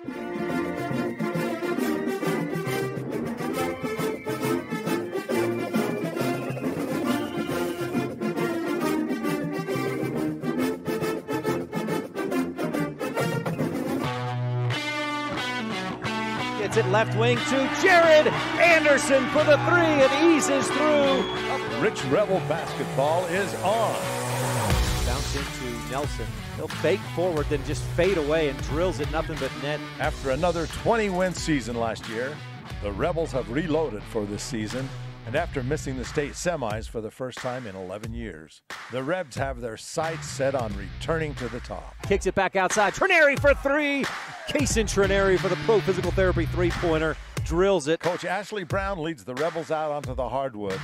Gets it left wing to Jared Anderson for the three and eases through. Rich Rebel basketball is on. Bounce into Nelson. He'll fake forward, then just fade away and drills it nothing but net. After another 20-win season last year, the Rebels have reloaded for this season. And after missing the state semis for the first time in 11 years, the Rebs have their sights set on returning to the top. Kicks it back outside. Trineri for three. Kason Trineri for the Pro Physical Therapy three-pointer. Drills it. Coach Ashley Brown leads the Rebels out onto the hardwood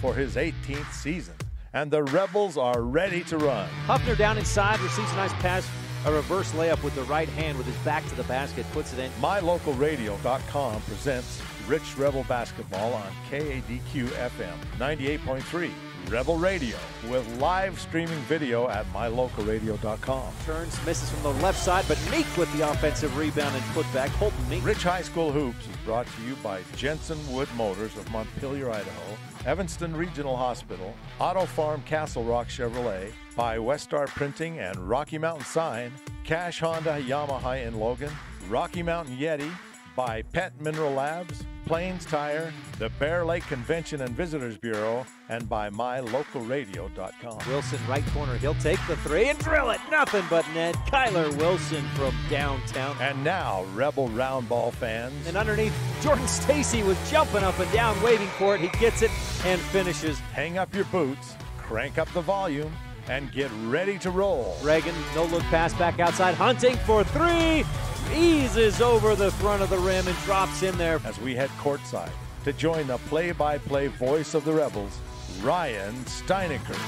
for his 18th season. And the Rebels are ready to run. Huffner down inside, receives a nice pass. A reverse layup with the right hand with his back to the basket, puts it in. MyLocalRadio.com presents Rich Rebel Basketball on KADQ FM 98.3 Rebel Radio with live streaming video at MyLocalRadio.com. Turns, misses from the left side, but Meek with the offensive rebound and putback. Holton Meek. Rich High School Hoops is brought to you by Jensen Wood Motors of Montpelier, Idaho, Evanston Regional Hospital, Auto Farm Castle Rock Chevrolet, by WESTAR Printing and Rocky Mountain Sign, Cash Honda Yamaha in Logan, Rocky Mountain Yeti, by Pet Mineral Labs, Plains Tire, the Bear Lake Convention and Visitors Bureau, and by MyLocalRadio.com. Wilson, right corner, he'll take the three and drill it. Nothing but net. Kyler Wilson from downtown. And now, Rebel round ball fans. And underneath, Jordan Stacy was jumping up and down, waiting for it. He gets it and finishes. Hang up your boots, crank up the volume, and get ready to roll. Reagan, no look pass back outside, hunting for three. Eases over the front of the rim and drops in there. As we head courtside to join the play-by-play voice of the Rebels, Ryan Steineckert.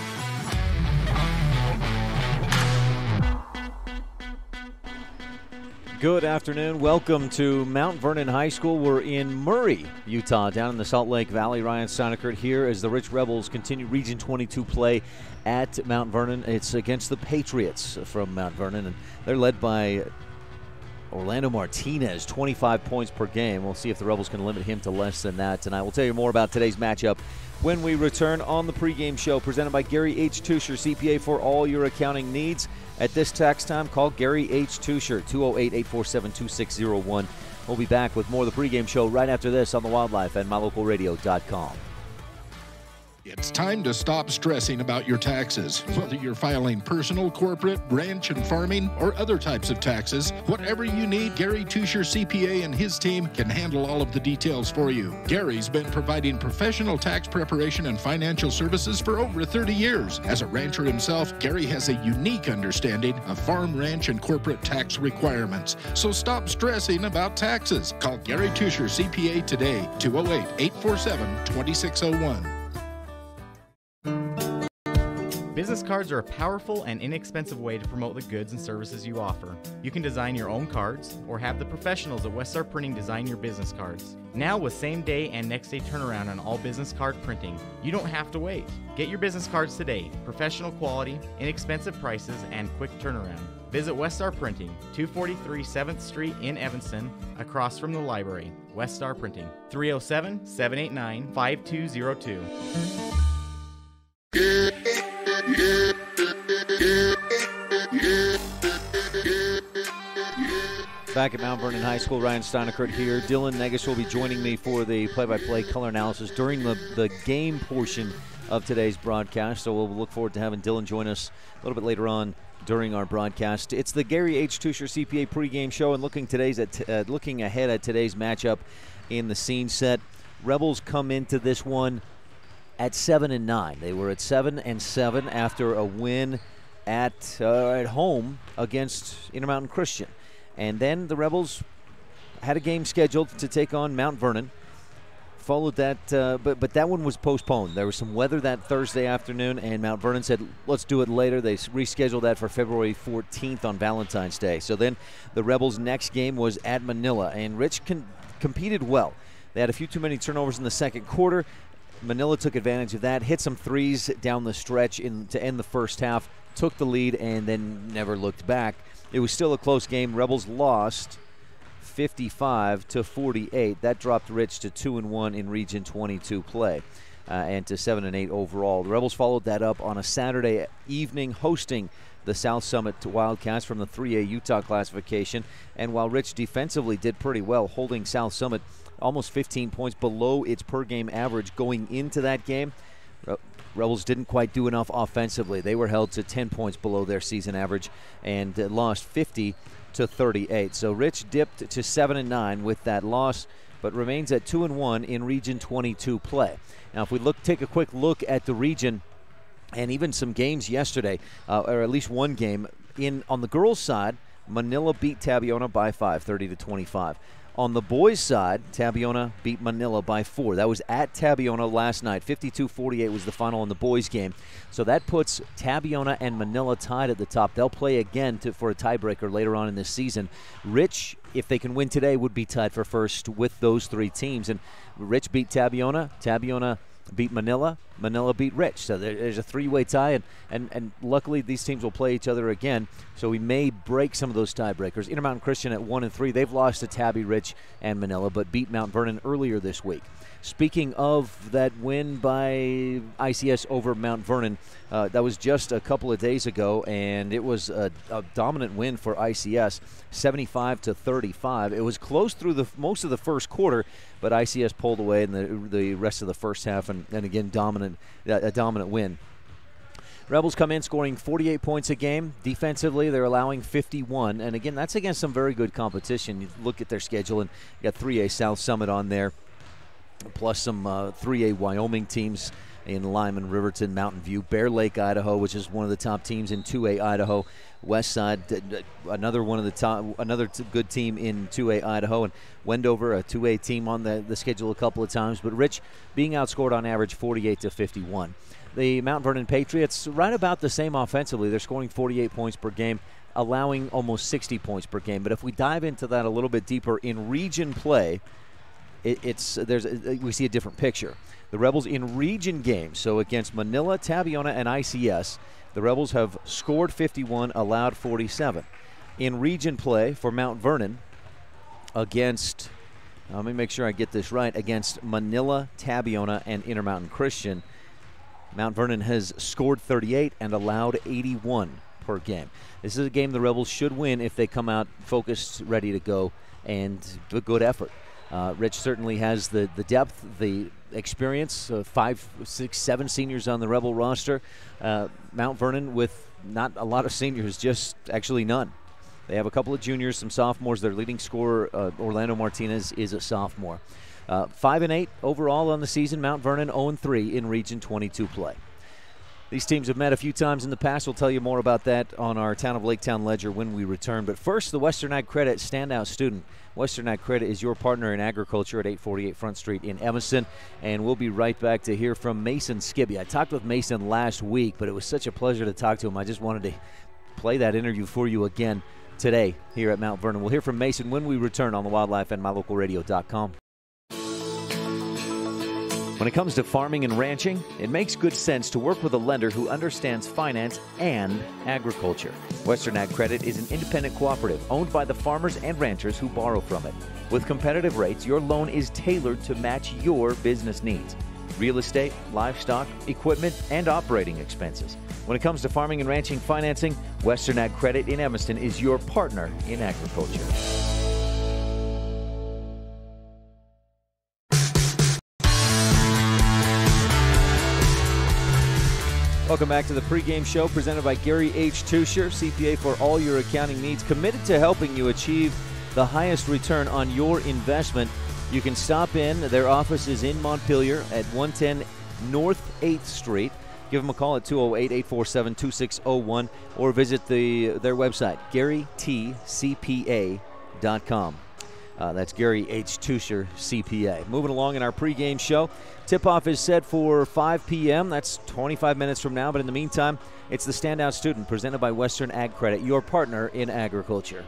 Good afternoon. Welcome to Mount Vernon High School. We're in Murray, Utah, down in the Salt Lake Valley. Ryan Steineckert here as the Rich Rebels continue Region 22 play at Mount Vernon. It's against the Patriots from Mount Vernon, and they're led by Orlando Martinez, 25 points per game. We'll see if the Rebels can limit him to less than that tonight. We'll tell you more about today's matchup when we return on the pregame show presented by Gary H. Tusher, CPA for all your accounting needs. At this tax time, call Gary H. Tusher, 208-847-2601. We'll be back with more of the pregame show right after this on the Wildlife and MyLocalRadio.com. It's time to stop stressing about your taxes. Whether you're filing personal, corporate, ranch, and farming, or other types of taxes, whatever you need, Gary Tusher CPA and his team can handle all of the details for you. Gary's been providing professional tax preparation and financial services for over 30 years. As a rancher himself, Gary has a unique understanding of farm, ranch, and corporate tax requirements. So stop stressing about taxes. Call Gary Tusher CPA today, 208-847-2601. Business cards are a powerful and inexpensive way to promote the goods and services you offer. You can design your own cards or have the professionals at WESTAR Printing design your business cards. Now with same-day and next-day turnaround on all business card printing, you don't have to wait. Get your business cards today. Professional quality, inexpensive prices, and quick turnaround. Visit WESTAR Printing, 243 7th Street in Evanston, across from the library. WESTAR Printing, 307-789-5202. Back at Mount Vernon High School, Ryan Steineckert here. Dylan Negus will be joining me for the play-by-play color analysis during the game portion of today's broadcast. So we'll look forward to having Dylan join us a little bit later on during our broadcast. It's the Gary H. Tusher CPA pregame show, and looking ahead at today's matchup in the scene set. Rebels come into this one at 7-9. They were at 7-7 after a win at home against Intermountain Christian. And then the Rebels had a game scheduled to take on Mount Vernon. Followed that, but that one was postponed. There was some weather that Thursday afternoon, and Mount Vernon said, let's do it later. They rescheduled that for February 14th on Valentine's Day. So then the Rebels' next game was at Manila, and Rich competed well. They had a few too many turnovers in the second quarter. Manila took advantage of that, hit some threes down the stretch to end the first half, took the lead, and then never looked back. It was still a close game. Rebels lost 55-48. That dropped Rich to 2-1 in Region 22 play. And to 7-8 overall. The Rebels followed that up on a Saturday evening, hosting the South Summit Wildcats from the 3A Utah classification. And while Rich defensively did pretty well, holding South Summit almost 15 points below its per-game average going into that game, Rebels didn't quite do enough offensively. They were held to 10 points below their season average and lost 50-38. So Rich dipped to 7-9 with that loss, but remains at 2-1 in Region 22 play. Now, if we take a quick look at the region and even some games yesterday, or at least one game, on the girls' side, Manila beat Tabiona by 5, 30-25. On the boys' side, Tabiona beat Manila by 4. That was at Tabiona last night. 52-48 was the final in the boys' game. So that puts Tabiona and Manila tied at the top. They'll play again for a tiebreaker later on in this season. Rich, if they can win today, would be tied for first with those three teams. And Rich beat Tabiona. Tabiona beat Manila. Manila beat Rich. So there's a three-way tie, and luckily these teams will play each other again, so we may break some of those tiebreakers. Intermountain Christian at 1-3. They've lost to Tabby, Rich, and Manila, but beat Mount Vernon earlier this week. Speaking of that win by ICS over Mount Vernon, that was just a couple of days ago, and it was a dominant win for ICS, 75-35. It was close through most of the first quarter, but ICS pulled away in the rest of the first half, and again, a dominant win. Rebels come in scoring 48 points a game. Defensively, they're allowing 51, and again, that's against some very good competition. You look at their schedule, and you got 3A South Summit on there, plus some 3A Wyoming teams in Lyman, Riverton, Mountain View, Bear Lake, Idaho, which is one of the top teams in 2A Idaho. Westside, another good team in 2A Idaho, and Wendover, a 2A team on the schedule a couple of times. But Rich being outscored on average 48-51. The Mount Vernon Patriots, right about the same offensively. They're scoring 48 points per game, allowing almost 60 points per game. But if we dive into that a little bit deeper in region play, we see a different picture. The Rebels in region games, so against Manila, Tabiona, and ICS, the Rebels have scored 51, allowed 47. In region play for Mount Vernon against, let me make sure I get this right, against Manila, Tabiona, and Intermountain Christian, Mount Vernon has scored 38 and allowed 81 per game. This is a game the Rebels should win if they come out focused, ready to go, and a good effort. Rich certainly has the depth, the experience, 5, 6, 7 seniors on the Rebel roster. Mount Vernon with not a lot of seniors, just actually none. They have a couple of juniors, some sophomores. Their leading scorer, Orlando Martinez, is a sophomore. 5-8 overall on the season. Mount Vernon 0-3 in Region 22 play. These teams have met a few times in the past. We'll tell you more about that on our Town of Lake Town Ledger when we return. But first, the Western Ag Credit Standout Student. Western Ag Credit is your partner in agriculture at 848 Front Street in Evanston. And we'll be right back to hear from Mason Skibby. I talked with Mason last week, but it was such a pleasure to talk to him. I just wanted to play that interview for you again today here at Mount Vernon. We'll hear from Mason when we return on the Wildlife and MyLocalRadio.com. When it comes to farming and ranching, it makes good sense to work with a lender who understands finance and agriculture. Western Ag Credit is an independent cooperative owned by the farmers and ranchers who borrow from it. With competitive rates, your loan is tailored to match your business needs. Real estate, livestock, equipment, and operating expenses. When it comes to farming and ranching financing, Western Ag Credit in Evanston is your partner in agriculture. Welcome back to the pregame show presented by Gary H. Tusher, CPA for all your accounting needs, committed to helping you achieve the highest return on your investment. You can stop in. Their office is in Montpelier at 110 North 8th Street. Give them a call at 208-847-2601 or visit their website, GaryTCPA.com. That's Gary H. Tusher, CPA. Moving along in our pregame show. Tip-off is set for 5 p.m. That's 25 minutes from now. But in the meantime, it's the Standout Student presented by Western Ag Credit, your partner in agriculture.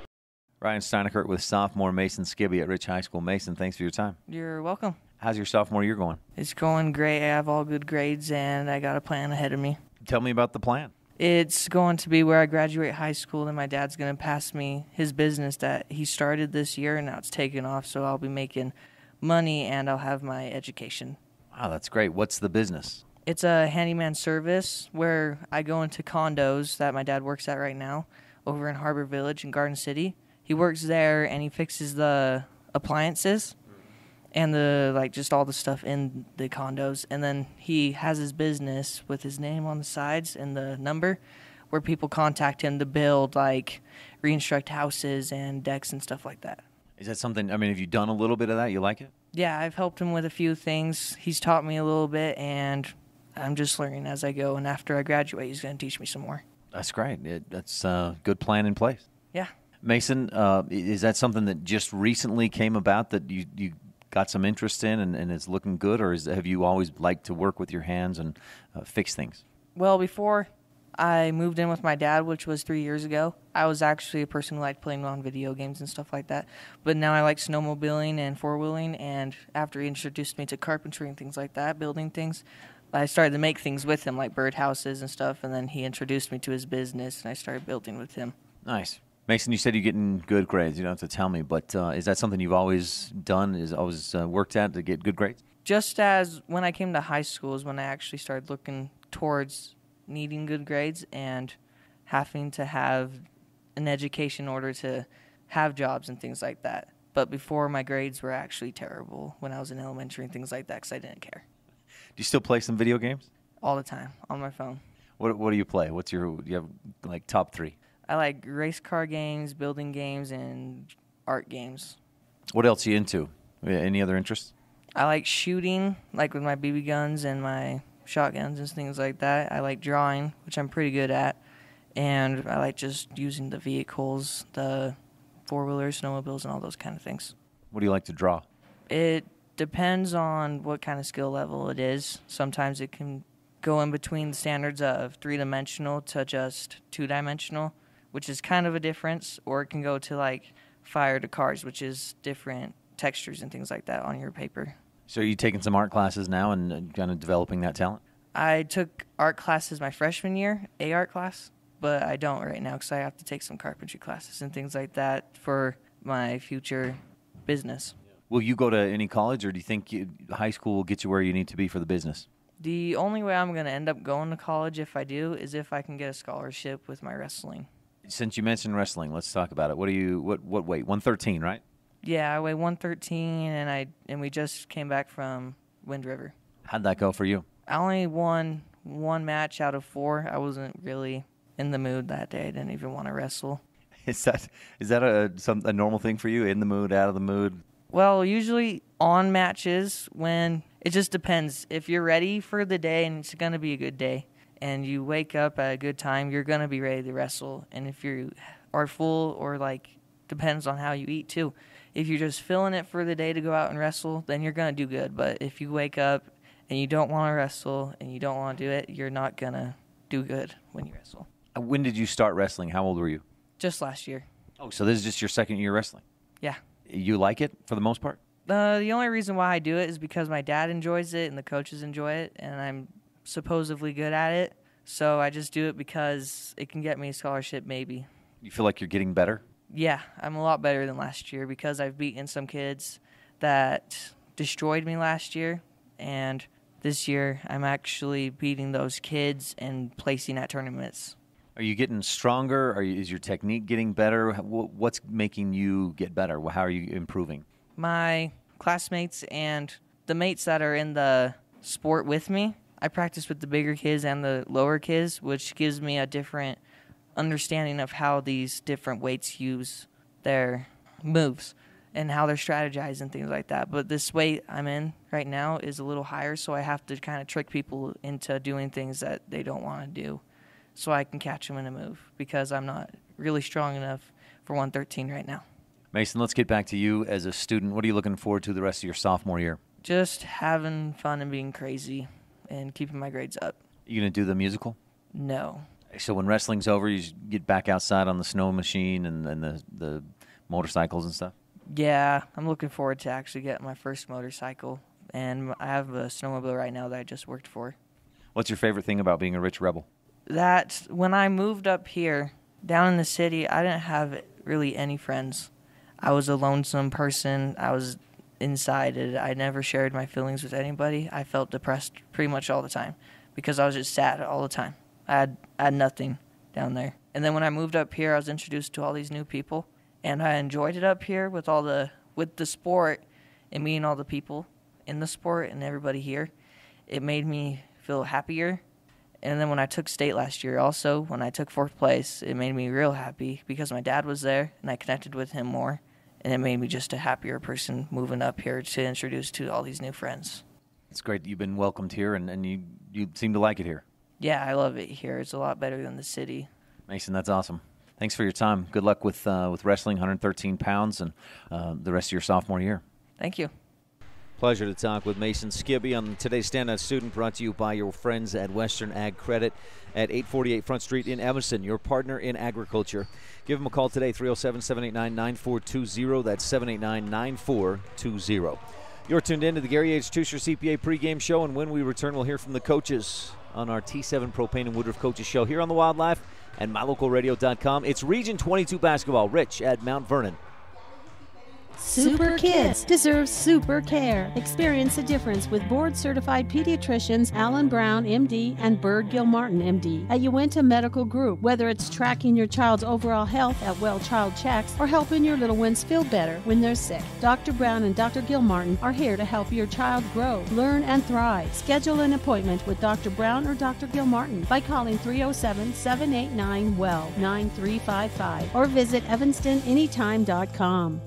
Ryan STEINECKERT with sophomore Mason Skibby at Rich High School. Mason, thanks for your time. You're welcome. How's your sophomore year going? It's going great. I have all good grades, and I got a plan ahead of me. Tell me about the plan. It's going to be where I graduate high school, and my dad's going to pass me his business that he started this year, and now it's taken off, so I'll be making money, and I'll have my education. Wow, that's great. What's the business? It's a handyman service where I go into condos that my dad works at right now over in Harbor Village in Garden City. He works there, and he fixes the appliances and just all the stuff in the condos. And then he has his business with his name on the sides and the number where people contact him to build, reconstruct houses and decks and stuff like that. Is that something, have you done a little bit of that? You like it? Yeah, I've helped him with a few things. He's taught me a little bit, and I'm just learning as I go. And after I graduate, he's going to teach me some more. That's great. That's a good plan in place. Yeah. Mason, is that something that just recently came about that you got some interest in and it's looking good, or have you always liked to work with your hands and fix things? Well, before I moved in with my dad, which was 3 years ago, I was actually a person who liked playing on video games and stuff like that. But now I like snowmobiling and four-wheeling, and after he introduced me to carpentry and things like that, building things, I started to make things with him, like birdhouses and stuff, and then he introduced me to his business, and I started building with him. Nice. Mason, you said you're getting good grades. You don't have to tell me, but is that something you've always done, worked at to get good grades? Just as when I came to high school is when I actually started looking towards needing good grades and having to have an education in order to have jobs and things like that. But before, my grades were actually terrible when I was in elementary and things like that because I didn't care. Do you still play some video games? All the time, on my phone. What do you play? Do you have top 3? I like race car games, building games, and art games. What else are you into? Any other interests? I like shooting, like with my BB guns and my shotguns and things like that. I like drawing, which I'm pretty good at. And I like just using the vehicles, the four-wheelers, snowmobiles, and all those kind of things. What do you like to draw? It depends on what kind of skill level it is. Sometimes it can go in between the standards of 3-dimensional to just 2-dimensional, which is kind of a difference, or it can go to fire to cars, which is different textures and things like that on your paper. So are you taking some art classes now and kind of developing that talent? I took art classes my freshman year, art class, but I don't right now because I have to take some carpentry classes and things like that for my future business. Will you go to any college, or do you think high school will get you where you need to be for the business? The only way I'm going to end up going to college, if I do, is if I can get a scholarship with my wrestling. Since you mentioned wrestling, let's talk about it. What weight? 113, right? Yeah, I weigh 113, and we just came back from Wind River. How'd that go for you? I only won 1 match out of 4. I wasn't really in the mood that day. I didn't even want to wrestle. Is that a normal thing for you? In the mood, out of the mood? Well, usually on matches, when it just depends. If you're ready for the day and it's going to be a good day, and you wake up at a good time, you're going to be ready to wrestle. And if you are full, or depends on how you eat too. If you're just feeling it for the day to go out and wrestle, then you're going to do good. But if you wake up and you don't want to wrestle and you don't want to do it, you're not going to do good when you wrestle. When did you start wrestling? How old were you? Just last year. Oh, so this is just your second year wrestling? Yeah. You like it for the most part? The only reason why I do it is because my dad enjoys it and the coaches enjoy it, and I'm supposedly good at it. So I just do it because it can get me a scholarship maybe. You feel like you're getting better? Yeah, I'm a lot better than last year because I've beaten some kids that destroyed me last year, and this year I'm actually beating those kids and placing at tournaments. Are you getting stronger? Is your technique getting better? What's making you get better? How are you improving? My classmates and the mates that are in the sport with me, I practice with the bigger kids and the lower kids, which gives me a different understanding of how these different weights use their moves and how they're strategized and things like that. But this weight I'm in right now is a little higher, so I have to kind of trick people into doing things that they don't want to do so I can catch them in a move because I'm not really strong enough for 113 right now. Mason, let's get back to you as a student. What are you looking forward to the rest of your sophomore year? Just having fun and being crazy and keeping my grades up. You going to do the musical? No. So when wrestling's over, you get back outside on the snow machine and the motorcycles and stuff? Yeah, I'm looking forward to actually getting my first motorcycle. And I have a snowmobile right now that I just worked for. What's your favorite thing about being a rich rebel? that when I moved up here, down in the city, I didn't have really any friends. I was a lonesome person. I was inside it. I never shared my feelings with anybody. I felt depressed pretty much all the time because I was just sad all the time. I had nothing down there. And then when I moved up here, I was introduced to all these new people, and I enjoyed it up here with the sport and meeting all the people in the sport and everybody here. It made me feel happier. And then when I took state last year also, when I took 4th place, it made me real happy because my dad was there and I connected with him more. And it made me just a happier person moving up here to introduce to all these new friends. It's great that you've been welcomed here, and you seem to like it here. Yeah, I love it here. It's a lot better than the city. Mason, that's awesome. Thanks for your time. Good luck with wrestling, 113 pounds, and the rest of your sophomore year. Thank you. Pleasure to talk with Mason Skibby on today's Standout Student, brought to you by your friends at Western Ag Credit at 848 Front Street in Evanston, your partner in agriculture. Give them a call today, 307-789-9420. That's 789-9420. You're tuned in to the Gary H. Tusher CPA pregame show, and when we return, we'll hear from the coaches on our T7 Propane and Woodruff Coaches show here on the Wildlife and MyLocalRadio.com. It's Region 22 basketball. Rich at Mount Vernon. Super kids deserve super care. Experience the difference with board-certified pediatricians Alan Brown, MD, and Bird Gilmartin, MD, at Uinta Medical Group. Whether it's tracking your child's overall health at Well Child Checks or helping your little ones feel better when they're sick, Dr. Brown and Dr. Gilmartin are here to help your child grow, learn, and thrive. Schedule an appointment with Dr. Brown or Dr. Gilmartin by calling 307-789-WELL 9355 or visit evanstonanytime.com.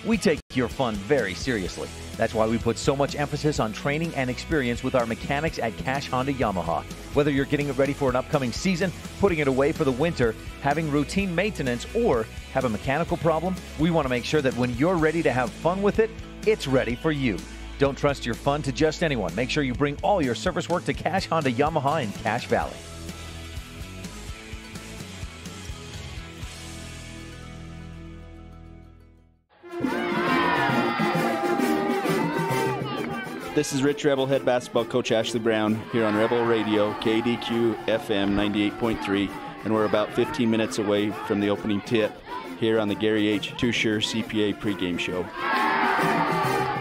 We take your fun very seriously. That's why we put so much emphasis on training and experience with our mechanics at Cash Honda Yamaha. Whether you're getting it ready for an upcoming season, putting it away for the winter, having routine maintenance, or have a mechanical problem, we want to make sure that when you're ready to have fun with it, it's ready for you. Don't trust your fun to just anyone. Make sure you bring all your service work to Cash Honda Yamaha in Cache Valley. This is Rich Rebel head basketball coach Ashley Brown here on Rebel Radio, KADQ FM 98.3, and we're about 15 minutes away from the opening tip here on the Gary H. Tusher CPA pregame show.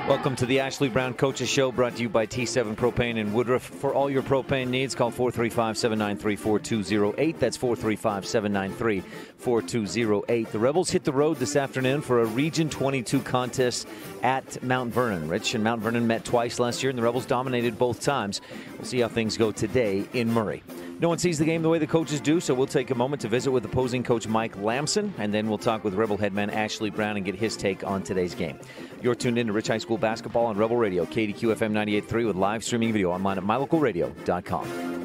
Welcome to the Ashley Brown Coaches Show, brought to you by T7 Propane in Woodruff. For all your propane needs, call 435-793-4208. That's 435-793-4208. The Rebels hit the road this afternoon for a Region 22 contest at Mount Vernon. Rich and Mount Vernon met twice last year, and the Rebels dominated both times. We'll see how things go today in Murray. No one sees the game the way the coaches do, so we'll take a moment to visit with opposing coach Mike Lamson, and then we'll talk with Rebel headman Ashley Brown and get his take on today's game. You're tuned in to Rich High School basketball on Rebel Radio, KADQ FM 98.3, with live streaming video online at MyLocalRadio.com.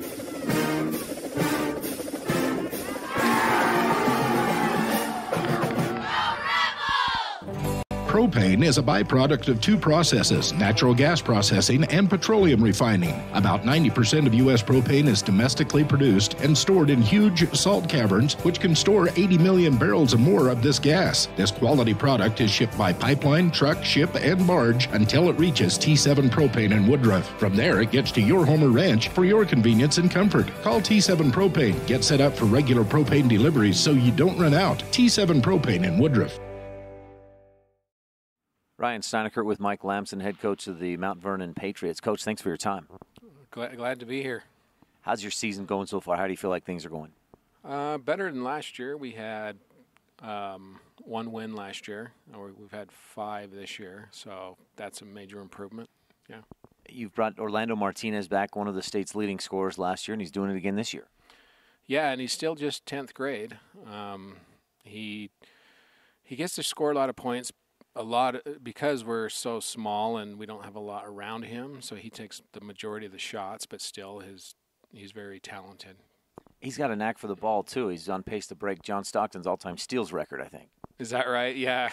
Propane is a byproduct of two processes, natural gas processing and petroleum refining. About 90% of U.S. propane is domestically produced and stored in huge salt caverns, which can store 80 million barrels or more of this gas. This quality product is shipped by pipeline, truck, ship, and barge until it reaches T7 Propane in Woodruff. From there, it gets to your home or ranch for your convenience and comfort. Call T7 Propane. Get set up for regular propane deliveries so you don't run out. T7 Propane in Woodruff. Ryan STEINECKERT with Mike Lamson, head coach of the Mount Vernon Patriots. Coach, thanks for your time. Glad to be here. How's your season going so far? How do you feel like things are going? Better than last year. We had one win last year. We've had 5 this year, so that's a major improvement. Yeah. You've brought Orlando Martinez back, one of the state's leading scorers last year, and he's doing it again this year. Yeah, and he's still just 10th grade. He gets to score a lot of points. A lot because we're so small and we don't have a lot around him, so he takes the majority of the shots, but still he's very talented. He's got a knack for the ball too. He's on pace to break John Stockton's all-time steals record, I think. Is that right? Yeah.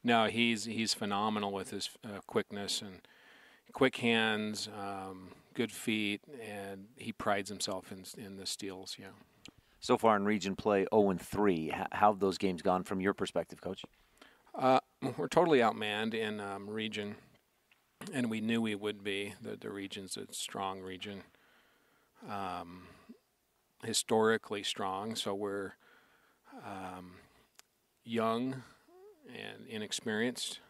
No, he's phenomenal with his quickness and quick hands, good feet, and he prides himself in the steals. Yeah. So far in region play, 0-3. How have those games gone from your perspective, Coach? We're totally outmanned in region, and we knew we would be. The region's a strong region. historically strong, so we're young and inexperienced,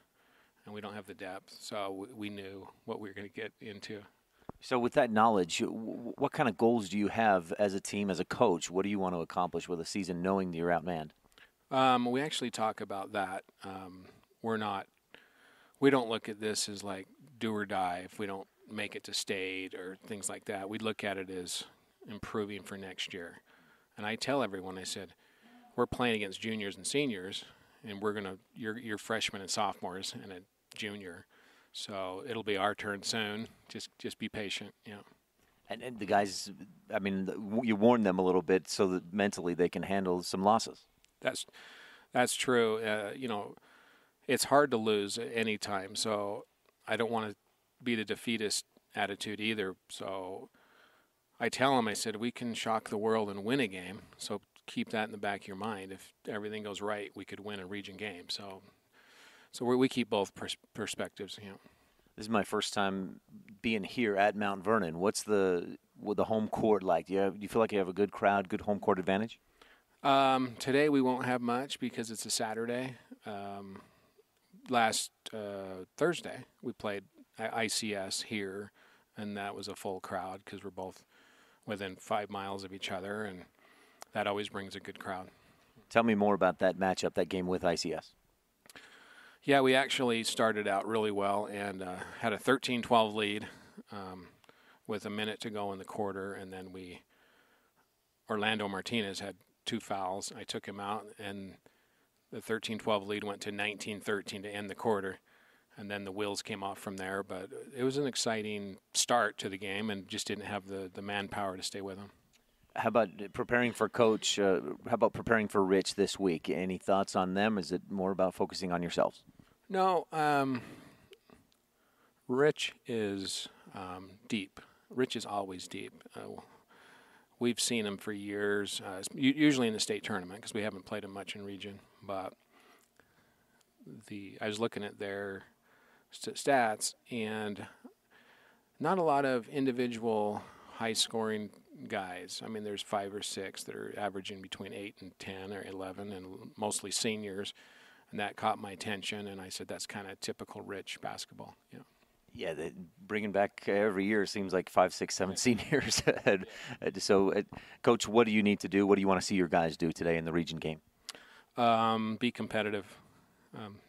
and we don't have the depth. So we knew what we were going to get into. So with that knowledge, what kind of goals do you have as a team, as a coach? What do you want to accomplish with a season knowing that you're outmanned? We actually talk about that. We don't look at this as like do or die if we don't make it to state or things like that. We look at it as improving for next year. And I tell everyone, I said, we're playing against juniors and seniors, and you're freshmen and sophomores and a junior. So it'll be our turn soon. Just be patient, And the guys, I mean, you warn them a little bit so that mentally they can handle some losses. That's true. It's hard to lose at any time. So I don't want to be the defeatist attitude either. So I tell them, I said, we can shock the world and win a game. So keep that in the back of your mind. If everything goes right, we could win a region game. So we keep both perspectives. This is my first time being here at Mount Vernon. What's the home court like? Do you feel like you have a good crowd, good home court advantage? Today we won't have much because it's a Saturday. Last Thursday we played ICS here, and that was a full crowd because we're both within 5 miles of each other, and that always brings a good crowd. Tell me more about that matchup, that game with ICS. Yeah, we actually started out really well and had a 13-12 lead with a minute to go in the quarter, and then Orlando Martinez had 2 fouls. I took him out, and the 13-12 lead went to 19-13 to end the quarter, and then the wheels came off from there. But it was an exciting start to the game and just didn't have the manpower to stay with them. How about preparing for Coach? How about preparing for Rich this week? Any thoughts on them? Is it more about focusing on yourselves? No. Rich is deep. Rich is always deep. We've seen him for years, usually in the state tournament because we haven't played him much in region. But I was looking at their stats, and not a lot of individual high-scoring guys. I mean, there's 5 or 6 that are averaging between 8 and 10 or 11, and mostly seniors. And that caught my attention, and I said, that's kind of typical Rich basketball. Yeah, bringing back every year seems like 5, 6, 7 seniors. So, Coach, what do you need to do? What do you want to see your guys do today in the region game? Be competitive.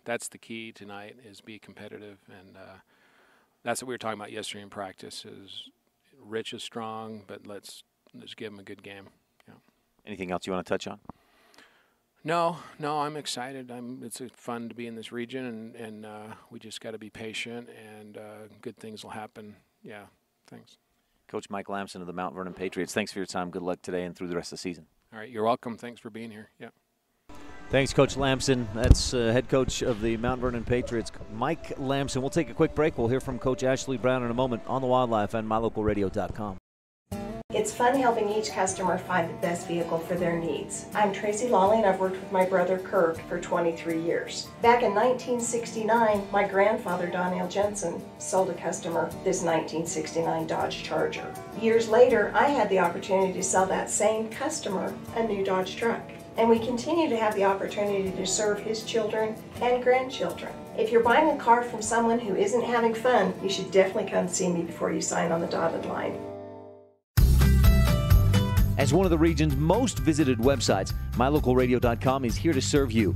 That's the key tonight, is be competitive. And that's what we were talking about yesterday in practice, is Rich is strong, but let's give him a good game. Anything else you want to touch on? No, I'm excited. It's fun to be in this region, and we just got to be patient, and good things will happen. Yeah, thanks. Coach Mike Lamson of the Mount Vernon Patriots, thanks for your time. Good luck today and through the rest of the season. All right, you're welcome. Thanks for being here. Yeah. Thanks, Coach Lamson. That's head coach of the Mount Vernon Patriots, Mike Lamson. We'll take a quick break. We'll hear from Coach Ashley Brown in a moment on the Wildlife and MyLocalRadio.com. It's fun helping each customer find the best vehicle for their needs. I'm Tracy Lawley, and I've worked with my brother Kirk for 23 years. Back in 1969, my grandfather Donnell Jensen sold a customer this 1969 Dodge Charger. Years later, I had the opportunity to sell that same customer a new Dodge truck. And we continue to have the opportunity to serve his children and grandchildren. If you're buying a car from someone who isn't having fun, you should definitely come see me before you sign on the dotted line. As one of the region's most visited websites, MyLocalRadio.com is here to serve you.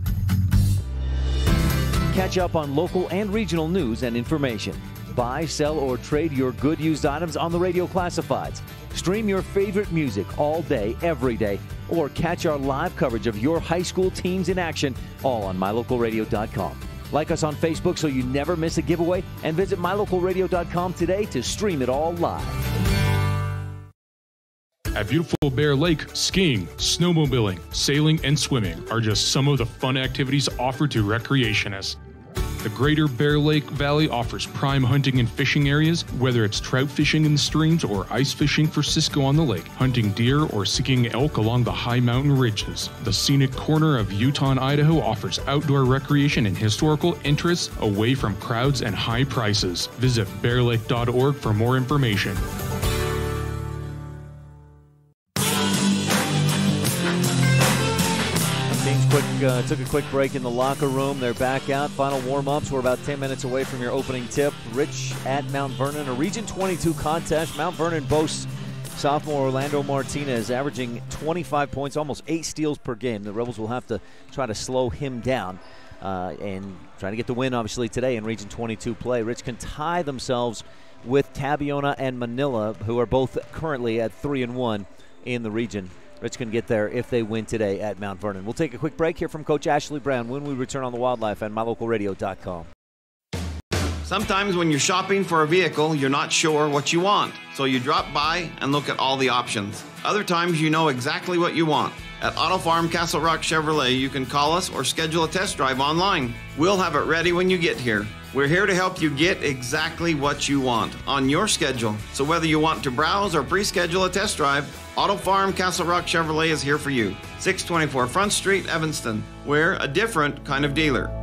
Catch up on local and regional news and information. Buy, sell, or trade your good used items on the radio classifieds. Stream your favorite music all day, every day, or catch our live coverage of your high school teams in action, all on MyLocalRadio.com. Like us on Facebook so you never miss a giveaway, and visit MyLocalRadio.com today to stream it all live. At beautiful Bear Lake, skiing, snowmobiling, sailing, and swimming are just some of the fun activities offered to recreationists. The Greater Bear Lake Valley offers prime hunting and fishing areas, whether it's trout fishing in the streams or ice fishing for Cisco on the lake, hunting deer, or seeking elk along the high mountain ridges. The scenic corner of Utah and Idaho offers outdoor recreation and historical interests away from crowds and high prices. Visit bearlake.org for more information. took a quick break in the locker room. They're back out. Final warm-ups. We're about 10 minutes away from your opening tip. Rich at Mount Vernon, a Region 22 contest. Mount Vernon boasts sophomore Orlando Martinez averaging 25 points, almost 8 steals per game. The Rebels will have to try to slow him down and trying to get the win, obviously, today in Region 22 play. Rich can tie themselves with Tabiona and Manila, who are both currently at 3-1 in the region. Rich can get there if they win today at Mount Vernon. We'll take a quick break here from Coach Ashley Brown when we return on the Wildlife and MyLocalRadio.com. Sometimes when you're shopping for a vehicle, you're not sure what you want, so you drop by and look at all the options. Other times you know exactly what you want. At Auto Farm Castle Rock Chevrolet, you can call us or schedule a test drive online. We'll have it ready when you get here. We're here to help you get exactly what you want on your schedule. So whether you want to browse or pre-schedule a test drive, Auto Farm Castle Rock Chevrolet is here for you. 624 Front Street, Evanston. We're a different kind of dealer.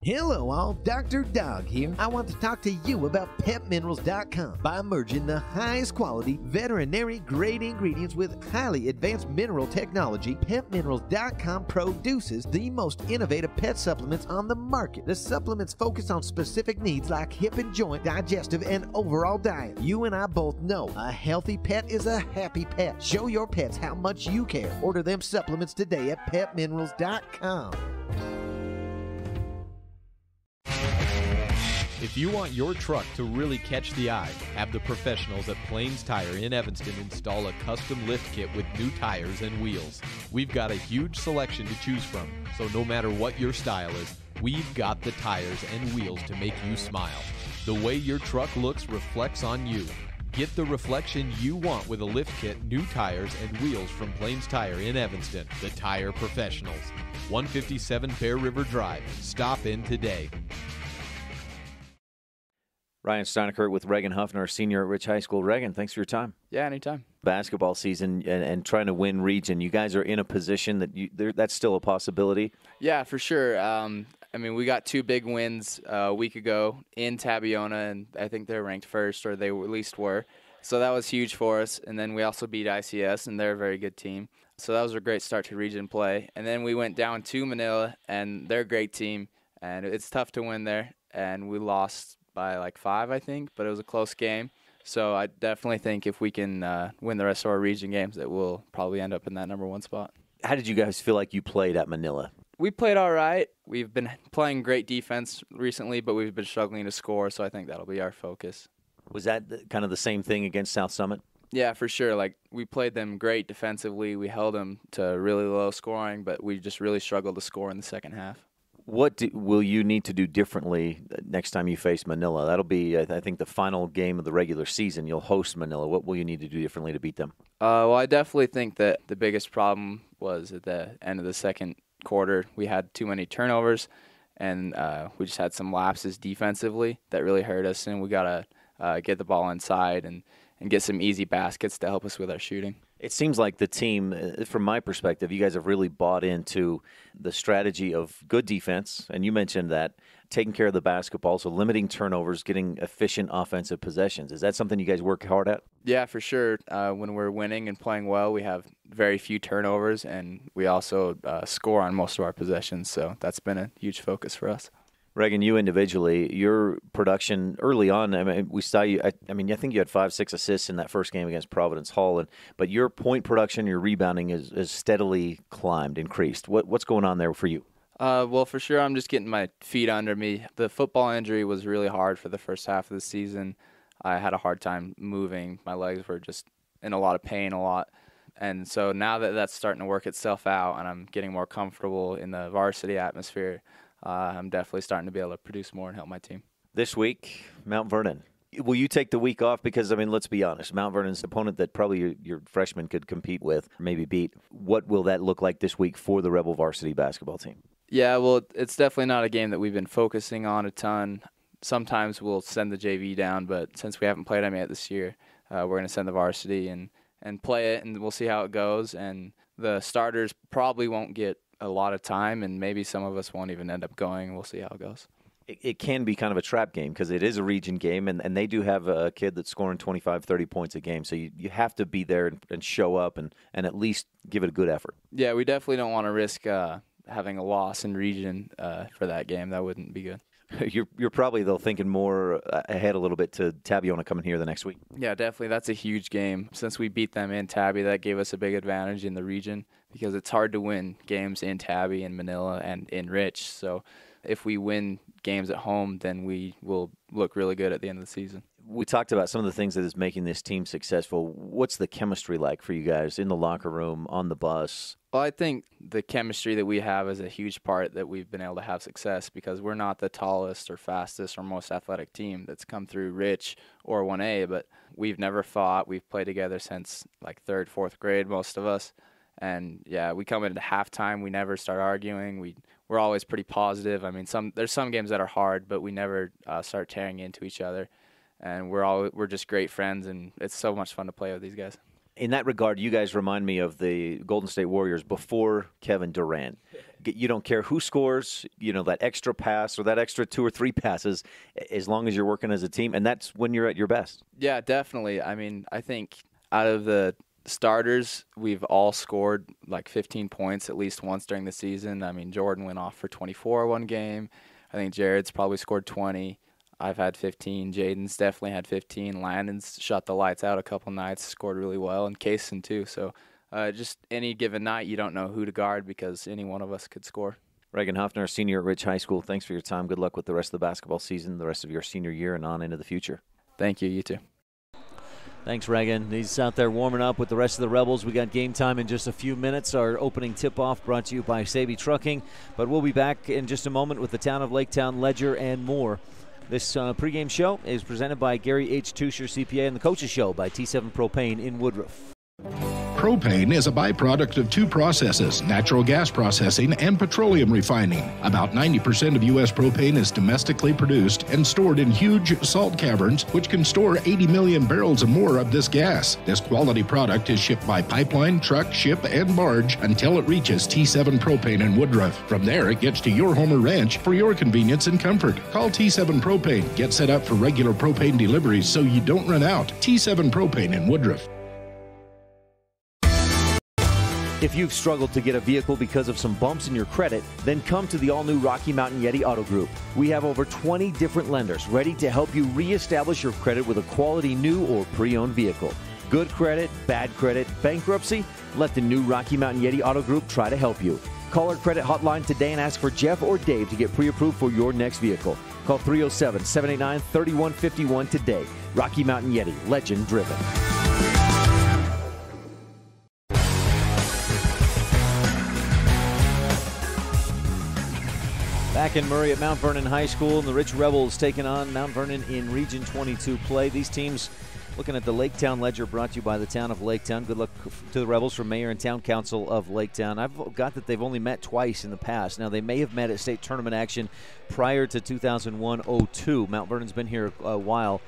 Hello all, Dr. Dog here. I want to talk to you about PepMinerals.com. By merging the highest quality veterinary grade ingredients with highly advanced mineral technology, PepMinerals.com produces the most innovative pet supplements on the market. The supplements focus on specific needs like hip and joint, digestive, and overall diet. You and I both know a healthy pet is a happy pet. Show your pets how much you care. Order them supplements today at PepMinerals.com. If you want your truck to really catch the eye, have the professionals at Plains Tire in Evanston install a custom lift kit with new tires and wheels. We've got a huge selection to choose from, so no matter what your style is, we've got the tires and wheels to make you smile. The way your truck looks reflects on you. Get the reflection you want with a lift kit, new tires, and wheels from Plains Tire in Evanston, the tire professionals. 157 Bear River Drive. Stop in today. Ryan Steineckert with Reagan Huffner, senior at Rich High School. Reagan, thanks for your time. Yeah, anytime. Basketball season and trying to win region. You guys are in a position that that's still a possibility. Yeah, for sure. We got 2 big wins a week ago in Tabiona, and I think they're ranked first, or they at least were. So that was huge for us. And then we also beat ICS, and they're a very good team. So that was a great start to region play. And then we went down to Manila, and they're a great team. And it's tough to win there, and we lost by like 5, I think, but it was a close game. So I definitely think if we can win the rest of our region games, that we'll probably end up in that number 1 spot. How did you guys feel like you played at Manila? We played all right. We've been playing great defense recently, but we've been struggling to score, so I think that'll be our focus. Was that kind of the same thing against South Summit? Yeah, for sure. Like, we played them great defensively. We held them to really low scoring, but we just really struggled to score in the second half. What will you need to do differently next time you face Manila? That'll be, I think, the final game of the regular season. You'll host Manila. What will you need to do differently to beat them? Well, I definitely think that the biggest problem was at the end of the second quarter. We had too many turnovers, and we just had some lapses defensively that really hurt us, and we got to get the ball inside and get some easy baskets to help us with our shooting. It seems like the team, from my perspective, you guys have really bought into the strategy of good defense, and you mentioned that, taking care of the basketball, so limiting turnovers, getting efficient offensive possessions. Is that something you guys work hard at? Yeah, for sure. When we're winning and playing well, we have very few turnovers, and we also score on most of our possessions, so that's been a huge focus for us. Reagan, you individually, your production early on, we saw you, I think you had 5-6 assists in that first game against Providence Hall, but your point production, your rebounding is steadily increased. What's going on there for you? Well, for sure, I'm just getting my feet under me. The football injury was really hard for the first half of the season. I had a hard time moving. My legs were just in a lot of pain a lot. And so now that that's starting to work itself out and I'm getting more comfortable in the varsity atmosphere, I'm definitely starting to be able to produce more and help my team. This week, Mount Vernon. Will you take the week off? Because, let's be honest, Mount Vernon's opponent that probably your freshman could compete with, maybe beat. What will that look like this week for the Rebel varsity basketball team? Yeah, well, it's definitely not a game that we've been focusing on a ton. Sometimes we'll send the JV down, but since we haven't played them yet this year, we're going to send the varsity and play it, and we'll see how it goes. And the starters probably won't get a lot of time, and maybe some of us won't even end up going. We'll see how it goes. it can be kind of a trap game because it is a region game, and they do have a kid that's scoring 25, 30 points a game. So you have to be there and show up and at least give it a good effort. Yeah, we definitely don't want to risk having a loss in region for that game. That wouldn't be good. You're probably, though, thinking more ahead a little bit to Tabiona coming here the next week. Yeah, definitely. That's a huge game. Since we beat them in Tabby, that gave us a big advantage in the region because it's hard to win games in Tabby and Manila and in Rich. So if we win games at home, then we will look really good at the end of the season. We talked about some of the things that is making this team successful. What's the chemistry like for you guys in the locker room, on the bus? Well, I think the chemistry that we have is a huge part that we've been able to have success because we're not the tallest or fastest or most athletic team that's come through Rich or 1A, but we've never fought. We've played together since like 3rd, 4th grade, most of us. And, yeah, we come into halftime. We never start arguing. We're always pretty positive. I mean, there's some games that are hard, but we never start tearing into each other. And we're just great friends, and it's so much fun to play with these guys. In that regard, you guys remind me of the Golden State Warriors before Kevin Durant. You don't care who scores, that extra pass or that extra 2 or 3 passes, as long as you're working as a team, and that's when you're at your best. Yeah, definitely. I mean, I think out of the starters, we've all scored like 15 points at least once during the season. I mean, Jordan went off for 24 one game. I think Jared's probably scored 20. I've had 15. Jaden's definitely had 15. Landon's shot the lights out a couple nights, scored really well, and Kaysen too. So just any given night, you don't know who to guard because any one of us could score. Reagan Hoffner, senior at Ridge High School, thanks for your time. Good luck with the rest of the basketball season, the rest of your senior year, and on into the future. Thank you. You too. Thanks, Reagan. He's out there warming up with the rest of the Rebels. We got game time in just a few minutes. Our opening tip-off brought to you by Saby Trucking. But we'll be back in just a moment with the Town of Laketown Ledger and more. This pregame show is presented by Gary H. Tusher, CPA, and the Coaches Show by T7 Propane in Woodruff. Propane is a byproduct of 2 processes, natural gas processing and petroleum refining. About 90% of U.S. propane is domestically produced and stored in huge salt caverns, which can store 80 million barrels or more of this gas. This quality product is shipped by pipeline, truck, ship, and barge until it reaches T7 Propane in Woodruff. From there, it gets to your home or ranch for your convenience and comfort. Call T7 Propane. Get set up for regular propane deliveries so you don't run out. T7 Propane in Woodruff. If you've struggled to get a vehicle because of some bumps in your credit, then come to the all-new Rocky Mountain YETI Auto Group. We have over 20 different lenders ready to help you reestablish your credit with a quality new or pre-owned vehicle. Good credit, bad credit, bankruptcy? Let the new Rocky Mountain YETI Auto Group try to help you. Call our credit hotline today and ask for Jeff or Dave to get pre-approved for your next vehicle. Call 307-789-3151 today. Rocky Mountain YETI, legend driven. Back in Murray at Mount Vernon High School, and the Rich Rebels taking on Mount Vernon in Region 22 play. These teams looking at the Laketown Ledger brought to you by the Town of Laketown. Good luck to the Rebels from Mayor and Town Council of Laketown. I've got that they've only met twice in the past. Now, they may have met at state tournament action prior to 2001-02. Mount Vernon's been here a while,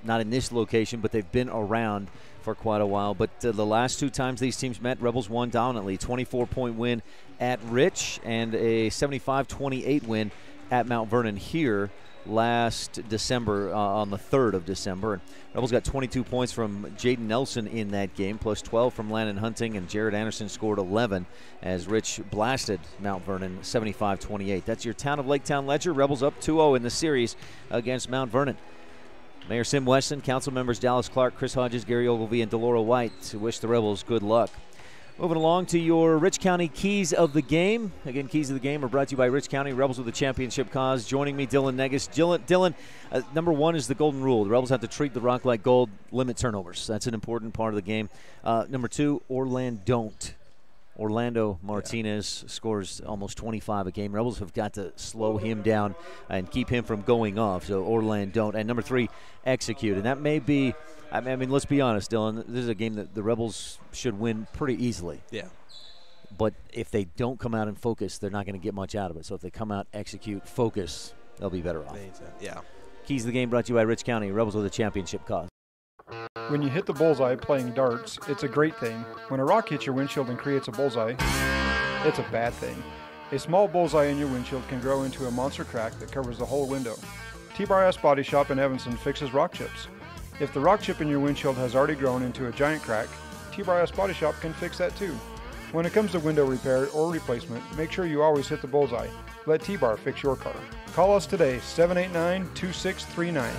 not in this location, but they've been around for quite a while. But the last 2 times these teams met, Rebels won dominantly. 24-point win at Rich and a 75-28 win at Mount Vernon here last December, on the 3rd of December. And Rebels got 22 points from Jaden Nelson in that game, plus 12 from Landon Hunting, and Jared Anderson scored 11 as Rich blasted Mount Vernon 75-28. That's your Town of Laketown Ledger. Rebels up 2-0 in the series against Mount Vernon. Mayor Sim Weston, council members Dallas Clark, Chris Hodges, Gary Ogilvie, and Delora White wish the Rebels good luck. Moving along to your Rich County Keys of the Game. Again, Keys of the Game are brought to you by Rich County, Rebels with a championship cause. Joining me, Dylan Negus. Dylan, number 1 is the golden rule. The Rebels have to treat the rock like gold, limit turnovers. That's an important part of the game. Number 2, Orlando Martinez scores almost 25 a game. Rebels have got to slow him down and keep him from going off. So Orlando don't. And number 3, execute. And that may be, I mean, let's be honest, Dylan. This is a game that the Rebels should win pretty easily. Yeah. But if they don't come out and focus, they're not going to get much out of it. So if they come out, execute, focus, they'll be better off. Yeah. Keys of the Game brought to you by Rich County, Rebels with a championship cause. When you hit the bullseye playing darts, it's a great thing. When a rock hits your windshield and creates a bullseye, it's a bad thing. A small bullseye in your windshield can grow into a monster crack that covers the whole window. T-Bar S Body Shop in Evanston fixes rock chips. If the rock chip in your windshield has already grown into a giant crack, T-Bar S Body Shop can fix that too. When it comes to window repair or replacement, make sure you always hit the bullseye. Let T-Bar fix your car. Call us today, 789-2639.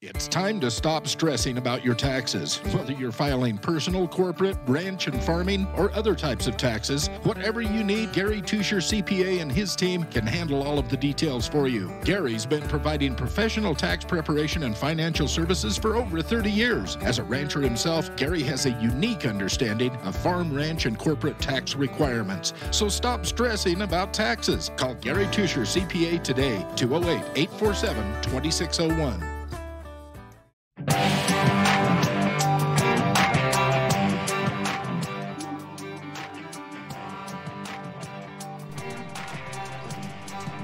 It's time to stop stressing about your taxes. Whether you're filing personal, corporate, ranch and farming, or other types of taxes, whatever you need, Gary Tusher CPA and his team can handle all of the details for you. Gary's been providing professional tax preparation and financial services for over 30 years. As a rancher himself, Gary has a unique understanding of farm, ranch, and corporate tax requirements. So stop stressing about taxes. Call Gary Tusher CPA today, 208-847-2601.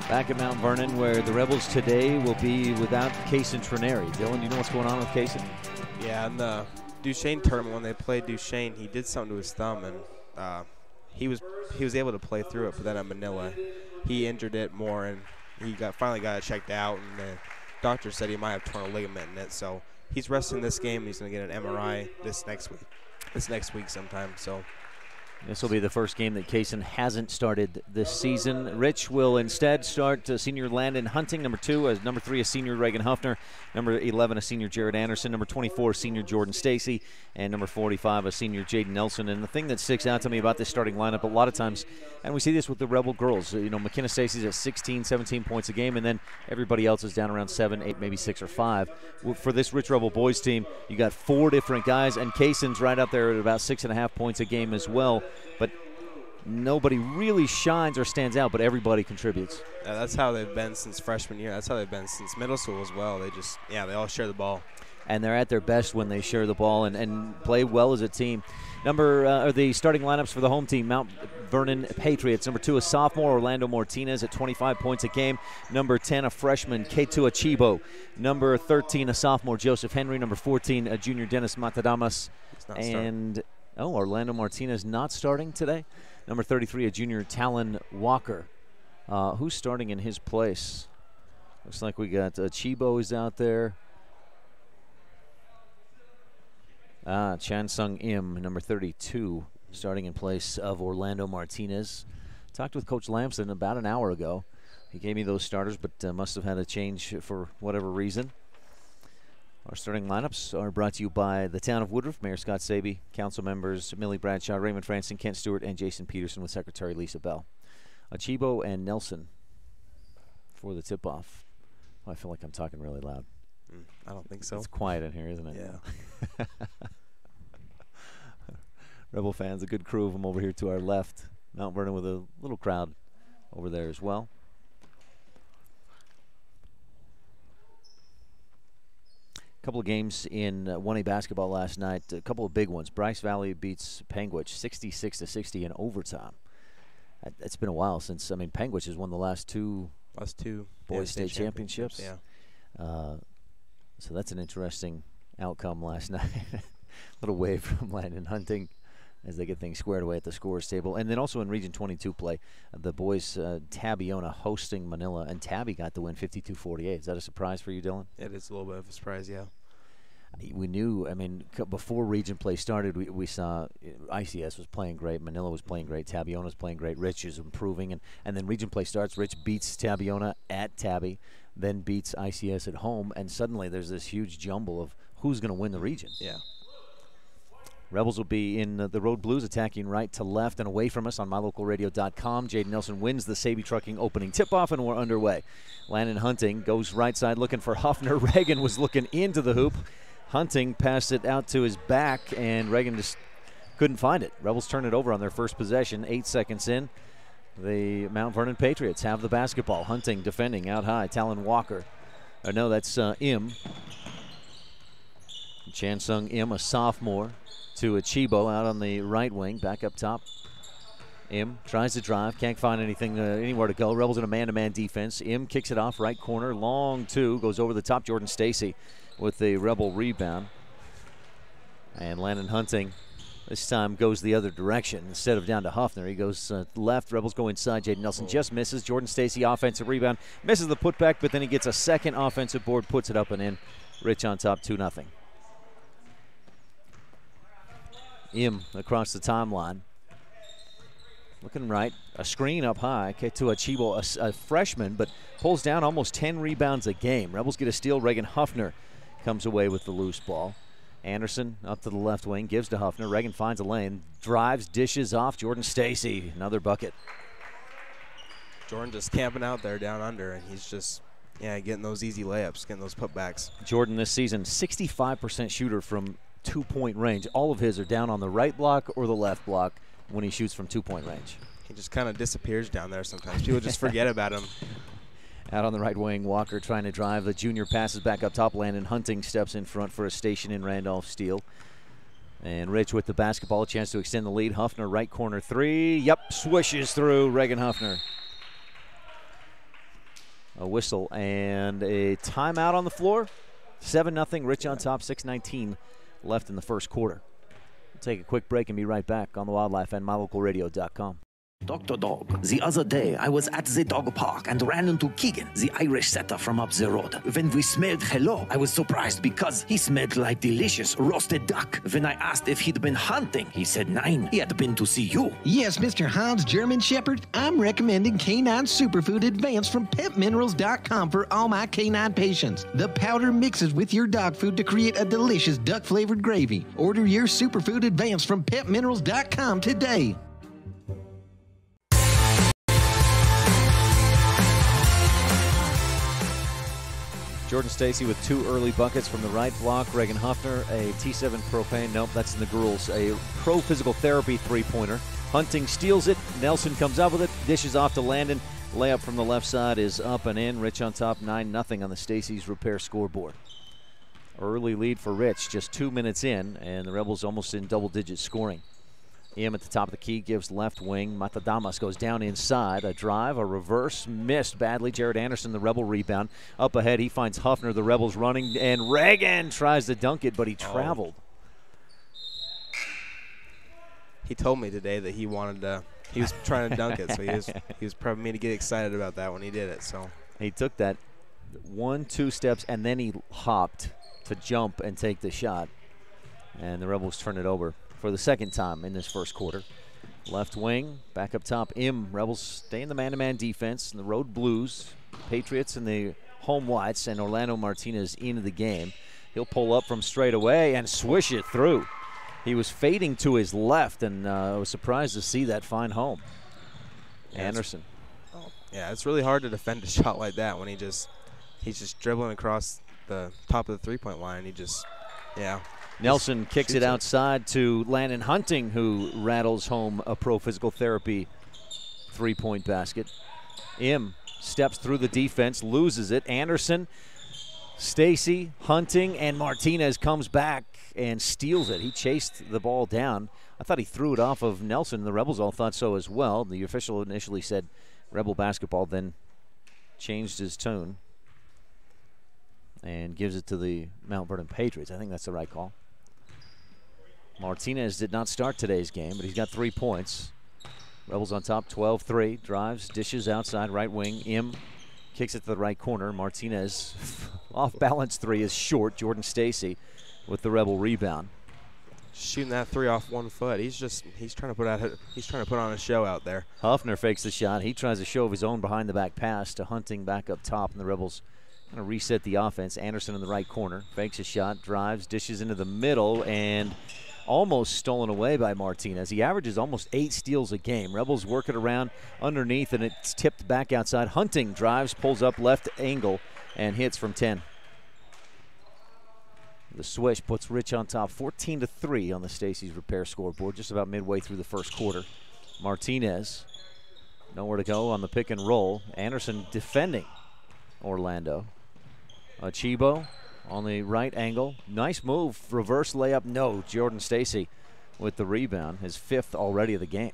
Back at Mount Vernon, where the Rebels today will be without Kaysen Trenary. Dylan, do you know what's going on with Kaysen? Yeah, in the Duchesne tournament, when they played Duchesne, he did something to his thumb, and he was able to play through it. But then at Manila, he injured it more, and he finally got it checked out, and the doctor said he might have torn a ligament in it. So he's resting this game. He's going to get an MRI this next week sometime. So this will be the first game that Kaysen hasn't started this season. Rich will instead start senior Landon Hunting. Number 2, number 3, a senior Reagan Huffner. Number 11, a senior Jared Anderson. Number 24, senior Jordan Stacy. And number 45, a senior Jaden Nelson. And the thing that sticks out to me about this starting lineup a lot of times, and we see this with the Rebel girls, you know, McKenna Stacy's at 16, 17 points a game, and then everybody else is down around 7, 8, maybe 6 or 5. For this Rich Rebel boys team, you got 4 different guys, and Kaysen's right up there at about 6.5 points a game as well. But nobody really shines or stands out, but everybody contributes. Yeah, that's how they've been since freshman year. That's how they've been since middle school as well. They all share the ball. And they're at their best when they share the ball and play well as a team. The starting lineups for the home team, Mount Vernon Patriots. Number 2, a sophomore, Orlando Martinez at 25 points a game. Number 10, a freshman, Ketua Chibo. Number 13, a sophomore, Joseph Henry. Number 14, a junior, Dennis Matadamas. And Orlando Martinez not starting today. Number 33, a junior, Talon Walker. Who's starting in his place? Looks like we got Chibo is out there. Chan Sung Im, number 32, starting in place of Orlando Martinez. Talked with Coach Lamson about an hour ago. He gave me those starters, but must have had a change for whatever reason. Our starting lineups are brought to you by the Town of Woodruff, Mayor Scott Sabey, council members Millie Bradshaw, Raymond Franson, Kent Stewart, and Jason Peterson, with Secretary Lisa Bell. Achibo and Nelson for the tip-off. Oh, I feel like I'm talking really loud. I don't think so. It's quiet in here, isn't it? Yeah. Rebel fans, a good crew of them over here to our left. Mount Vernon with a little crowd over there as well. A couple of games in 1A basketball last night. A couple of big ones. Bryce Valley beats Panguitch 66-60 in overtime. It's been a while since, Panguitch has won the last two boys state championships. Yeah. So that's an interesting outcome last night. A little wave from Landon Hunting as they get things squared away at the scores table. And then also in Region 22 play, the boys Tabiona hosting Manila, and Tabby got the win 52-48. Is that a surprise for you, Dylan? It is a little bit of a surprise, yeah. We knew, before region play started, we saw ICS was playing great, Manila was playing great, Tabiona was playing great, Rich is improving, and then region play starts. Rich beats Tabiona at Tabby, then beats ICS at home, and suddenly there's this huge jumble of who's going to win the region. Yeah. Rebels will be in the Road Blues, attacking right to left and away from us on mylocalradio.com. Jaden Nelson wins the Sabey Trucking opening tip-off, and we're underway. Landon Hunting goes right side looking for Huffner. Reagan was looking into the hoop. Hunting passed it out to his back, and Reagan just couldn't find it. Rebels turn it over on their first possession. 8 seconds in. The Mount Vernon Patriots have the basketball. Hunting defending out high. Talon Walker. No, that's Im. Chansung Im, a sophomore, to Achibo out on the right wing. Back up top. Im tries to drive. Can't find anything anywhere to go. Rebels in a man-to-man defense. Im kicks it off right corner. Long two. Goes over the top. Jordan Stacy with the Rebel rebound. And Landon Hunting This time goes the other direction. Instead of down to Huffner, he goes left. Rebels go inside. Jaden Nelson just misses. Jordan Stacy, offensive rebound. Misses the putback, but then he gets a second offensive board, puts it up and in. Rich on top, 2-0. Im across the timeline. Looking right. A screen up high. Ketua Chibo, a freshman, but pulls down almost 10 rebounds a game. Rebels get a steal. Reagan Huffner comes away with the loose ball. Anderson up to the left wing, gives to Huffner. Reagan finds a lane, drives, dishes off. Jordan Stacy, another bucket. Jordan just camping out there down under, and he's just, getting those easy layups, getting those putbacks. Jordan this season, 65% shooter from two-point range. All of his are down on the right block or the left block when he shoots from two-point range. He just kind of disappears down there sometimes. People just forget about him. Out on the right wing, Walker trying to drive. The junior passes back up top. Landon Hunting steps in front for a station in Randolph steal. And Rich with the basketball, a chance to extend the lead. Huffner, right corner three. Yep, swishes through. Reagan Huffner. A whistle and a timeout on the floor. 7-0, Rich on top, 6:19 left in the first quarter. We'll take a quick break and be right back on the Wildlife and MyLocalRadio.com. Dr. Dog, the other day I was at the dog park and ran into Keegan, the Irish setter from up the road. When we smelled hello, I was surprised because he smelled like delicious roasted duck. When I asked if he'd been hunting, he said nein, he had been to see you. Yes, Mr. Hans German Shepherd, I'm recommending Canine Superfood Advanced from PetMinerals.com for all my canine patients. The powder mixes with your dog food to create a delicious duck-flavored gravy. Order your Superfood Advanced from PetMinerals.com today. Jordan Stacy with 2 early buckets from the right block. Reagan Huffner, a T7 propane. Nope, that's in the girls. A pro physical therapy three-pointer. Hunting steals it. Nelson comes up with it. Dishes off to Landon. Layup from the left side is up and in. Rich on top, 9-0 on the Stacy's repair scoreboard. Early lead for Rich, just 2 minutes in, and the Rebels almost in double-digit scoring. Im at the top of the key gives left wing. Matadamas goes down inside. A drive, a reverse, missed badly. Jared Anderson, the Rebel rebound. Up ahead, he finds Huffner, the Rebels running, and Reagan tries to dunk it, but he traveled. He told me today that he wanted to, he was trying to dunk it, so he was probably me to get excited about that when he did it. So he took that 1-2 steps, and then he hopped to jump and take the shot, and the Rebels turn it over for the second time in this first quarter. Left wing, back up top. Rebels stay in the man-to-man defense. And the Road Blues, Patriots and the home whites, and Orlando Martinez into the game. He'll pull up from straight away and swish it through. He was fading to his left, and I was surprised to see that find home. Anderson. It's really hard to defend a shot like that when he's just dribbling across the top of the three-point line. He just, Nelson kicks it outside to Landon Hunting, who rattles home a pro physical therapy three-point basket. Im steps through the defense, loses it. Anderson, Stacy, Hunting, and Martinez comes back and steals it. He chased the ball down. I thought he threw it off of Nelson. The Rebels all thought so as well. The official initially said Rebel basketball, then changed his tune and gives it to the Mount Vernon Patriots. I think that's the right call. Martinez did not start today's game, but he's got 3 points. Rebels on top, 12-3. Drives, dishes outside, right wing. Im kicks it to the right corner. Martinez, off-balance three is short. Jordan Stacy with the Rebel rebound. Shooting that three off 1 foot. He's trying to put on a show out there. Huffner fakes the shot. He tries a show of his own behind the back pass to Hunting back up top, and the Rebels kind of reset the offense. Anderson in the right corner, fakes a shot, drives, dishes into the middle, and almost stolen away by Martinez. He averages almost 8 steals a game. Rebels work it around underneath, and it's tipped back outside. Hunting drives, pulls up left angle, and hits from 10. The swish puts Rich on top, 14-3 on the Stacy's repair scoreboard, just about midway through the first quarter. Martinez, nowhere to go on the pick and roll. Anderson defending Orlando. Chibo on the right angle. Nice move. Reverse layup. No. Jordan Stacy with the rebound. His 5th already of the game.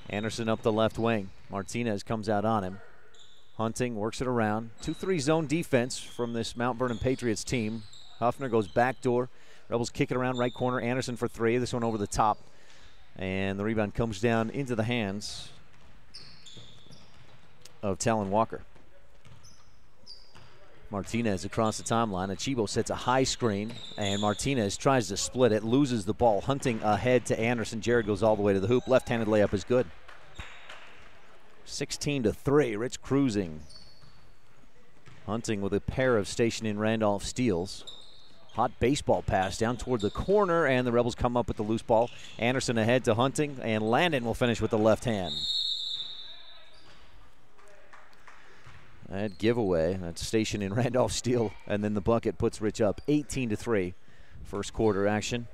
Anderson up the left wing. Martinez comes out on him. Hunting works it around. 2-3 zone defense from this Mount Vernon Patriots team. Huffner goes backdoor. Rebels kick it around right corner. Anderson for three. This one over the top. And the rebound comes down into the hands of Talon Walker. Martinez across the timeline. Achibo sets a high screen, and Martinez tries to split it, loses the ball. Hunting ahead to Anderson. Jared goes all the way to the hoop. Left-handed layup is good. 16-3. Rich cruising. Hunting with a pair of station-in Randolph steals. Hot baseball pass down toward the corner, and the Rebels come up with the loose ball. Anderson ahead to Hunting, and Landon will finish with the left hand. That giveaway, that station-in Randolph steal, and then the bucket puts Rich up 18-3. First quarter action.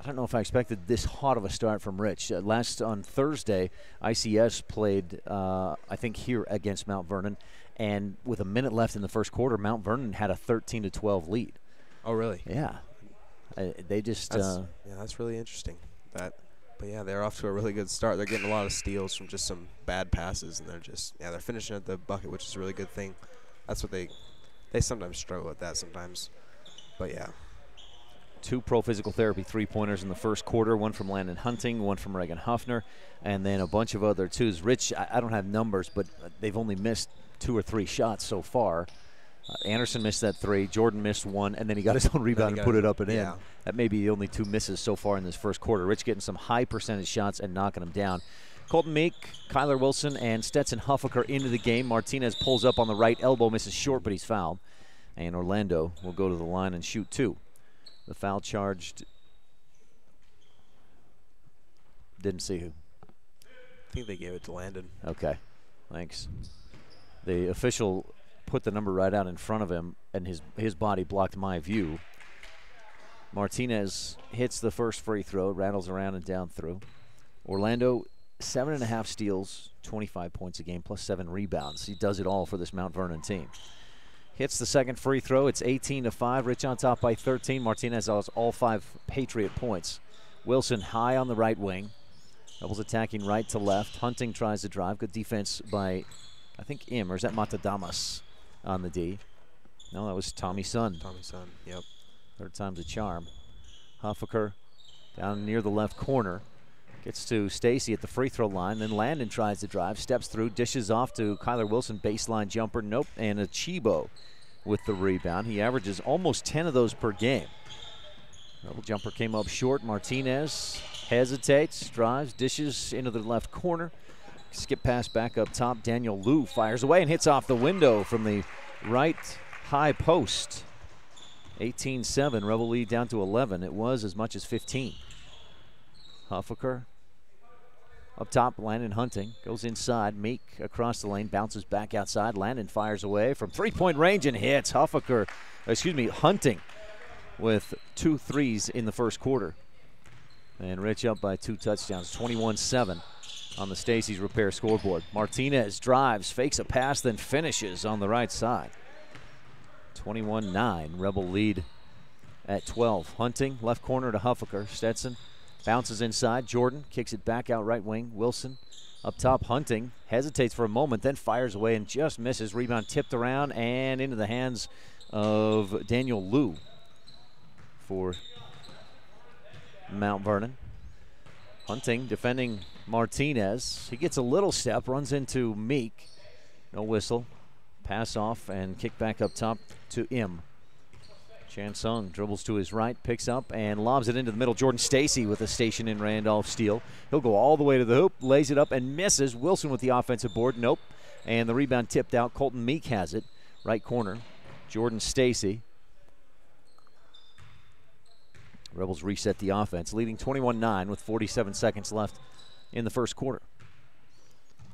I don't know if I expected this hot of a start from Rich. On Thursday, ICS played, I think, here against Mount Vernon, and with a minute left in the first quarter, Mount Vernon had a 13-12 lead. Oh, really? Yeah. They just... that's really interesting. But yeah, they're off to a really good start. They're getting a lot of steals from just some bad passes, and they're finishing at the bucket, which is a really good thing. That's what they sometimes struggle with that sometimes. But yeah. 2 pro physical therapy three-pointers in the first quarter, one from Landon Hunting, one from Reagan Huffner, and then a bunch of other twos. Rich, I don't have numbers, but they've only missed 2 or 3 shots so far. Anderson missed that 3, Jordan missed 1, and then he got his own rebound and put it up and in. That may be the only 2 misses so far in this first quarter. Rich getting some high percentage shots and knocking them down. Colton Meek, Kyler Wilson, and Stetson Huffaker into the game. Martinez pulls up on the right elbow, misses short, but he's fouled. And Orlando will go to the line and shoot 2. The foul charged, didn't see who. I think they gave it to Landon. Okay, thanks. The official put the number right out in front of him, and his body blocked my view. Martinez hits the first free throw, rattles around and down through. Orlando, 7.5 steals, 25 points a game, plus 7 rebounds. He does it all for this Mount Vernon team. Hits the second free throw. It's 18-5. Rich on top by 13. Martinez has all 5 Patriot points. Wilson high on the right wing. Rebels attacking right to left. Hunting tries to drive. Good defense by, I think, Im, or is that Matadamas on the D? No, that was Tommy Sun. Tommy Sun, yep. Third time's a charm. Huffaker down near the left corner. Gets to Stacy at the free throw line. Then Landon tries to drive, steps through, dishes off to Kyler Wilson. Baseline jumper, nope. And Achibo with the rebound. He averages almost 10 of those per game. Rebel jumper came up short. Martinez hesitates, drives, dishes into the left corner. Skip pass back up top. Daniel Liu fires away and hits off the window from the right high post. 18-7. Rebel lead down to 11. It was as much as 15. Huffaker up top, Landon Hunting goes inside. Meek across the lane, bounces back outside. Landon fires away from three-point range and hits. Hunting with 2 threes in the first quarter. And Rich up by 2 touchdowns, 21-7 on the Stacy's Repair scoreboard. Martinez drives, fakes a pass, then finishes on the right side. 21-9, Rebel lead at 12. Hunting, left corner to Huffaker. Stetson bounces inside. Jordan kicks it back out right wing. Wilson up top. Hunting hesitates for a moment, then fires away and just misses. Rebound tipped around and into the hands of Daniel Liu for Mount Vernon. Hunting defending Martinez. He gets a little step, runs into Meek. No whistle. Pass off and kick back up top to Im. Chan Sung dribbles to his right, picks up and lobs it into the middle. Jordan Stacy with a station in Randolph steal. He'll go all the way to the hoop, lays it up and misses. Wilson with the offensive board, nope. And the rebound tipped out. Colton Meek has it. Right corner, Jordan Stacy. Rebels reset the offense, leading 21-9 with 47 seconds left in the first quarter.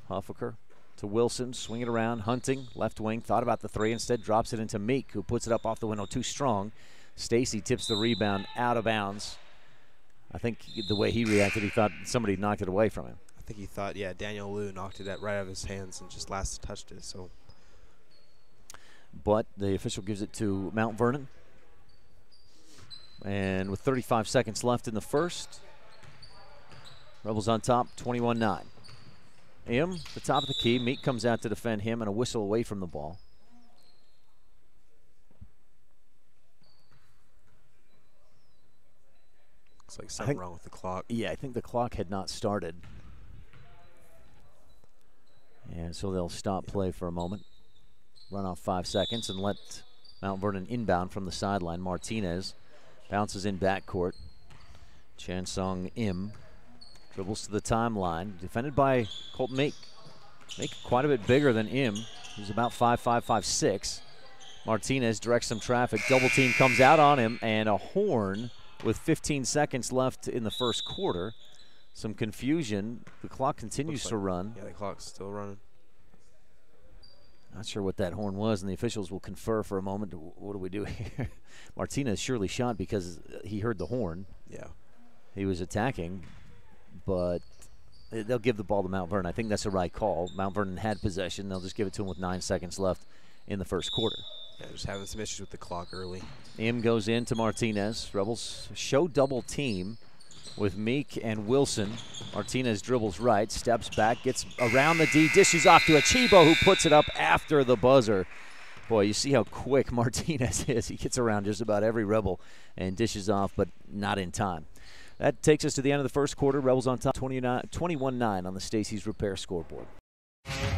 Huffaker to Wilson, swing it around. Hunting, left wing, thought about the 3, instead drops it into Meek, who puts it up off the window too strong. Stacy tips the rebound out of bounds. I think the way he reacted, he thought somebody knocked it away from him. I think he thought, yeah, Daniel Liu knocked it right out of his hands and just last touched it. So, but the official gives it to Mount Vernon. And with 35 seconds left in the first, Rebels on top, 21-9. Im, the top of the key. Meek comes out to defend him and a whistle away from the ball. like something wrong with the clock. Yeah, I think the clock had not started. And so they'll stop play for a moment, run off 5 seconds, and let Mount Vernon inbound from the sideline. Martinez bounces in backcourt. Chansung Im dribbles to the timeline, defended by Colton Meek. Meek quite a bit bigger than Im. He's about 5'5", 5'6". Martinez directs some traffic. Double team comes out on him, and a horn with 15 seconds left in the first quarter. Some confusion. The clock continues to run. Yeah, the clock's still running. Not sure what that horn was, and the officials will confer for a moment. What do we do here? Martinez surely shot because he heard the horn. Yeah. He was attacking, but they'll give the ball to Mount Vernon. I think that's the right call. Mount Vernon had possession. They'll just give it to him with 9 seconds left in the first quarter. Yeah, just having some issues with the clock early. Im goes in to Martinez. Rebels show double team with Meek and Wilson. Martinez dribbles right, steps back, gets around the D, dishes off to Achibo, who puts it up after the buzzer. Boy, you see how quick Martinez is. He gets around just about every Rebel and dishes off, but not in time. That takes us to the end of the first quarter. Rebels on top, 21-9 on the Stacy's Repair scoreboard.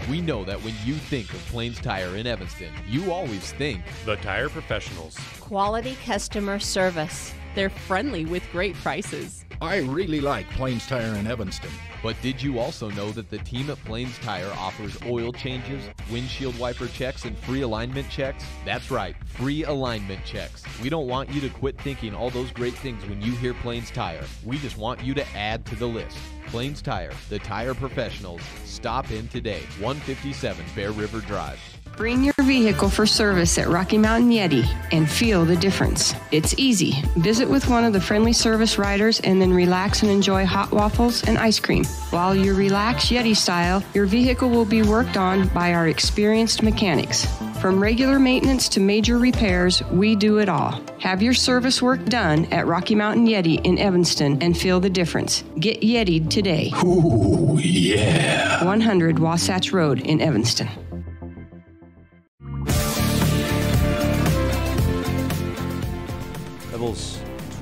We know that when you think of Plains Tire in Evanston, you always think The Tire Professionals. Quality customer service. They're friendly with great prices. I really like Plains Tire in Evanston. But did you also know that the team at Plains Tire offers oil changes, windshield wiper checks, and free alignment checks? That's right, free alignment checks. We don't want you to quit thinking all those great things when you hear Plains Tire. We just want you to add to the list. Plains Tire, the tire professionals. Stop in today, 157 Bear River Drive. Bring your vehicle for service at Rocky Mountain Yeti and feel the difference. It's easy. Visit with one of the friendly service riders and then relax and enjoy hot waffles and ice cream. While you relax Yeti style, your vehicle will be worked on by our experienced mechanics. From regular maintenance to major repairs, we do it all. Have your service work done at Rocky Mountain Yeti in Evanston and feel the difference. Get Yeti'd today. Ooh, yeah. 100 Wasatch Road in Evanston. Rebels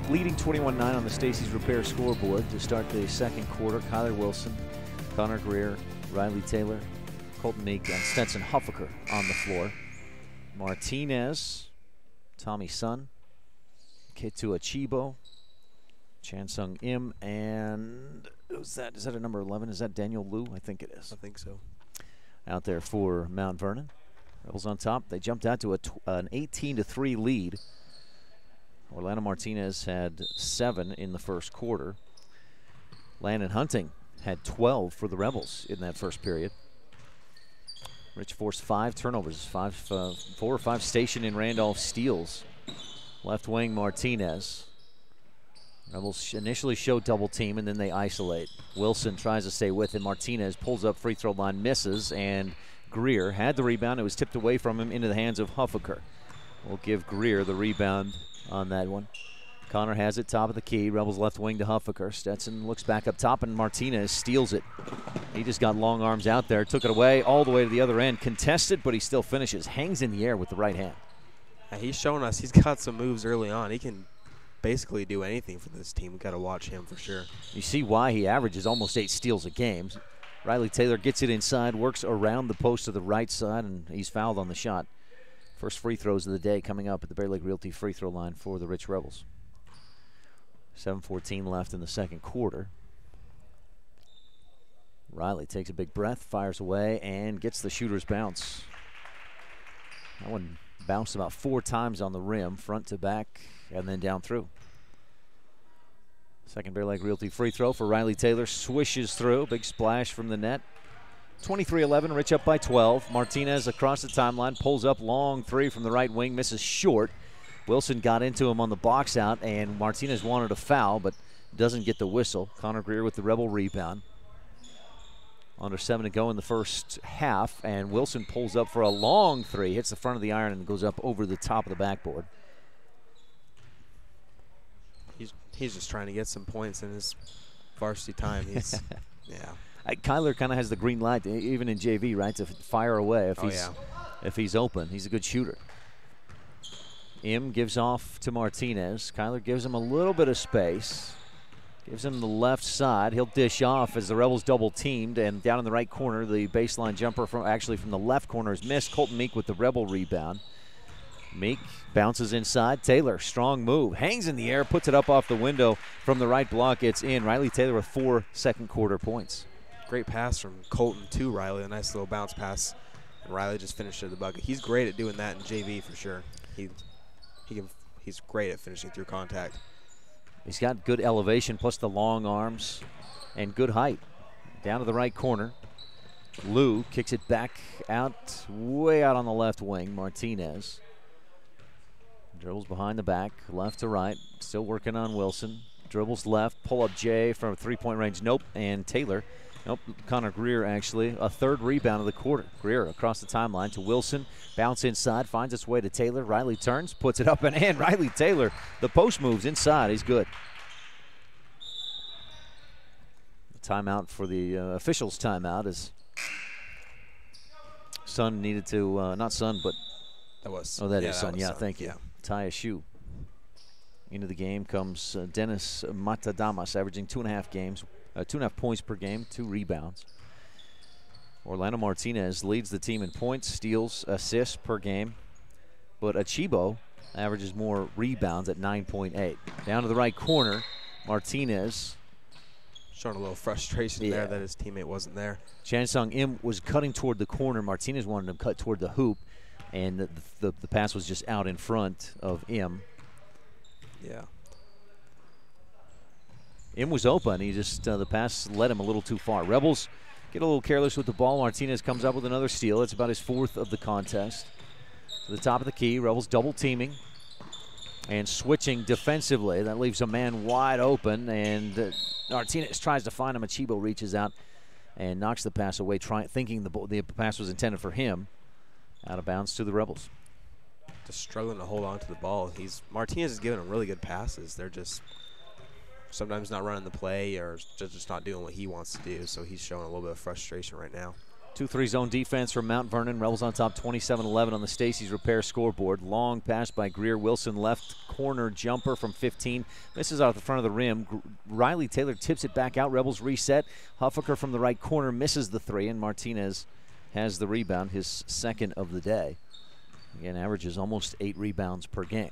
leading 21-9 on the Stacy's Repair scoreboard to start the second quarter. Kyler Wilson, Connor Greer, Riley Taylor, Colton Meek, and Stetson Huffaker on the floor. Martinez, Tommy Sun, Ketu Achibo, Chansung Im, and who's that? Is that a number 11? Is that Daniel Liu? I think it is. I think so. Out there for Mount Vernon. Rebels on top. They jumped out to an 18-3 lead. Orlando Martinez had 7 in the first quarter. Landon Hunting had 12 for the Rebels in that first period. Rich forced 5 turnovers, 4 or 5 station in Randolph steals. Left wing Martinez. Rebels initially show double team and then they isolate. Wilson tries to stay with him. Martinez pulls up free throw line, misses, and Greer had the rebound. It was tipped away from him into the hands of Huffaker. We'll give Greer the rebound on that one. Connor has it, top of the key. Rebels left wing to Huffaker. Stetson looks back up top, and Martinez steals it. He just got long arms out there, took it away all the way to the other end. Contested, but he still finishes. Hangs in the air with the right hand. He's showing us he's got some moves early on. He can basically do anything for this team. We've got to watch him for sure. You see why he averages almost 8 steals a game. Riley Taylor gets it inside, works around the post to the right side, and he's fouled on the shot. First free throws of the day coming up at the Bear Lake Realty free throw line for the Rich Rebels. 7:14 left in the second quarter. Riley takes a big breath, fires away, and gets the shooter's bounce. That one bounced about 4 times on the rim, front to back, and then down through. Second Bear Lake Realty free throw for Riley Taylor. Swishes through, big splash from the net. 23-11, Rich up by 12. Martinez across the timeline, pulls up long 3 from the right wing, misses short. Wilson got into him on the box out, and Martinez wanted a foul, but doesn't get the whistle. Connor Greer with the Rebel rebound. Under 7 to go in the first half, and Wilson pulls up for a long 3, hits the front of the iron, and goes up over the top of the backboard. He's just trying to get some points in his varsity time. He's, yeah. Kyler kind of has the green light, even in JV, right, to fire away if he's open. He's a good shooter. Im gives off to Martinez. Kyler gives him a little bit of space. Gives him the left side. He'll dish off as the Rebels double teamed, and down in the right corner, the baseline jumper from the left corner is missed. Colton Meek with the Rebel rebound. Meek bounces inside. Taylor, strong move, hangs in the air, puts it up off the window from the right block. It's in. Riley Taylor with 4 second quarter points. Great pass from Colton to Riley. A nice little bounce pass. And Riley just finished at the bucket. He's great at doing that in JV for sure. He's great at finishing through contact. He's got good elevation plus the long arms and good height. Down to the right corner. Lou kicks it back out, way out on the left wing. Martinez dribbles behind the back, left to right. Still working on Wilson. Dribbles left, pull up Jay from three-point range. Nope. And Taylor. Nope. Connor Greer actually. A third rebound of the quarter. Greer across the timeline to Wilson. Bounce inside, finds its way to Taylor. Riley turns, puts it up and in. Riley Taylor, the post moves inside. He's good. Timeout for the officials' timeout is Sun needed to, not Sun, but. That was. Oh, that yeah, is that Sun. was Yeah, Sun. thank you. Yeah. Tie a shoe. Into the game comes Dennis Matadamas, averaging 2.5 points per game, 2 rebounds. Orlando Martinez leads the team in points, steals, assists per game, but Achibo averages more rebounds at 9.8. Down to the right corner, Martinez. Showing a little frustration there that his teammate wasn't there. Chansung Im was cutting toward the corner. Martinez wanted him to cut toward the hoop, and the pass was just out in front of Im. Yeah. Im was open. He just, the pass led him a little too far. Rebels get a little careless with the ball. Martinez comes up with another steal. It's about his 4th of the contest. To the top of the key, Rebels double teaming and switching defensively. That leaves a man wide open, and Martinez tries to find him. Achibo reaches out and knocks the pass away, thinking the pass was intended for him. Out of bounds to the Rebels. Just struggling to hold on to the ball. Martinez is giving them really good passes. They're just sometimes not running the play or just not doing what he wants to do. So he's showing a little bit of frustration right now. 2-3 zone defense from Mount Vernon. Rebels on top 27-11 on the Stacey's Repair scoreboard. Long pass by Greer. Wilson left corner jumper from 15. Misses out the front of the rim. Riley Taylor tips it back out. Rebels reset. Huffaker from the right corner misses the 3, and Martinez has the rebound, his 2nd of the day. Again, averages almost 8 rebounds per game.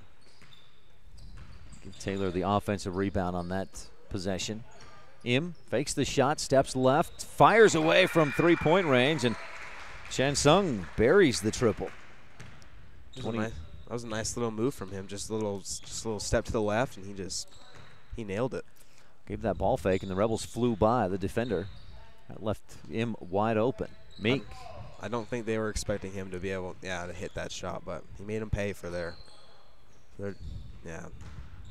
Give Taylor the offensive rebound on that possession. Im fakes the shot, steps left, fires away from 3-point range, and Chansung buries the triple. That was a nice little move from him. Just a little step to the left, and he nailed it. Gave that ball fake, and the Rebels flew by the defender. That left Im wide open. Meek. I don't think they were expecting him to be able, to hit that shot, but he made him pay for their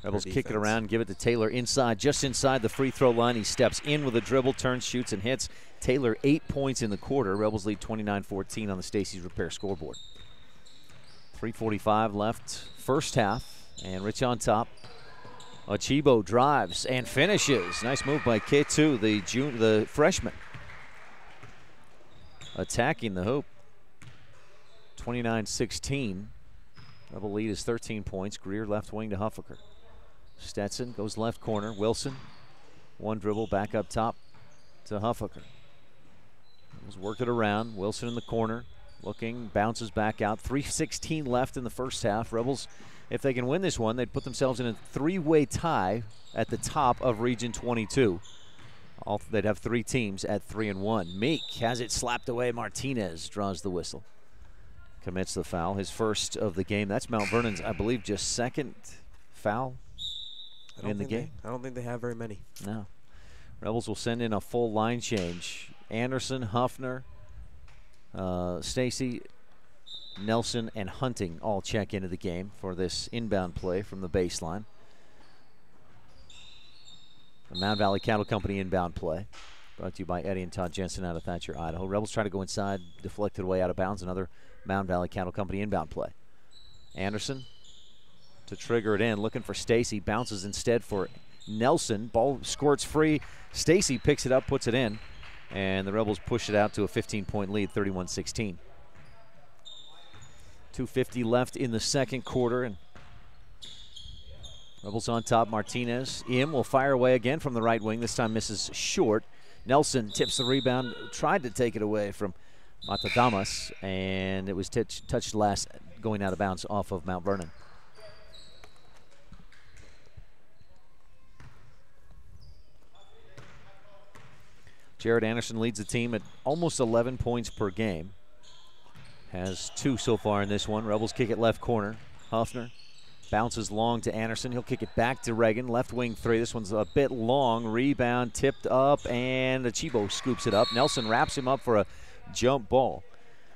Rebels kick it around, give it to Taylor inside, just inside the free throw line. He steps in with a dribble, turns, shoots, and hits. Taylor 8 points in the quarter. Rebels lead 29-14 on the Stacey's Repair scoreboard. 3:45 left, first half, and Rich on top. Achibo drives and finishes. Nice move by K2, the freshman. Attacking the hoop. 29-16. Rebel lead is 13 points. Greer left wing to Huffaker. Stetson goes left corner. Wilson, one dribble back up top to Huffaker. Work it around. Wilson in the corner. Looking, bounces back out. 3:16 left in the first half. Rebels, if they can win this one, they'd put themselves in a 3-way tie at the top of Region 22. They'd have 3 teams at 3-1. Meek has it slapped away. Martinez draws the whistle. Commits the foul, his first of the game. That's Mount Vernon's, I believe, just 2nd foul in the game. I don't think they have very many. No. Rebels will send in a full line change. Anderson, Huffner, Stacey, Nelson, and Hunting all check into the game for this inbound play from the baseline. The Mound Valley Cattle Company inbound play. Brought to you by Eddie and Todd Jensen out of Thatcher, Idaho. Rebels try to go inside, deflected away out of bounds. Another Mound Valley Cattle Company inbound play. Anderson to trigger it in, looking for Stacey. Bounces instead for Nelson. Ball squirts free. Stacey picks it up, puts it in, and the Rebels push it out to a 15-point lead, 31-16. 2:50 left in the second quarter, and Rebels on top. Martinez. Im will fire away again from the right wing. This time misses short. Nelson tips the rebound. Tried to take it away from Matadamas, and it was touched last, going out of bounds off of Mount Vernon. Jared Anderson leads the team at almost 11 points per game. Has 2 so far in this one. Rebels kick it left corner. Huffner bounces long to Anderson. He'll kick it back to Reagan. Left wing 3. This one's a bit long. Rebound tipped up, and Achibo scoops it up. Nelson wraps him up for a jump ball.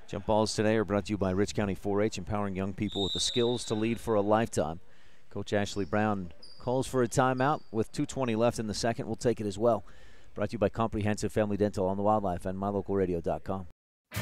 Jump balls today are brought to you by Rich County 4-H, empowering young people with the skills to lead for a lifetime. Coach Ashley Brown calls for a timeout with 2:20 left in the second. We'll take it as well. Brought to you by Comprehensive Family Dental on the Wildlife and mylocalradio.com.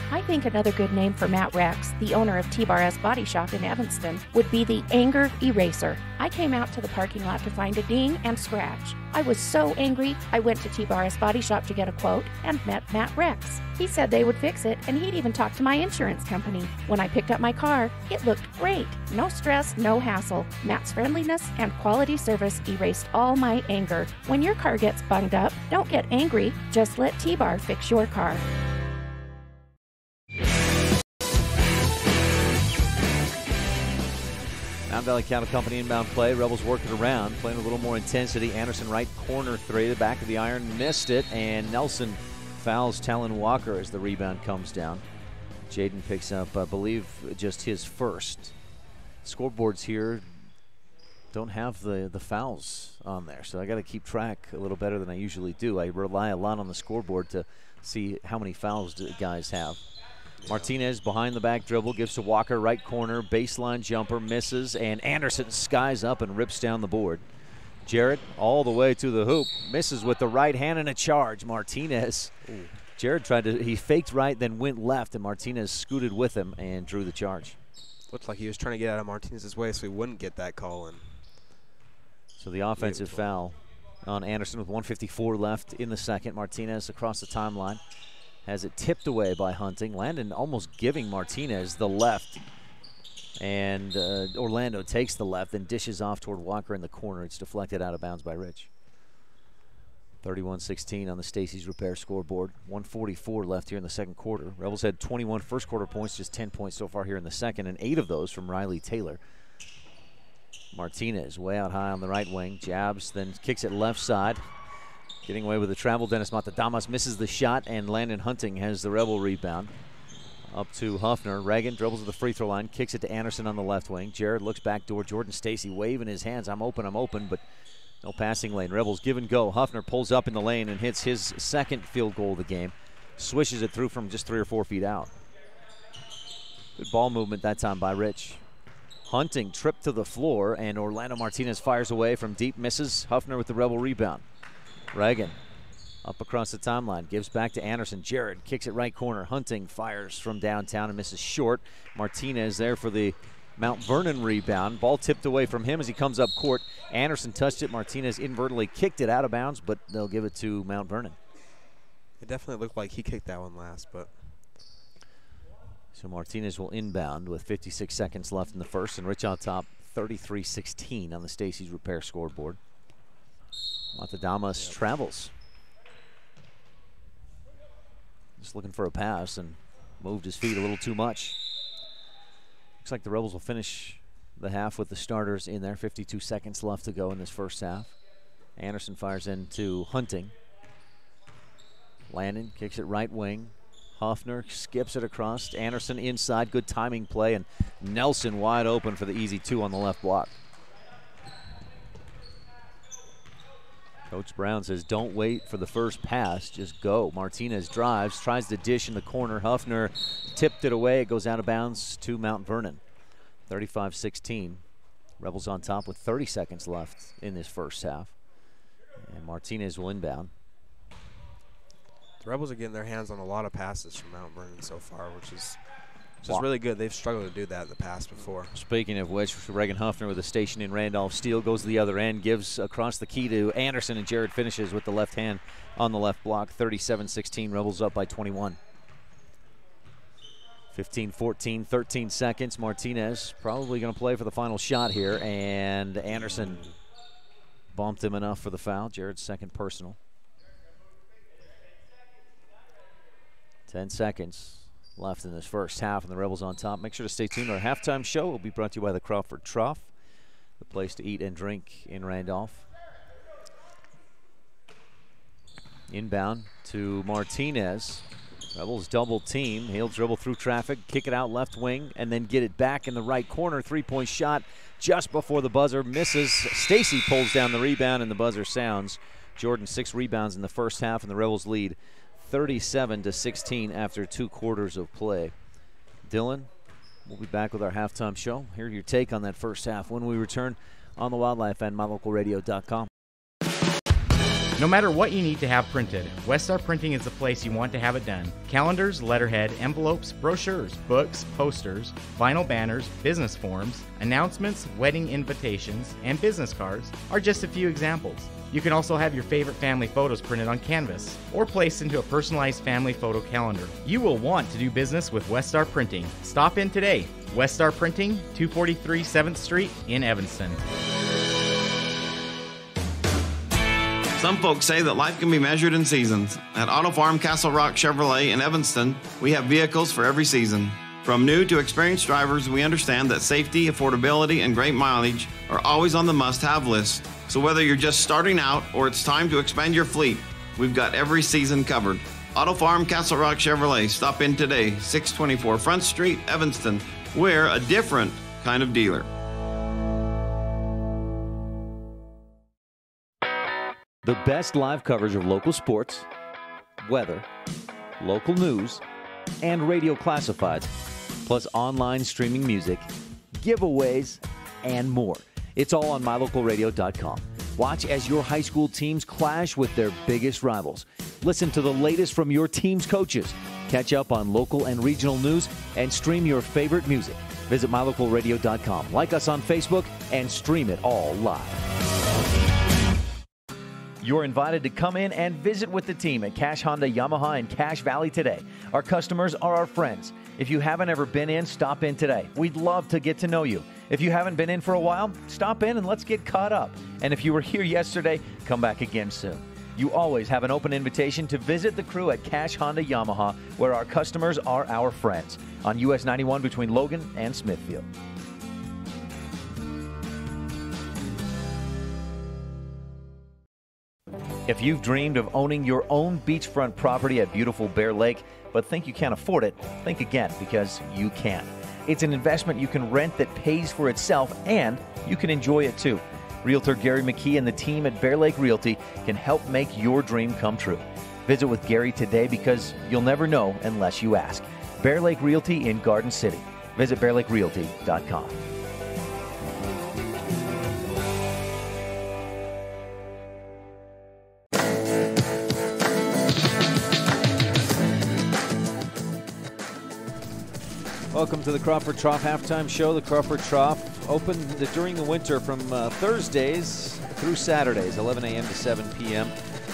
I think another good name for Matt Rex, the owner of T-Bar Body Shop in Evanston, would be the Anger Eraser. I came out to the parking lot to find a ding and scratch. I was so angry, I went to T-Bar Body Shop to get a quote and met Matt Rex. He said they would fix it, and he'd even talk to my insurance company. When I picked up my car, it looked great. No stress, no hassle. Matt's friendliness and quality service erased all my anger. When your car gets bunged up, don't get angry. Just let T-Bar fix your car. Mountain Valley Cattle Company inbound play. Rebels work it around, playing a little more intensity. Anderson right corner 3, the back of the iron, missed it, and Nelson fouls Talon Walker as the rebound comes down. Jaden picks up, I believe, just his first. Scoreboards here don't have the fouls on there, so I got to keep track a little better than I usually do. I rely a lot on the scoreboard to see how many fouls guys have. Martinez behind the back dribble, gives to Walker, right corner, baseline jumper, misses, and Anderson skies up and rips down the board. Jarrett all the way to the hoop, misses with the right hand and a charge. Martinez. Ooh. Jarrett he faked right, then went left, and Martinez scooted with him and drew the charge. Looked like he was trying to get out of Martinez's way so he wouldn't get that call in. So the offensive foul on Anderson with 1:54 left in the second. Martinez across the timeline. Has it tipped away by Hunting. Landon almost giving Martinez the left. And Orlando takes the left and dishes off toward Walker in the corner. It's deflected out of bounds by Rich. 31-16 on the Stacy's Repair scoreboard. 1:44 left here in the second quarter. Rebels had 21 first quarter points, just 10 points so far here in the second, and 8 of those from Riley Taylor. Martinez way out high on the right wing. Jabs, then kicks it left side. Getting away with the travel, Dennis Matadamas misses the shot, and Landon Hunting has the Rebel rebound. Up to Huffner. Reagan dribbles to the free throw line, kicks it to Anderson on the left wing. Jared looks back door. Jordan Stacy waving his hands. I'm open, but no passing lane. Rebels give and go. Huffner pulls up in the lane and hits his second field goal of the game. Swishes it through from just 3 or 4 feet out. Good ball movement that time by Rich. Hunting tripped to the floor, and Orlando Martinez fires away from deep, misses. Huffner with the Rebel rebound. Reagan up across the timeline, gives back to Anderson. Jared kicks it right corner. Hunting fires from downtown and misses short. Martinez there for the Mount Vernon rebound. Ball tipped away from him as he comes up court. Anderson touched it. Martinez inadvertently kicked it out of bounds, but they'll give it to Mount Vernon. It definitely looked like he kicked that one last, but. So Martinez will inbound with 56 seconds left in the first, and Rich on top, 33-16 on the Stacy's Repair scoreboard. Matadamas travels. Just looking for a pass and moved his feet a little too much. Looks like the Rebels will finish the half with the starters in there. 52 seconds left to go in this first half. Anderson fires into Hunting. Landon kicks it right wing. Huffner skips it across. Anderson inside, good timing play, and Nelson wide open for the easy 2 on the left block. Coach Brown says, don't wait for the first pass, just go. Martinez drives, tries to dish in the corner. Huffner tipped it away. It goes out of bounds to Mount Vernon. 35-16. Rebels on top with 30 seconds left in this first half. And Martinez will inbound. The Rebels are getting their hands on a lot of passes from Mount Vernon so far, which is really good. They've struggled to do that in the past before. Speaking of which, Reagan Huffner with a station in Randolph Steele goes to the other end, gives across the key to Anderson, and Jared finishes with the left hand on the left block. 37-16, Rebels up by 21. 15-14, 13 seconds. Martinez probably going to play for the final shot here, and Anderson bumped him enough for the foul. Jared's second personal. 10 seconds left in this first half, and the Rebels on top. Make sure to stay tuned. Our halftime show will be brought to you by the Crawford Trough, the place to eat and drink in Randolph. Inbound to Martinez. Rebels double team. He'll dribble through traffic, kick it out left wing, and then get it back in the right corner. Three-point shot just before the buzzer. Misses. Stacy pulls down the rebound, and the buzzer sounds. Jordan 6 rebounds in the first half, and the Rebels lead 37-16 after 2 quarters of play. Dylan, we'll be back with our halftime show. Hear your take on that first half when we return on the Wildlife and MyLocalRadio.com. No matter what you need to have printed, WESTAR Printing is the place you want to have it done. Calendars, letterhead, envelopes, brochures, books, posters, vinyl banners, business forms, announcements, wedding invitations, and business cards are just a few examples. You can also have your favorite family photos printed on canvas or placed into a personalized family photo calendar. You will want to do business with WESTAR Printing. Stop in today. WESTAR Printing, 243 7th Street in Evanston. Some folks say that life can be measured in seasons. At Auto Farm Castle Rock Chevrolet in Evanston, we have vehicles for every season. From new to experienced drivers, we understand that safety, affordability, and great mileage are always on the must-have list. So whether you're just starting out or it's time to expand your fleet, we've got every season covered. Auto Farm Castle Rock Chevrolet. Stop in today, 624 Front Street, Evanston. We're a different kind of dealer. The best live coverage of local sports, weather, local news, and radio classifieds, plus online streaming music, giveaways, and more. It's all on MyLocalRadio.com. Watch as your high school teams clash with their biggest rivals. Listen to the latest from your team's coaches. Catch up on local and regional news and stream your favorite music. Visit MyLocalRadio.com. Like us on Facebook and stream it all live. You're invited to come in and visit with the team at Cash Honda Yamaha in Cache Valley today. Our customers are our friends. If you haven't ever been in, stop in today. We'd love to get to know you. If you haven't been in for a while, stop in and let's get caught up. And if you were here yesterday, come back again soon. You always have an open invitation to visit the crew at Cache Honda Yamaha, where our customers are our friends, on US 91 between Logan and Smithfield. If you've dreamed of owning your own beachfront property at beautiful Bear Lake, but think you can't afford it, think again, because you can. It's an investment you can rent that pays for itself, and you can enjoy it too. Realtor Gary McKee and the team at Bear Lake Realty can help make your dream come true. Visit with Gary today, because you'll never know unless you ask. Bear Lake Realty in Garden City. Visit BearLakeRealty.com. Welcome to the Crawford Trough halftime show. The Crawford Trough opened during the winter from Thursdays through Saturdays, 11 a.m. to 7 p.m.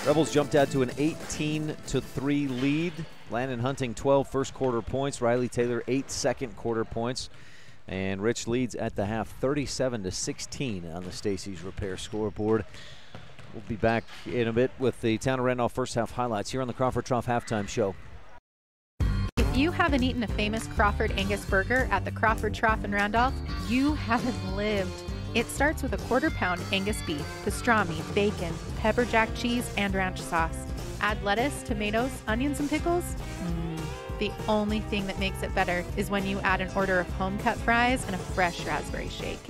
Rebels jumped out to an 18-3 lead. Landon Hunting 12 first quarter points. Riley Taylor 8 second quarter points. And Rich leads at the half 37-16 on the Stacey's Repair scoreboard. We'll be back in a bit with the Town of Randolph first half highlights here on the Crawford Trough halftime show. If you haven't eaten a famous Crawford Angus burger at the Crawford Trough in Randolph, you haven't lived. It starts with a quarter-pound Angus beef, pastrami, bacon, pepper jack cheese, and ranch sauce. Add lettuce, tomatoes, onions, and pickles. The only thing that makes it better is when you add an order of home-cut fries and a fresh raspberry shake.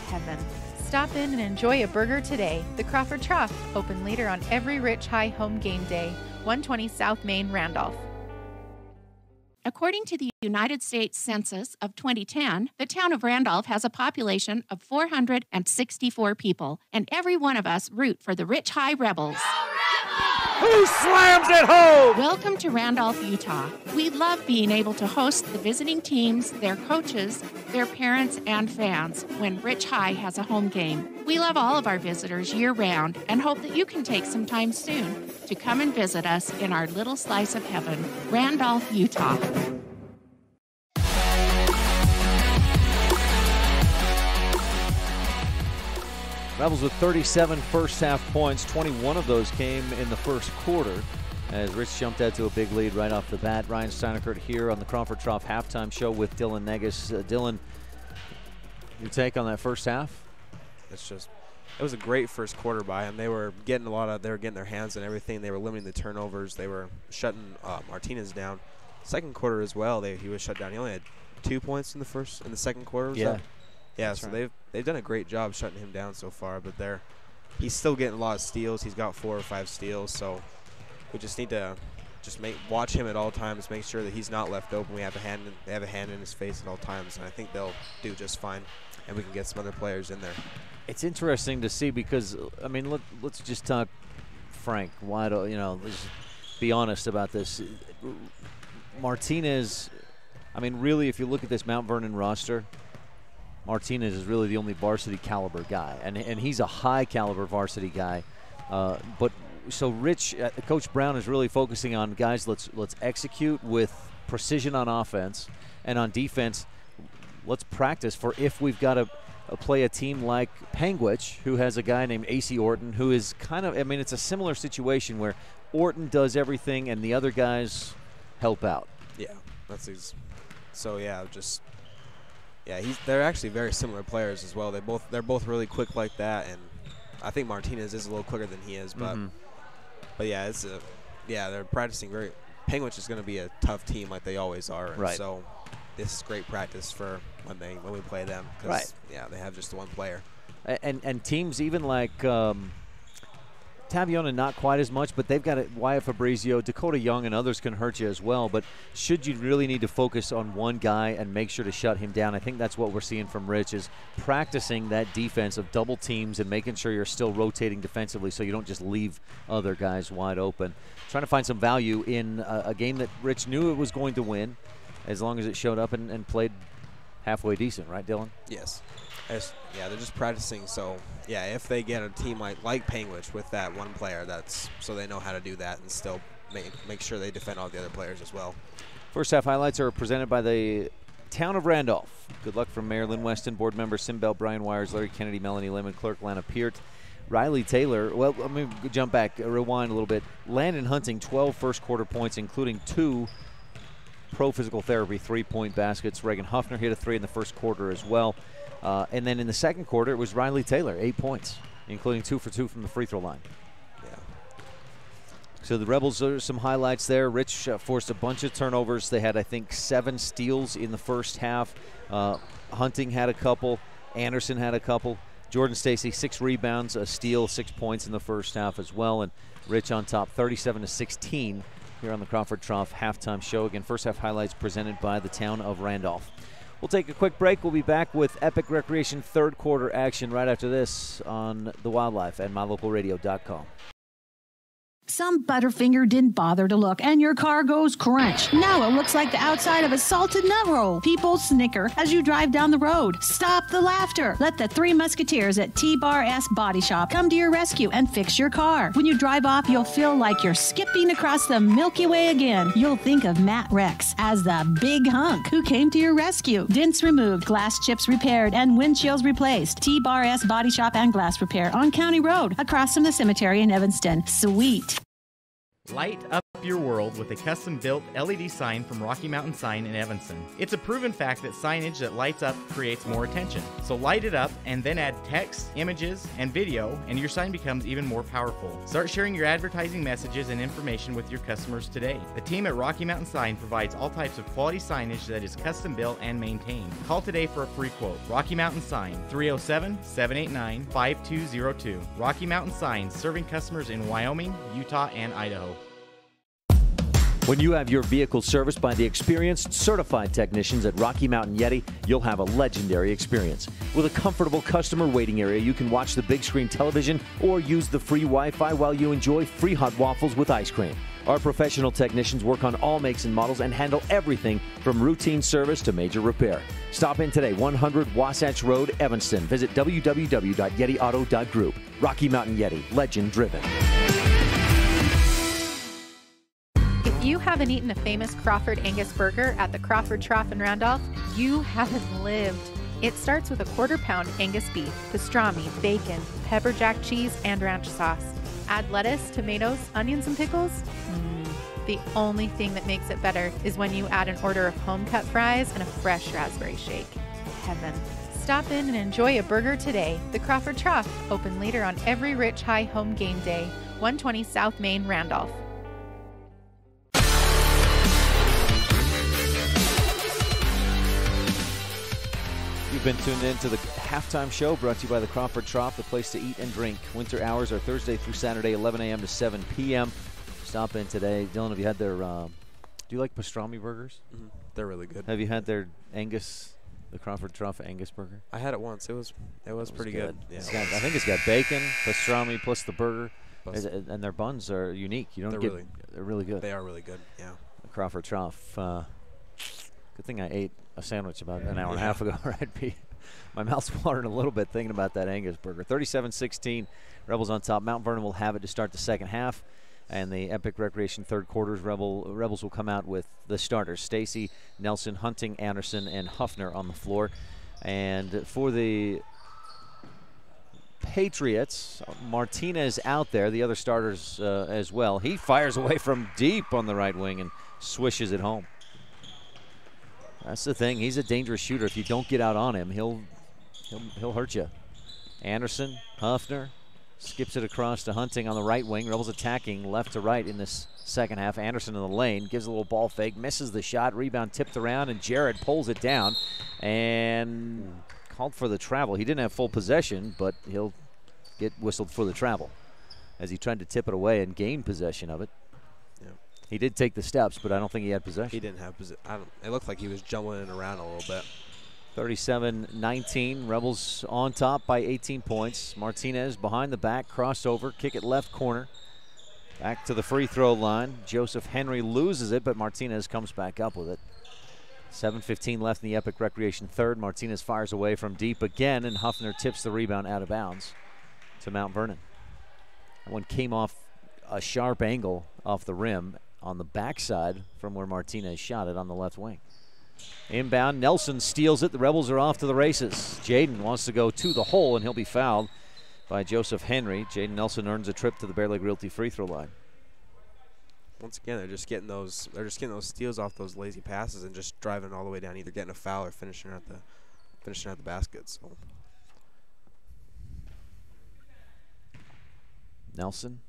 Heaven. Stop in and enjoy a burger today. The Crawford Trough, open later on every Rich High home game day. 120 South Main, Randolph. According to the United States Census of 2010, the town of Randolph has a population of 464 people, and every one of us root for the Rich High Rebels. Who slams it home? Welcome to Randolph, Utah. We love being able to host the visiting teams, their coaches, their parents, and fans when Rich High has a home game. We love all of our visitors year-round and hope that you can take some time soon to come and visit us in our little slice of heaven, Randolph, Utah. Rebels with 37 first-half points. 21 of those came in the first quarter as Rich jumped out to a big lead right off the bat. Ryan Steineckert here on the Crawford Trough halftime show with Dylan Negus. Dylan, your take on that first half? It was a great first quarter by him. They were getting their hands on everything. They were limiting the turnovers. They were shutting Martinez down. Second quarter as well, he was shut down. He only had 2 points in the second quarter. That's so right. they've done a great job shutting him down so far. But he's still getting a lot of steals. He's got 4 or 5 steals. So we just need to watch him at all times, make sure that he's not left open. They have a hand in his face at all times, and I think they'll do just fine. And we can get some other players in there. It's interesting to see because, I mean, let's just talk frank. Let's be honest about this. Martinez, I mean, really, if you look at this Mount Vernon roster, Martinez is really the only varsity caliber guy, and he's a high caliber varsity guy. But so Rich, Coach Brown is really focusing on guys. Let's execute with precision on offense, and on defense, let's practice for if we've got to play a team like Panguitch, who has a guy named AC Orton, who is kind of, I mean, it's a similar situation where Orton does everything and the other guys help out. Yeah, they're actually very similar players as well. They're both really quick like that, and I think Martinez is a little quicker than he is, but yeah, they're practicing very. Panguitch is going to be a tough team like they always are, and so this is great practice for when we play them. Yeah, they have just the one player. And teams even like Taviona, not quite as much, but they've got Wyatt Fabrizio, Dakota Young, and others can hurt you as well. But should you really need to focus on one guy and make sure to shut him down, I think that's what we're seeing from Rich is practicing that defense of double teams and making sure you're still rotating defensively so you don't just leave other guys wide open. Trying to find some value in a game that Rich knew it was going to win as long as it showed up and played halfway decent, right, Dylan? Yes. They're just practicing. So, yeah, if they get a team like Panguitch with that one player, so they know how to do that and still make sure they defend all the other players as well. First half highlights are presented by the Town of Randolph. Good luck from Mayor Lynn Weston, board member Sim Bell, Brian Wires, Larry Kennedy, Melanie Lemon, clerk Lana Peart, Riley Taylor. Well, let me jump back, rewind a little bit. Landon Hunting, 12 first quarter points, including 2 pro physical therapy 3-point baskets. Reagan Huffner hit a 3 in the first quarter as well. And then in the second quarter, it was Riley Taylor, 8 points, including 2 for 2 from the free throw line. Yeah. So the Rebels, are some highlights there. Rich forced a bunch of turnovers. They had, I think, 7 steals in the first half. Hunting had a couple. Anderson had a couple. Jordan Stacy, 6 rebounds, a steal, 6 points in the first half as well. And Rich on top, 37-16 here on the Crawford Trough halftime show. Again, first half highlights presented by the Town of Randolph. We'll take a quick break. We'll be back with Epic Recreation third quarter action right after this on The Wildlife and MyLocalRadio.com. Some Butterfinger didn't bother to look, and your car goes crunch. Now it looks like the outside of a salted nut roll. People snicker as you drive down the road. Stop the laughter. Let the 3 Musketeers at T-Bar S Body Shop come to your rescue and fix your car. When you drive off, you'll feel like you're skipping across the Milky Way again. You'll think of Matt Rex as the big hunk who came to your rescue. Dents removed, glass chips repaired, and windshields replaced. T-Bar S Body Shop and Glass Repair on County Road, across from the cemetery in Evanston. Sweet. Light up your world with a custom-built LED sign from Rocky Mountain Sign in Evanston. It's a proven fact that signage that lights up creates more attention. So light it up and then add text, images, and video, and your sign becomes even more powerful. Start sharing your advertising messages and information with your customers today. The team at Rocky Mountain Sign provides all types of quality signage that is custom-built and maintained. Call today for a free quote. Rocky Mountain Sign, 307-789-5202. Rocky Mountain Sign, serving customers in Wyoming, Utah, and Idaho. When you have your vehicle serviced by the experienced, certified technicians at Rocky Mountain YETI, you'll have a legendary experience. With a comfortable customer waiting area, you can watch the big screen television or use the free Wi-Fi while you enjoy free hot waffles with ice cream. Our professional technicians work on all makes and models and handle everything from routine service to major repair. Stop in today, 100 Wasatch Road, Evanston. Visit www.yetiauto.group. Rocky Mountain YETI, legend driven. If you haven't eaten a famous Crawford Angus burger at the Crawford Trough in Randolph, you haven't lived. It starts with a quarter-pound Angus beef, pastrami, bacon, pepper jack cheese, and ranch sauce. Add lettuce, tomatoes, onions, and pickles. The only thing that makes it better is when you add an order of home-cut fries and a fresh raspberry shake. Heaven. Stop in and enjoy a burger today. The Crawford Trough, open later on every Rich High home game day. 120 South Main, Randolph. You've been tuned in to the halftime show brought to you by the Crawford Trough, the place to eat and drink. Winter hours are Thursday through Saturday, 11 a.m. to 7 p.m. Stop in today. Dylan, have you had their, do you like pastrami burgers? Mm-hmm. They're really good. Have you had their Angus, the Crawford Trough Angus burger? I had it once. It was pretty good. Yeah. I think it's got bacon, pastrami, plus the burger. And their buns are unique. You don't they're really good. They are really good, yeah. The Crawford Trough. Good thing I ate a sandwich about an hour and a half ago, right, Pete? My mouth's watering a little bit thinking about that Angus burger. 37-16, Rebels on top. Mount Vernon will have it to start the second half. And the Epic Recreation third quarters, Rebels will come out with the starters. Stacy, Nelson, Hunting, Anderson, and Huffner on the floor. And for the Patriots, Martinez out there, the other starters as well. He fires away from deep on the right wing and swishes it home. That's the thing. He's a dangerous shooter. If you don't get out on him, he'll hurt you. Anderson, Huffner, skips it across to Hunting on the right wing. Rebels attacking left to right in this second half. Anderson in the lane, gives a little ball fake, misses the shot, rebound tipped around, and Jared pulls it down and called for the travel. He didn't have full possession, but he'll get whistled for the travel as he tried to tip it away and gain possession of it. He did take the steps, but I don't think he had possession. He didn't have possession. It looked like he was jumbling it around a little bit. 37-19, Rebels on top by 18 points. Martinez behind the back, crossover, kick it left corner. Back to the free throw line. Joseph Henry loses it, but Martinez comes back up with it. 7:15 left in the Epic Recreation third. Martinez fires away from deep again, and Huffner tips the rebound out of bounds to Mount Vernon. That one came off a sharp angle off the rim on the backside from where Martinez shot it on the left wing. Inbound, Nelson steals it. The Rebels are off to the races. Jaden wants to go to the hole, and he'll be fouled by Joseph Henry. Jaden Nelson earns a trip to the Bear Lake Realty free throw line. Once again, they're just getting those steals off those lazy passes and just driving all the way down, either getting a foul or finishing at the basket. So Nelson.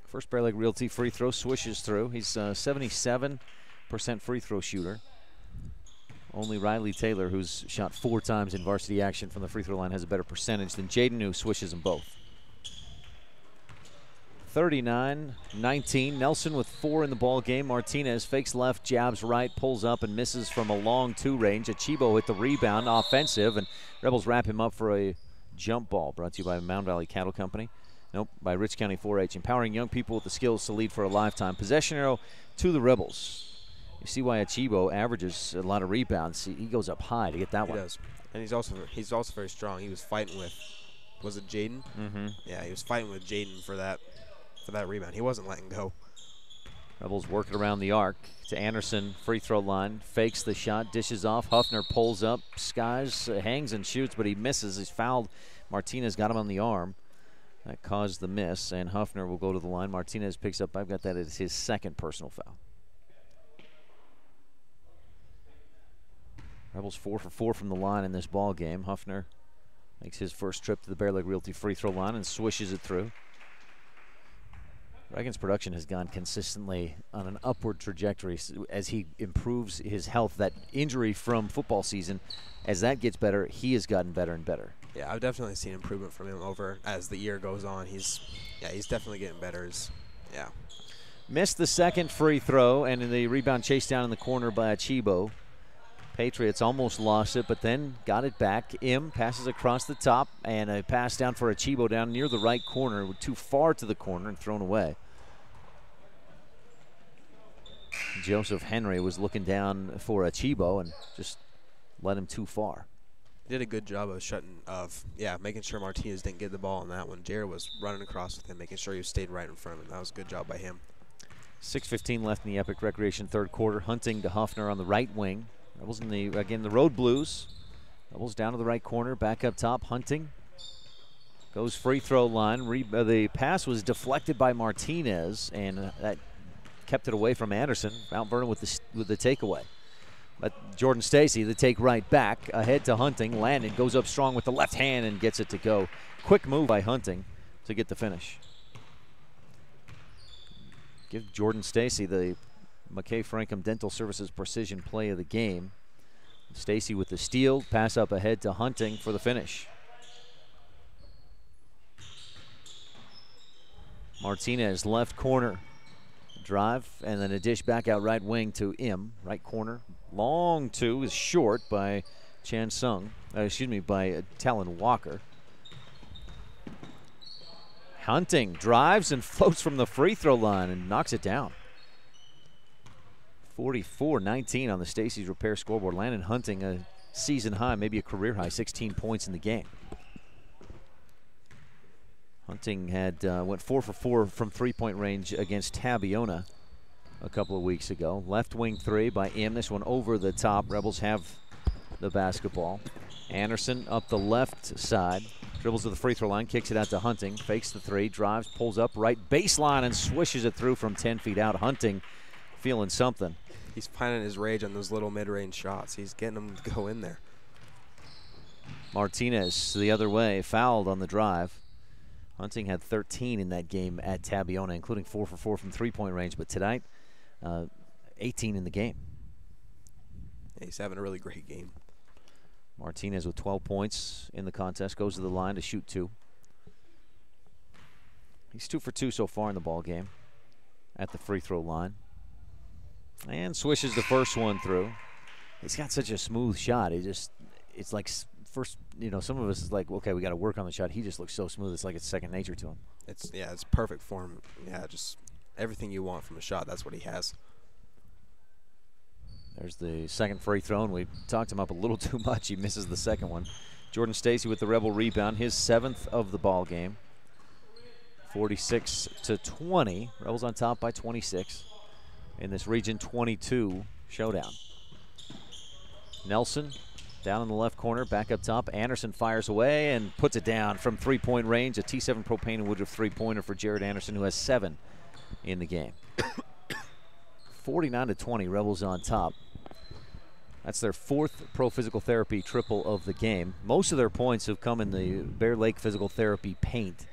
First Bear Lake Realty free throw, swishes through. He's 77% free throw shooter. Only Riley Taylor, who's shot 4 times in varsity action from the free throw line, has a better percentage than Jaden, who swishes them both. 39-19, Nelson with 4 in the ball game. Martinez fakes left, jabs right, pulls up and misses from a long 2 range. Achibo hit the rebound, offensive, and Rebels wrap him up for a jump ball. Brought to you by Mound Valley Cattle Company. Nope, by Rich County 4-H, empowering young people with the skills to lead for a lifetime. Possession arrow to the Rebels. You see why Achibo averages a lot of rebounds. He goes up high to get that one. He does, and he's also very strong. He was fighting with, was it Jaden? Mm-hmm. Yeah, he was fighting with Jaden for that rebound. He wasn't letting go. Rebels working around the arc to Anderson, free throw line, fakes the shot, dishes off. Huffner pulls up, skies, hangs and shoots, but he misses. He's fouled. Martinez got him on the arm. That caused the miss, and Huffner will go to the line. Martinez picks up, I've got that as his second personal foul. Rebels 4 for 4 from the line in this ball game. Huffner makes his first trip to the Bear Lake Realty free throw line and swishes it through. Reagan's production has gone consistently on an upward trajectory as he improves his health. That injury from football season, as that gets better, he has gotten better and better. Yeah, I've definitely seen improvement from him over as the year goes on. He's definitely getting better. Missed the second free throw, and in the rebound chased down in the corner by Achibo. Patriots almost lost it, but then got it back. Im passes across the top, and a pass down for Achibo down near the right corner. Too far to the corner and thrown away. Joseph Henry was looking down for Achibo and just let him too far. He did a good job of making sure Martinez didn't get the ball on that one. Jared was running across with him, making sure he stayed right in front of him. That was a good job by him. 6:15 left in the Epic Recreation third quarter. Hunting to Huffner on the right wing. Rebels in the, again, the road blues. Rebels down to the right corner, back up top. Hunting goes free throw line. The pass was deflected by Martinez, and that kept it away from Anderson. Mount Vernon with the takeaway. But Jordan Stacy, the take right back, ahead to Hunting. Landon goes up strong with the left hand and gets it to go. Quick move by Hunting to get the finish. Give Jordan Stacy the McKay Frankham Dental Services Precision Play of the game. Stacy with the steal, pass up ahead to Hunting for the finish. Martinez, left corner. Drive, and then a dish back out right wing to Im. Right corner. Long two is short by by Talon Walker. Hunting drives and floats from the free throw line and knocks it down. 44-19 on the Stacy's Repair scoreboard. Landon Hunting, a season high, maybe a career high, 16 points in the game. Hunting had went 4 for 4 from three-point range against Tabiona a couple of weeks ago. Left wing three by Im. This one over the top. Rebels have the basketball. Anderson up the left side. Dribbles to the free throw line, kicks it out to Hunting. Fakes the three, drives, pulls up right baseline and swishes it through from 10 feet out. Hunting feeling something. He's finding his rage on those little mid-range shots. He's getting them to go in there. Martinez the other way, fouled on the drive. Hunting had 13 in that game at Tabiona, including 4 for 4 from three-point range. But tonight, 18 in the game. Yeah, he's having a really great game. Martinez with 12 points in the contest, goes to the line to shoot 2. He's 2 for 2 so far in the ball game at the free throw line. And swishes the first one through. He's got such a smooth shot. It's like first, some of us is like, okay, we got to work on the shot. He just looks so smooth. It's like it's second nature to him. It's perfect for him. Yeah, just everything you want from a shot. That's what he has. There's the second free throw, and we talked him up a little too much. He misses the second one. Jordan Stacy with the Rebel rebound, his 7th of the ball game. 46-20. Rebels on top by 26 in this Region 22 showdown. Nelson down in the left corner, back up top. Anderson fires away and puts it down from three-point range. A T7 propane and Woodruff three-pointer for Jared Anderson, who has 7 in the game. 49-20, Rebels on top. That's their 4th Pro Physical Therapy triple of the game. Most of their points have come in the Bear Lake Physical Therapy paint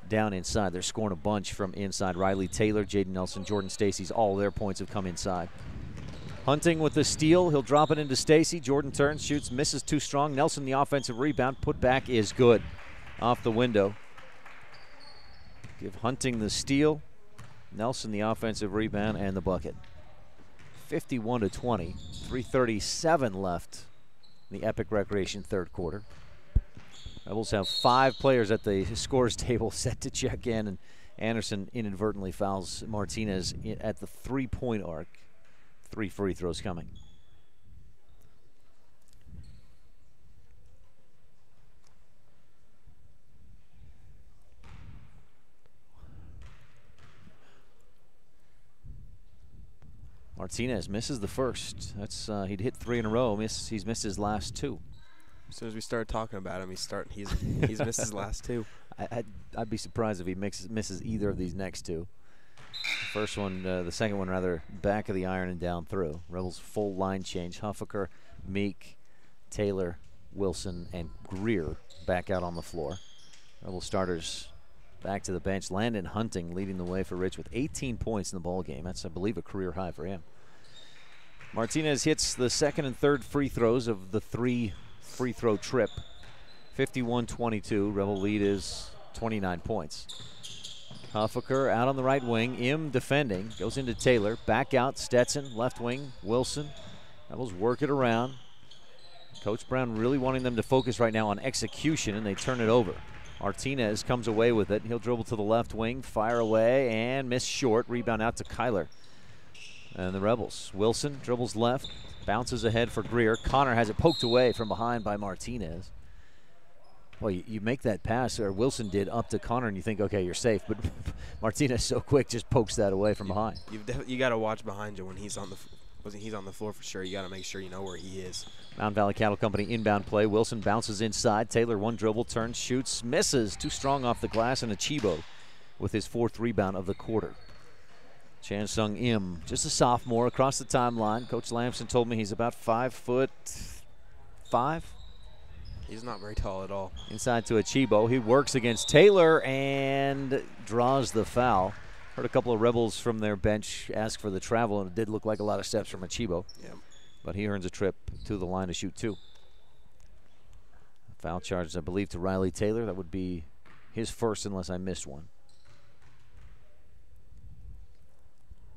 down inside. They're scoring a bunch from inside. Riley Taylor, Jaden Nelson, Jordan Stacy's, all their points have come inside. Hunting with the steal. He'll drop it into Stacy. Jordan turns, shoots, misses too strong. Nelson the offensive rebound. Put back is good. Off the window. Give Hunting the steal. Nelson the offensive rebound and the bucket. 51-20. 3:37 left in the Epic Recreation third quarter. Rebels have 5 players at the scores table set to check in, and Anderson inadvertently fouls Martinez at the three-point arc. 3 free throws coming. Martinez misses the first. That's he'd hit 3 in a row. He's missed his last 2. As soon as we started talking about him, he's missed his last 2. I'd be surprised if he misses either of these next 2. First one, the second one rather, back of the iron and down through. Rebels full line change. Huffaker, Meek, Taylor, Wilson, and Greer back out on the floor. Rebel starters back to the bench. Landon Hunting leading the way for Rich with 18 points in the ball game. That's, I believe, a career high for him. Martinez hits the second and third free throws of the 3 free throw trip. 51-22. Rebel lead is 29 points. Huffaker out on the right wing. Im defending. Goes into Taylor. Back out. Stetson. Left wing. Wilson. Rebels work it around. Coach Brown really wanting them to focus right now on execution, and they turn it over. Martinez comes away with it. He'll dribble to the left wing. Fire away and miss short. Rebound out to Kyler. And the Rebels. Wilson dribbles left. Bounces ahead for Greer. Connor has it poked away from behind by Martinez. Well, you make that pass, or Wilson did, up to Connor, and you think, okay, you're safe. But Martinez so quick just pokes that away from behind. You got to watch behind you when he's on the floor for sure. You got to make sure you know where he is. Mountain Valley Cattle Company inbound play. Wilson bounces inside. Taylor one dribble, turns, shoots, misses. Too strong off the glass, and Achibo with his 4th rebound of the quarter. Chan Sung Im, just a sophomore, across the timeline. Coach Lamson told me he's about 5'5". He's not very tall at all. Inside to Achibo. He works against Taylor and draws the foul. Heard a couple of Rebels from their bench ask for the travel, and it did look like a lot of steps from Achibo. Yeah. But he earns a trip to the line to shoot 2. Foul charges, I believe, to Riley Taylor. That would be his first unless I missed one.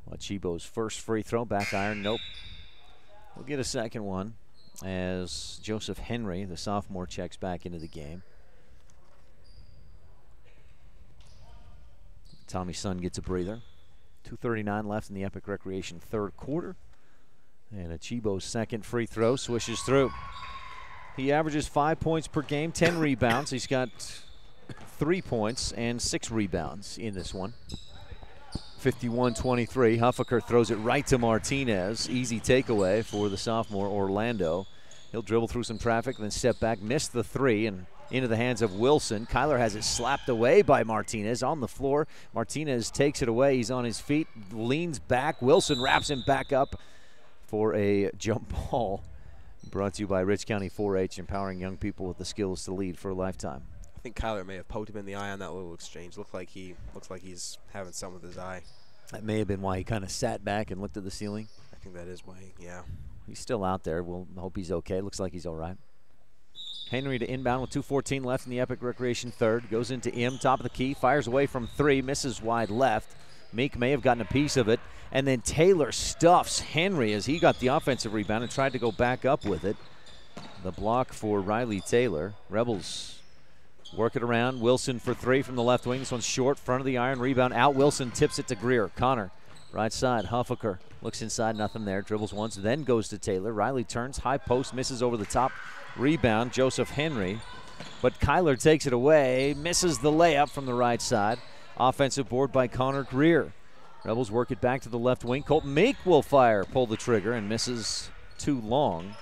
Achibo's first free throw, back iron, nope. We'll get a second one as Joseph Henry, the sophomore, checks back into the game. Tommy Sun gets a breather. 2:39 left in the Epic Recreation 3rd quarter. And Achibo's second free throw swishes through. He averages 5 points per game, 10 rebounds. He's got 3 points and 6 rebounds in this one. 51-23. Huffaker throws it right to Martinez. Easy takeaway for the sophomore Orlando. He'll dribble through some traffic, then step back, miss the 3, and into the hands of Wilson. Kyler has it slapped away by Martinez on the floor. Martinez takes it away. He's on his feet, leans back. Wilson wraps him back up for a jump ball. Brought to you by Rich County 4-H, empowering young people with the skills to lead for a lifetime. I think Kyler may have poked him in the eye on that little exchange. Looks like he's having some with his eye. That may have been why he kind of sat back and looked at the ceiling. I think that is why, yeah. He's still out there. We'll hope he's okay. Looks like he's all right. Henry to inbound with 2:14 left in the Epic Recreation 3rd. Goes into Im, top of the key, fires away from 3, misses wide left. Meek may have gotten a piece of it. And then Taylor stuffs Henry as he got the offensive rebound and tried to go back up with it. The block for Riley Taylor. Rebels work it around. Wilson for 3 from the left wing. This one's short, front of the iron, rebound out. Wilson tips it to Greer. Connor, right side. Huffaker looks inside, nothing there. Dribbles once, then goes to Taylor. Riley turns, high post, misses over the top. Rebound, Joseph Henry. But Kyler takes it away, misses the layup from the right side. Offensive board by Connor Greer. Rebels work it back to the left wing. Colton Meek will fire, pull the trigger, and misses too long.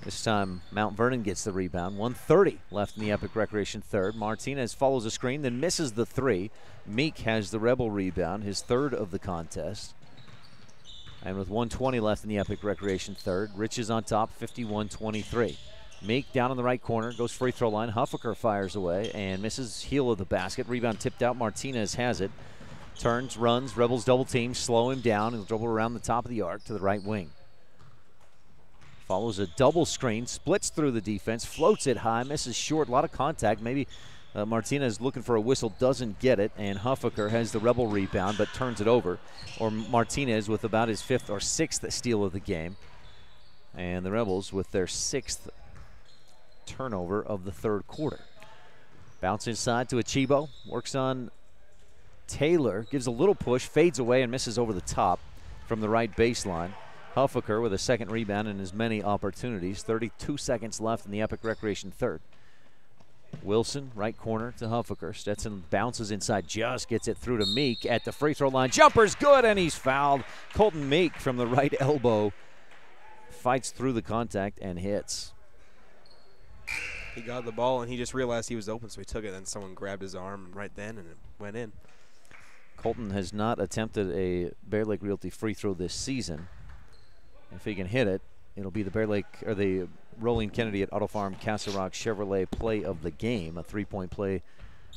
This time, Mount Vernon gets the rebound. 1:30 left in the Epic Recreation 3rd. Martinez follows a screen, then misses the 3. Meek has the Rebel rebound, his 3rd of the contest. And with 1:20 left in the Epic Recreation 3rd, Rich is on top, 51-23. Meek down in the right corner, goes free throw line. Huffaker fires away and misses heel of the basket. Rebound tipped out. Martinez has it. Turns, runs, Rebels double team, slow him down. He'll dribble around the top of the arc to the right wing. Follows a double screen, splits through the defense, floats it high, misses short, a lot of contact. Maybe Martinez looking for a whistle, doesn't get it, and Huffaker has the Rebel rebound but turns it over. Or Martinez with about his 5th or 6th steal of the game. And the Rebels with their 6th turnover of the 3rd quarter. Bounce inside to Achibo, works on Taylor, gives a little push, fades away and misses over the top from the right baseline. Huffaker with a 2nd rebound and as many opportunities. 32 seconds left in the Epic Recreation 3rd. Wilson, right corner to Huffaker. Stetson bounces inside, just gets it through to Meek at the free throw line. Jumper's good, and he's fouled. Colton Meek from the right elbow fights through the contact and hits. He got the ball, and he just realized he was open, so he took it, and someone grabbed his arm right then, and it went in. Colton has not attempted a Bear Lake Realty free throw this season. If he can hit it, it'll be the Bear Lake, or the Rolling Kennedy at Auto Farm Castle Rock Chevrolet play of the game. A 3-point play,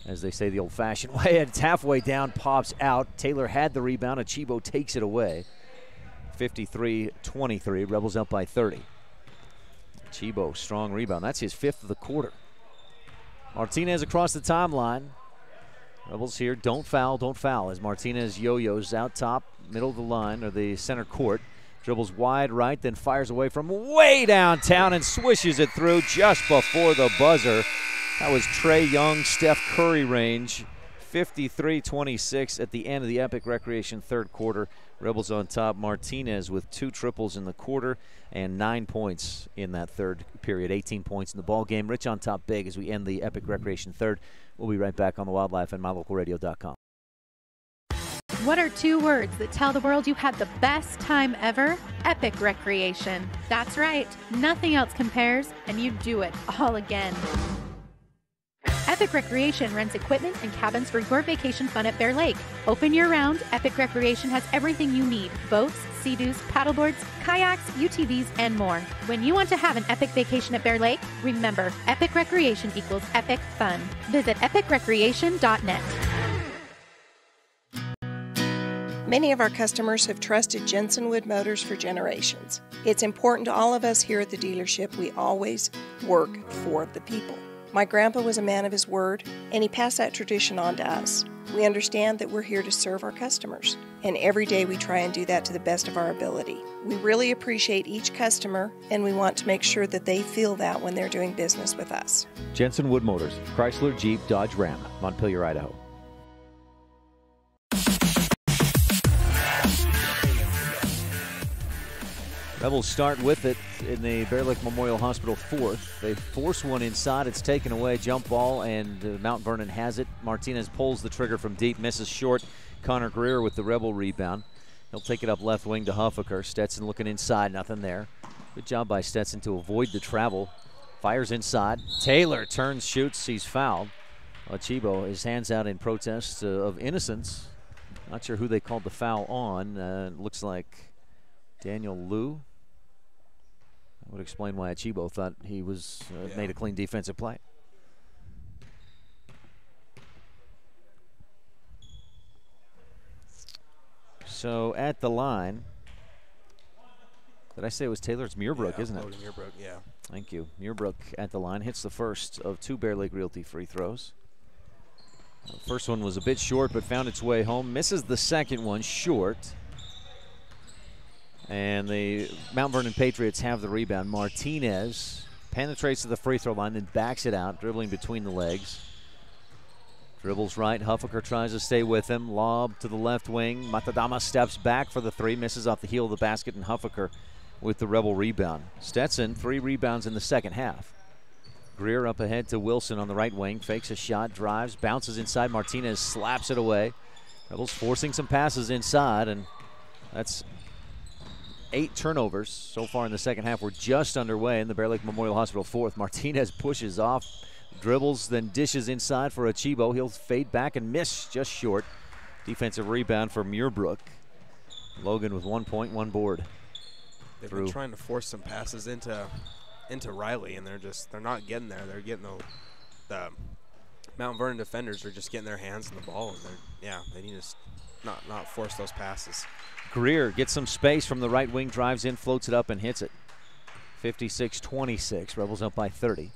as they say the old-fashioned way. It's halfway down, pops out. Taylor had the rebound. Achibo takes it away. 53-23. Rebels up by 30. Achibo, strong rebound. That's his 5th of the quarter. Martinez across the timeline. Rebels here, don't foul, as Martinez yo-yos out top, middle of the line, or the center court. Dribbles wide right, then fires away from way downtown and swishes it through just before the buzzer. That was Trey Young, Steph Curry range. 53-26 at the end of the Epic Recreation 3rd quarter. Rebels on top. Martinez with 2 triples in the quarter and 9 points in that 3rd period. 18 points in the ball game. Rich on top big as we end the Epic Recreation 3rd. We'll be right back on the Wildlife and MyLocalRadio.com. What are 2 words that tell the world you had the best time ever? Epic recreation. That's right. Nothing else compares, and you do it all again. Epic Recreation rents equipment and cabins for your vacation fun at Bear Lake. Open year-round, Epic Recreation has everything you need. Boats, Sea-Doos, paddleboards, kayaks, UTVs, and more. When you want to have an epic vacation at Bear Lake, remember, Epic Recreation equals epic fun. Visit epicrecreation.net. Many of our customers have trusted Jensen Wood Motors for generations. It's important to all of us here at the dealership we always work for the people. My grandpa was a man of his word, and he passed that tradition on to us. We understand that we're here to serve our customers, and every day we try and do that to the best of our ability. We really appreciate each customer, and we want to make sure that they feel that when they're doing business with us. Jensen Wood Motors, Chrysler, Jeep, Dodge, Ram, Montpelier, Idaho. Rebels start with it in the Bear Lake Memorial Hospital 4th. They force one inside. It's taken away. Jump ball, and Mount Vernon has it. Martinez pulls the trigger from deep, misses short. Connor Greer with the Rebel rebound. He'll take it up left wing to Huffaker. Stetson looking inside, nothing there. Good job by Stetson to avoid the travel. Fires inside. Taylor turns, shoots. He's fouled. Chibo, his hands out in protest of innocence. Not sure who they called the foul on. Looks like Daniel Liu. Would explain why Chibo thought he was made a clean defensive play. So at the line, did I say it was Taylor? It's Muirbrook, isn't it? Muirbrook, yeah. Thank you. Muirbrook at the line hits the first of 2 Bear Lake Realty free throws. The first one was a bit short, but found its way home. Misses the second one short. And the Mount Vernon Patriots have the rebound. Martinez penetrates to the free throw line, then backs it out, dribbling between the legs. Dribbles right. Huffaker tries to stay with him. Lob to the left wing. Matadama steps back for the 3, misses off the heel of the basket, and Huffaker with the Rebel rebound. Stetson, 3 rebounds in the second half. Greer up ahead to Wilson on the right wing. Fakes a shot, drives, bounces inside. Martinez slaps it away. Rebels forcing some passes inside, and that's 8 turnovers so far in the second half. We're just underway in the Bear Lake Memorial Hospital 4th. Martinez pushes off, dribbles, then dishes inside for Chibo. He'll fade back and miss just short. Defensive rebound for Muirbrook. Logan with 1 point, 1 board. They've been trying to force some passes into Riley, and they're not getting there. They're getting the Mount Vernon defenders are just getting their hands on the ball, and they need to not force those passes. Greer gets some space from the right wing, drives in, floats it up, and hits it. 56-26, Rebels up by 30.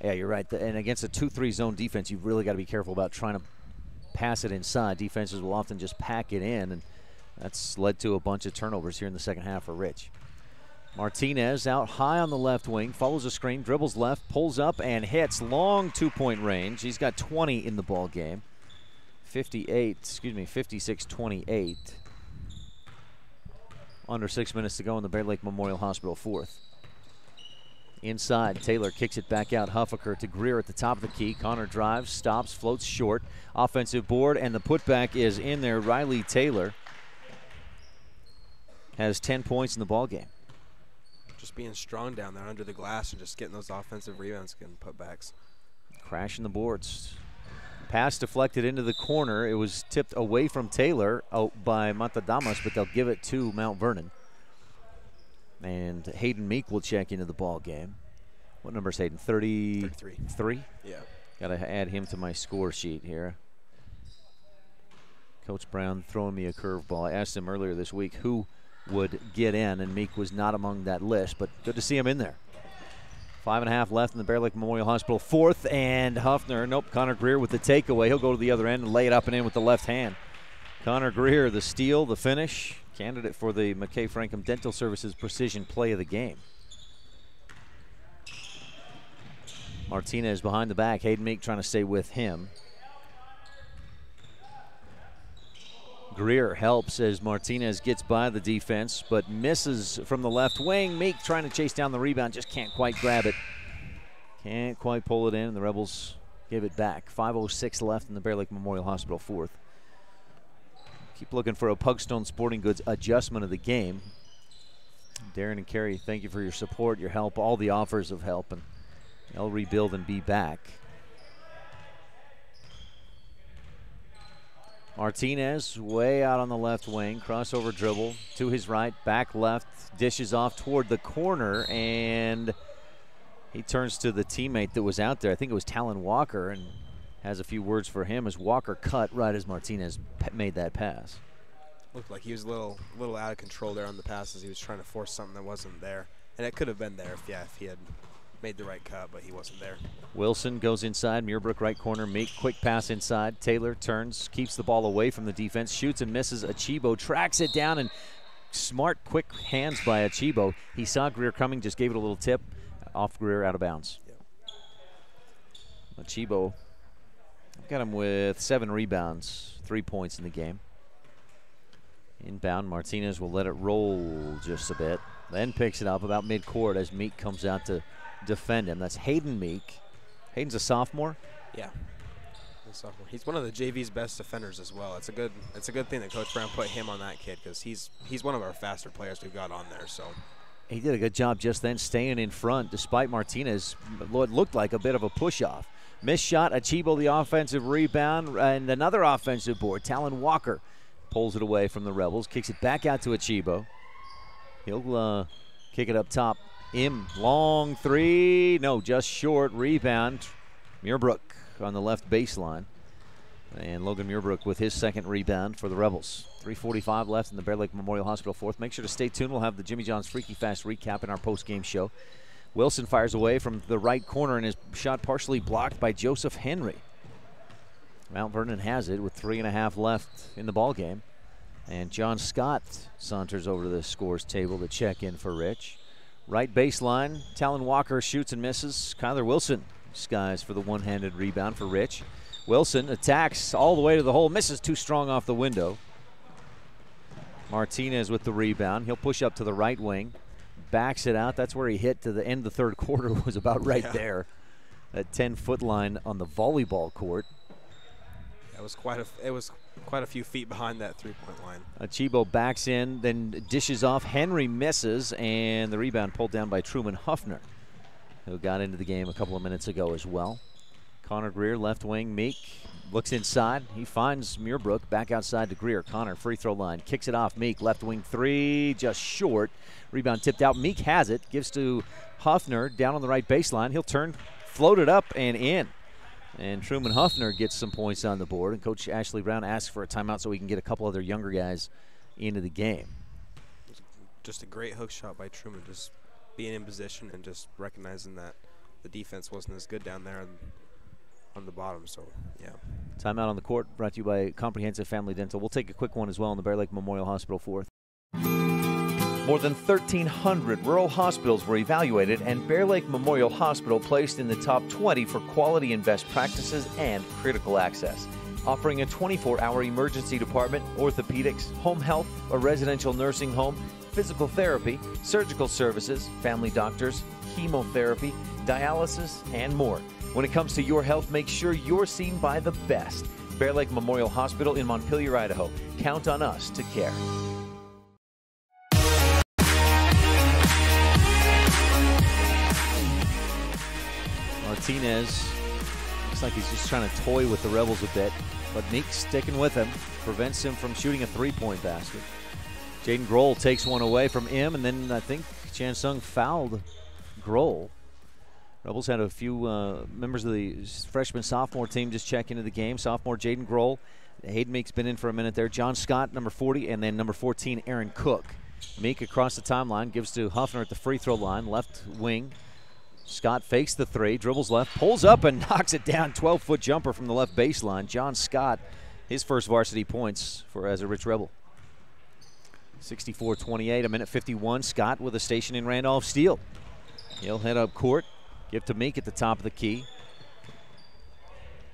Yeah, you're right. And against a 2-3 zone defense, you've really got to be careful about trying to pass it inside. Defenses will often just pack it in, and that's led to a bunch of turnovers here in the second half for Rich. Martinez out high on the left wing, follows a screen, dribbles left, pulls up, and hits. Long 2-point range. He's got 20 in the ball game. 56-28. Under 6 minutes to go in the Bear Lake Memorial Hospital 4th. Inside, Taylor kicks it back out. Huffaker to Greer at the top of the key. Connor drives, stops, floats short. Offensive board, and the putback is in there. Riley Taylor has 10 points in the ball game. Just being strong down there under the glass and just getting those offensive rebounds, getting putbacks. Crashing the boards. Pass deflected into the corner. It was tipped away from Taylor by Matadamas, but they'll give it to Mount Vernon. And Hayden Meek will check into the ball game. What number is Hayden? 33? Yeah. Got to add him to my score sheet here. Coach Brown throwing me a curveball. I asked him earlier this week who would get in, and Meek was not among that list, but good to see him in there. 5.5 left in the Bear Lake Memorial Hospital 4th, and Connor Greer with the takeaway. He'll go to the other end and lay it up and in with the left hand. Connor Greer, the steal, the finish, candidate for the McKay Frankham Dental Services Precision Play of the Game. Martinez behind the back. Hayden Meek trying to stay with him. Greer helps as Martinez gets by the defense, but misses from the left wing. Meek trying to chase down the rebound, just can't quite grab it. Can't quite pull it in, and the Rebels give it back. 5:06 left in the Bear Lake Memorial Hospital 4th. keep looking for a Pugstone Sporting Goods adjustment of the game. Darren and Carrie, thank you for your support, your help, all the offers of help, and they'll rebuild and be back. Martinez way out on the left wing, crossover dribble to his right, back left, dishes off toward the corner, and he turns to the teammate that was out there. I think it was Talon Walker, and has a few words for him as Walker cut right as Martinez made that pass. Looked like he was a little out of control there on the passes. He was trying to force something that wasn't there, and it could have been there if he had made the right cut, but he wasn't there. Wilson goes inside, Muirbrook right corner, Meek, quick pass inside. Taylor turns, keeps the ball away from the defense, shoots and misses. Achibo tracks it down, and smart, quick hands by Achibo. He saw Greer coming, just gave it a little tip, off Greer, out of bounds. Yep. Achibo got him with 7 rebounds, 3 points in the game. Inbound, Martinez will let it roll just a bit, then picks it up about midcourt as Meek comes out to defend him. That's Hayden Meek. Hayden's a sophomore. Yeah, sophomore. He's one of the JV's best defenders as well. It's a good thing that Coach Brown put him on that kid, because he's one of our faster players we've got on there. So he did a good job just then staying in front, despite Martinez what looked like a bit of a push-off. Missed shot, Achibo the offensive rebound, and another offensive board. Talon Walker pulls it away from the Rebels, kicks it back out to Achibo. He'll kick it up top. Long three, no, just short. Rebound, Muirbrook on the left baseline. And Logan Muirbrook with his second rebound for the Rebels. 3:45 left in the Bear Lake Memorial Hospital fourth. Make sure to stay tuned. We'll have the Jimmy John's Freaky Fast recap in our post-game show. Wilson fires away from the right corner, and his shot partially blocked by Joseph Henry. Mount Vernon has it with 3.5 left in the ball game. And John Scott saunters over to the scores table to check in for Rich. Right baseline, Talon Walker shoots and misses. Kyler Wilson skies for the one-handed rebound for Rich. Wilson attacks all the way to the hole, misses too strong off the window. Martinez with the rebound. He'll push up to the right wing, backs it out. That's where he hit to the end of the third quarter, was about right there. That 10-foot line on the volleyball court. It was quite a few feet behind that three-point line. Achibo backs in, then dishes off. Henry misses, and the rebound pulled down by Truman Huffner, who got into the game a couple of minutes ago as well. Connor Greer, left wing. Meek looks inside. He finds Muirbrook back outside to Greer. Connor, free throw line, kicks it off. Meek, left wing three, just short. Rebound tipped out. Meek has it, gives to Huffner down on the right baseline. He'll turn, float it up, and in. And Truman Huffner gets some points on the board, and Coach Ashley Brown asks for a timeout so we can get a couple other younger guys into the game. Just a great hook shot by Truman, just being in position and just recognizing that the defense wasn't as good down there on the bottom, so yeah. Timeout on the court brought to you by Comprehensive Family Dental. We'll take a quick one as well in the Bear Lake Memorial Hospital fourth. More than 1,300 rural hospitals were evaluated, and Bear Lake Memorial Hospital placed in the top 20 for quality and best practices and critical access. Offering a 24-hour emergency department, orthopedics, home health, a residential nursing home, physical therapy, surgical services, family doctors, chemotherapy, dialysis, and more. When it comes to your health, make sure you're seen by the best. Bear Lake Memorial Hospital in Montpelier, Idaho. Count on us to care. Martinez looks like he's just trying to toy with the Rebels a bit, but Meek sticking with him, prevents him from shooting a three-point basket. Jaden Grohl takes one away from him, and then I think Chan Sung fouled Grohl. Rebels had a few members of the freshman-sophomore team just check into the game. Sophomore Jaden Grohl. Hayden Meek's been in for a minute there. John Scott, number 40, and then number 14, Aaron Cook. Meek across the timeline, gives to Huffner at the free throw line, left wing. Scott fakes the three, dribbles left, pulls up and knocks it down. 12-foot jumper from the left baseline. John Scott, his first varsity points as a Rich Rebel. 64-28, a minute 51. Scott with a station in Randolph steal. He'll head up court, give to Meek at the top of the key.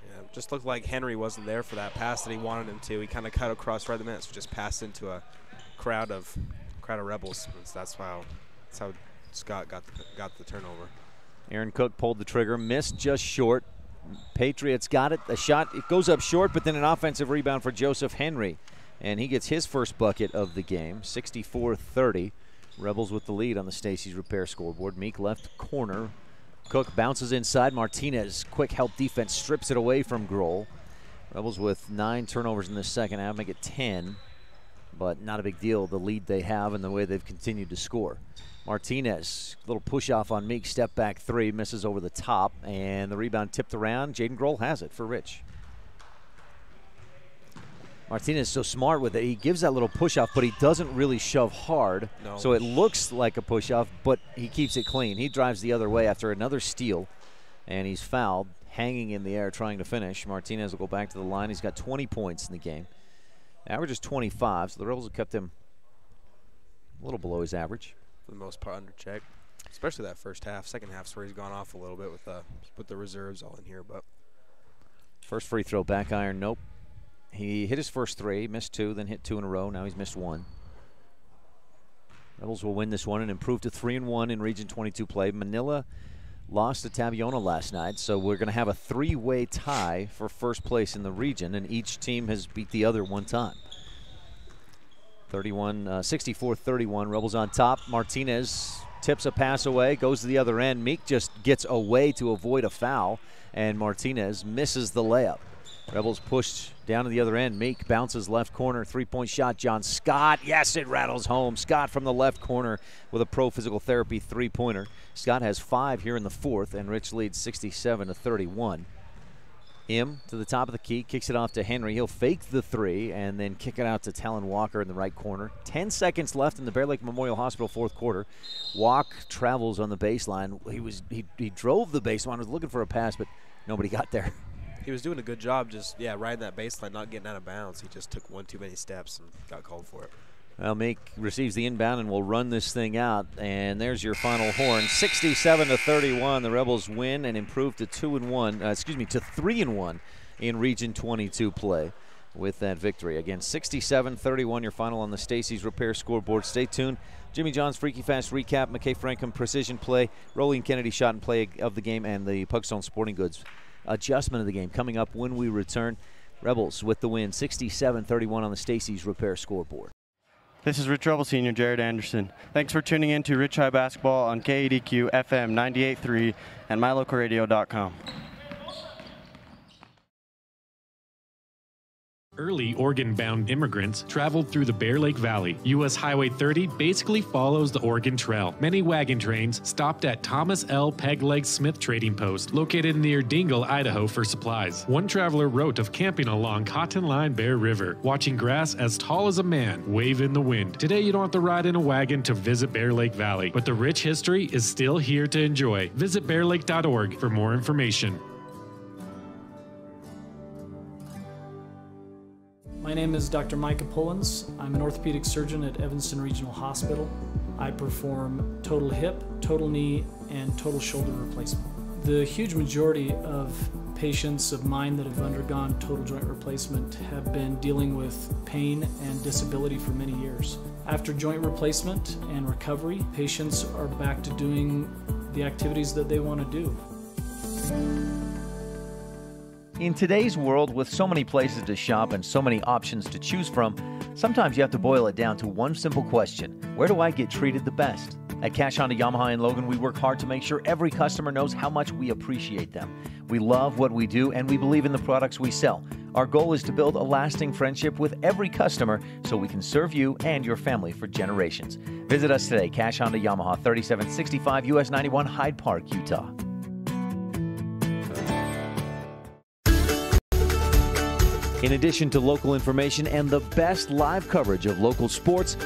Yeah, just looked like Henry wasn't there for that pass that he wanted him to. He kind of cut across right the minute, so just passed into a crowd of Rebels. That's how Scott got the turnover. Aaron Cook pulled the trigger, missed just short. Patriots got it. A shot, it goes up short, but then an offensive rebound for Joseph Henry. and he gets his first bucket of the game, 64-30. Rebels with the lead on the Stacy's Repair scoreboard. Meek left corner. Cook bounces inside. Martinez, quick help defense, strips it away from Grohl. Rebels with 9 turnovers in the second half, make it 10, but not a big deal, the lead they have and the way they've continued to score. Martinez, little push off on Meek, step back 3, misses over the top, and the rebound tipped around. Jaden Grohl has it for Rich. Martinez is so smart with it. He gives that little push off, but he doesn't really shove hard. No. So it looks like a push off, but he keeps it clean. He drives the other way after another steal, and he's fouled, hanging in the air trying to finish. Martinez will go back to the line. He's got 20 points in the game. Average is 25, so the Rebels have kept him a little below his average. For the most part, under check, especially that first half. Second half's where he's gone off a little bit with the reserves all in here. But first free throw, back iron, nope. He hit his first 3, missed 2, then hit 2 in a row. Now he's missed 1. Rebels will win this one and improve to 3-1 in Region 22 play. Manila lost to Tabiona last night, so we're going to have a 3-way tie for first place in the region, and each team has beat the other one time. 64-31, Rebels on top. Martinez tips a pass away, goes to the other end. Meek just gets away to avoid a foul, and Martinez misses the layup. Rebels pushed down to the other end. Meek bounces left corner, 3-point shot. John Scott, yes, it rattles home. Scott from the left corner with a pro physical therapy 3-pointer. Scott has 5 here in the fourth, and Rich leads 67-31. Im to the top of the key, kicks it off to Henry. He'll fake the 3 and then kick it out to Talon Walker in the right corner. 10 seconds left in the Bear Lake Memorial Hospital fourth quarter. Walk travels on the baseline. He drove the baseline, was looking for a pass, but nobody got there. he was doing a good job just, riding that baseline, not getting out of bounds. He just took one too many steps and got called for it. Well, Meek receives the inbound and will run this thing out. And there's your final horn. 67-31. The Rebels win and improve to 3-1 in Region 22 play with that victory. Again, 67-31, your final on the Stacy's Repair scoreboard. Stay tuned. Jimmy John's Freaky Fast recap, McKay Frankham precision play, Rolling Kennedy shot and play of the game, and the Pugstone Sporting Goods adjustment of the game coming up when we return. Rebels with the win, 67-31 on the Stacy's Repair scoreboard. This is Rich Rebel Senior Jared Anderson. Thanks for tuning in to Rich High Basketball on KADQ FM 98.3 and mylocalradio.com. Early Oregon-bound immigrants traveled through the Bear Lake Valley. U.S. Highway 30 basically follows the Oregon Trail. Many wagon trains stopped at Thomas L. Pegleg Smith Trading Post, located near Dingle, Idaho, for supplies. One traveler wrote of camping along Cotton Line Bear River, watching grass as tall as a man wave in the wind. Today, you don't have to ride in a wagon to visit Bear Lake Valley, but the rich history is still here to enjoy. Visit bearlake.org for more information. My name is Dr. Micah Pullins. I'm an orthopedic surgeon at Evanston Regional Hospital. I perform total hip, total knee, and total shoulder replacement. The huge majority of patients of mine that have undergone total joint replacement have been dealing with pain and disability for many years. After joint replacement and recovery, patients are back to doing the activities that they want to do. In today's world, with so many places to shop and so many options to choose from, sometimes you have to boil it down to one simple question: where do I get treated the best? At Cash Honda Yamaha in Logan, we work hard to make sure every customer knows how much we appreciate them. We love what we do and we believe in the products we sell. Our goal is to build a lasting friendship with every customer so we can serve you and your family for generations. Visit us today, Cash Honda Yamaha, 3765 US 91, Hyde Park, Utah. In addition to local information and the best live coverage of local sports,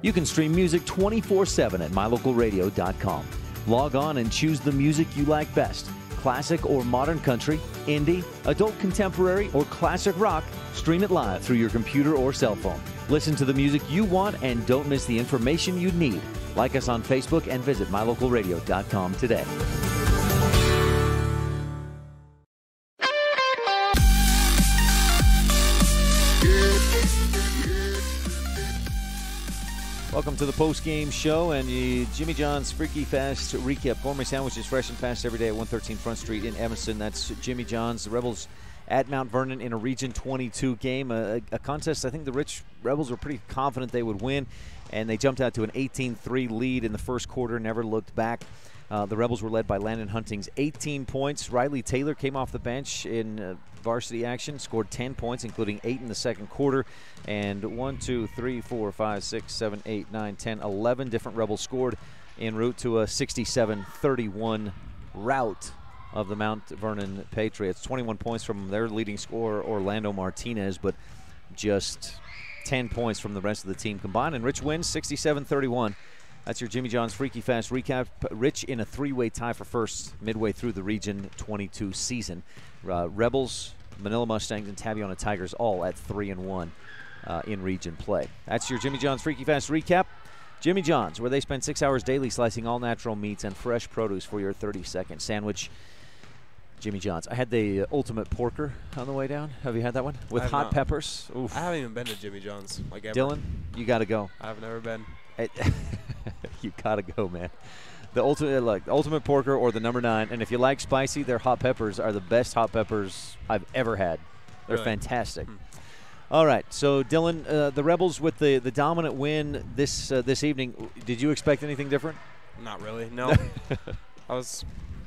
you can stream music 24/7 at mylocalradio.com. Log on and choose the music you like best. Classic or modern country, indie, adult contemporary, or classic rock. Stream it live through your computer or cell phone. Listen to the music you want and don't miss the information you need. Like us on Facebook and visit mylocalradio.com today. Welcome to the post-game show and the Jimmy John's Freaky Fast recap. Gourmet sandwiches fresh and fast every day at 113 Front Street in Evanston. That's Jimmy John's. The Rebels at Mount Vernon in a Region 22 game, a contest I think the Rich Rebels were pretty confident they would win, and they jumped out to an 18-3 lead in the first quarter, never looked back. The Rebels were led by Landon Hunting's 18 points. Riley Taylor came off the bench in varsity action, scored 10 points, including 8 in the second quarter. And 1, 2, 3, 4, 5, 6, 7, 8, 9, 10, 11 different Rebels scored en route to a 67-31 rout of the Mount Vernon Patriots. 21 points from their leading scorer, Orlando Martinez, but just 10 points from the rest of the team combined. And Rich wins 67-31. That's your Jimmy John's Freaky Fast recap. Rich in a three-way tie for first midway through the Region 22 season. Rebels, Manila Mustangs, and Tabiona Tigers all at 3-1 in region play. That's your Jimmy John's Freaky Fast recap. Jimmy John's, where they spend 6 hours daily slicing all natural meats and fresh produce for your 30-second sandwich. Jimmy John's. I had the ultimate porker on the way down. Have you had that one? With hot peppers? Oof. I haven't even been to Jimmy John's. Like ever. Dylan, you got to go. I've never been. You got to go, man. The ultimate porker or the number 9. And if you like spicy, their hot peppers are the best hot peppers I've ever had. They're Really? fantastic. All right, so Dylan, the Rebels with the dominant win this evening. Did you expect anything different? Not really. No.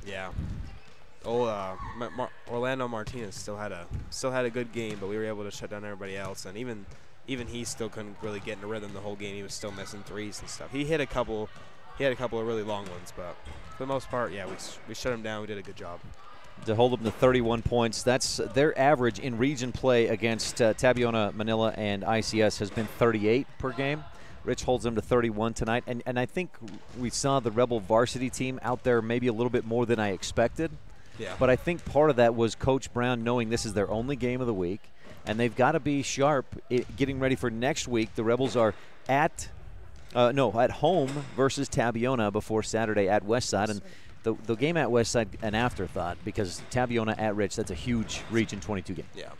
Yeah. Orlando Martinez still had a good game, but we were able to shut down everybody else, and even he still couldn't really get in a rhythm the whole game. He was still missing threes and stuff. He hit a couple of really long ones, but for the most part, yeah, we shut him down. We did a good job. To hold them to 31 points. That's their average in region play against Tabiona, Manila, and ICS has been 38 per game. Rich holds them to 31 tonight, and I think we saw the Rebel varsity team out there maybe a little bit more than I expected. Yeah. But I think part of that was Coach Brown knowing this is their only game of the week, and they've got to be sharp getting ready for next week. The Rebels are at home versus Tabiona before Saturday at Westside, and the game at Westside an afterthought because Tabiona at Rich, that's a huge Region 22 game. Yeah.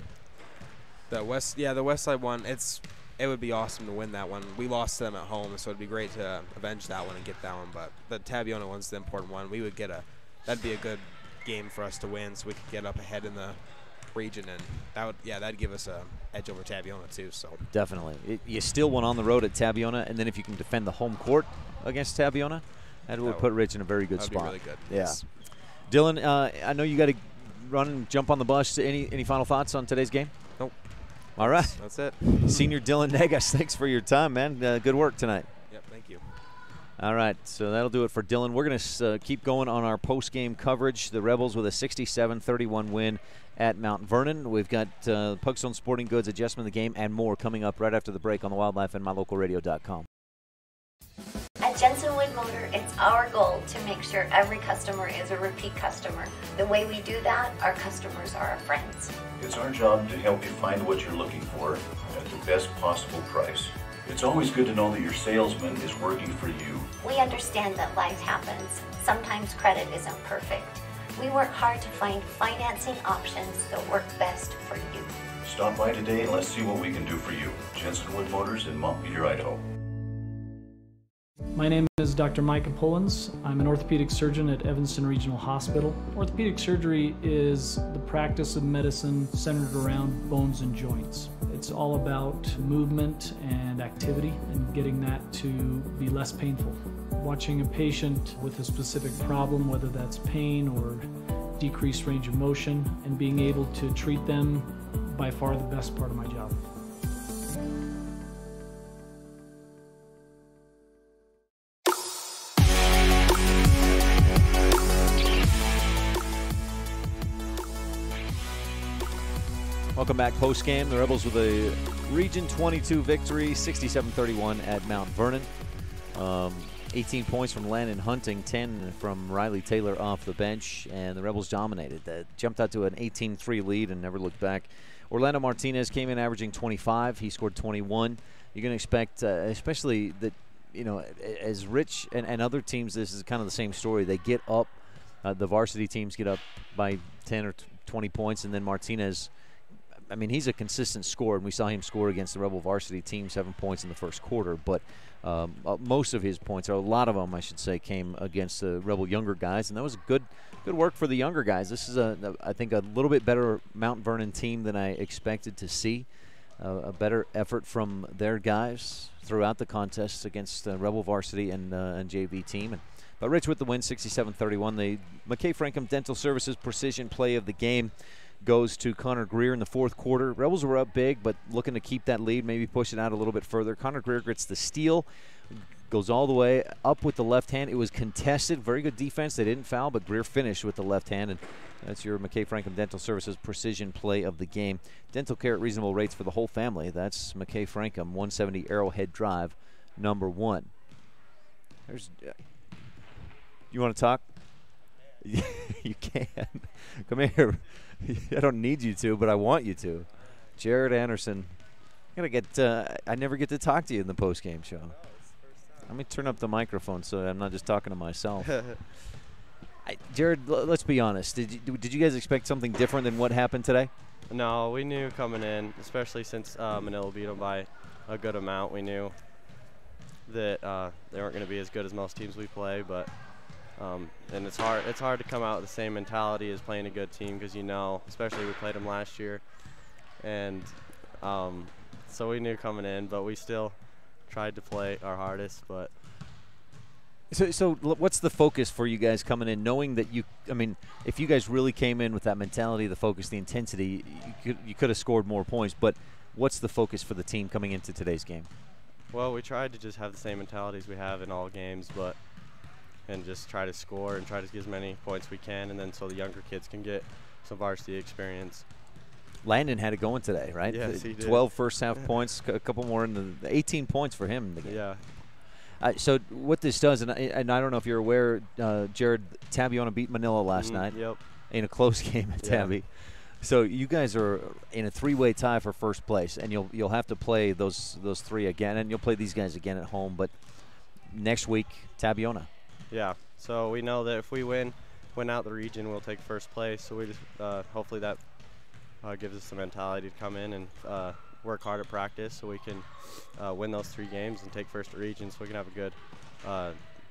The Westside one, it would be awesome to win that one. We lost to them at home, so it'd be great to avenge that one and get that one. But the Tabiona one's the important one. We would that'd be a good game for us to win, so we could get up ahead in the region, and that'd give us a edge over Tabiona too. So definitely, you still won on the road at Tabiona, and then if you can defend the home court against Tabiona, that would put Rich in a very good spot. That'd be really good. Yeah. Yes. Dylan, I know you got to run and jump on the bus. Any final thoughts on today's game? Nope. All right. That's it. Senior Dylan Negas, thanks for your time, man. Good work tonight. Yep, thank you. All right, so that'll do it for Dylan. We're going to keep going on our post-game coverage. The Rebels with a 67-31 win at Mount Vernon. We've got Pugstone Sporting Goods, adjustment of the game, and more coming up right after the break on the Wildlife and MyLocalRadio.com. At Jensen Wood Motor, it's our goal to make sure every customer is a repeat customer. The way we do that, our customers are our friends. It's our job to help you find what you're looking for at the best possible price. It's always good to know that your salesman is working for you. We understand that life happens. Sometimes credit isn't perfect. We work hard to find financing options that work best for you. Stop by today and let's see what we can do for you. Jensen Wood Motors in Montpelier, Idaho. My name is Dr. Micah Pullins. I'm an orthopedic surgeon at Evanston Regional Hospital. Orthopedic surgery is the practice of medicine centered around bones and joints. It's all about movement and activity and getting that to be less painful. Watching a patient with a specific problem, whether that's pain or decreased range of motion, and being able to treat them, by far the best part of my job. Welcome back post-game. The Rebels with a Region 22 victory, 67-31 at Mount Vernon. 18 points from Landon Hunting, 10 from Riley Taylor off the bench, and the Rebels dominated. Jumped out to an 18-3 lead and never looked back. Orlando Martinez came in averaging 25. He scored 21. You're going to expect, especially that, as Rich and other teams, this is kind of the same story. They get up, the varsity teams get up by 10 or 20 points, and then Martinez I mean, he's a consistent scorer, and we saw him score against the Rebel varsity team, 7 points in the first quarter. But most of his points, or a lot of them, I should say, came against the Rebel younger guys, and that was good work for the younger guys. This is, I think, a little bit better Mount Vernon team than I expected to see. A better effort from their guys throughout the contests against Rebel varsity and JV team. But Rich with the win, 67-31. The McKay Frankham Dental Services precision play of the game goes to Connor Greer in the fourth quarter. Rebels were up big, but looking to keep that lead, maybe push it out a little bit further. Connor Greer gets the steal, goes all the way up with the left hand. It was contested, very good defense. They didn't foul, but Greer finished with the left hand, and that's your McKay Frankham Dental Services precision play of the game. Dental care at reasonable rates for the whole family. That's McKay Frankham, 170 Arrowhead Drive, number 1. There's, you want to talk? You can. Come here. I don't need you to, but I want you to. Jared Anderson. I never get to talk to you in the post-game show. Let me turn up the microphone so I'm not just talking to myself. Jared, let's be honest. Did you guys expect something different than what happened today? No, we knew coming in, especially since Manila beat them by a good amount. We knew that they weren't going to be as good as most teams we play, but and it's hard to come out with the same mentality as playing a good team, because especially we played them last year, and so we knew coming in, but we still tried to play our hardest. But so what's the focus for you guys coming in, knowing that if you guys really came in with that mentality, the focus, the intensity, you could have scored more points, but what's the focus for the team coming into today's game? Well, we tried to just have the same mentalities we have in all games, and just try to score and try to get as many points we can, and then so the younger kids can get some varsity experience. Landon had it going today, right? Yes, he did. 12 first half points, a couple more in the 18 points for him in the game. Yeah. So what this does, and I don't know if you're aware, Jared, Tabiona beat Manila last night in a close game at Tabby. So you guys are in a three-way tie for first place, and you'll have to play those three again, and you'll play these guys again at home. But next week, Tabiona. Yeah, so we know that if we win out the region, we'll take first place. So we just hopefully that gives us the mentality to come in and work hard at practice, so we can win those 3 games and take first at region, so we can have a good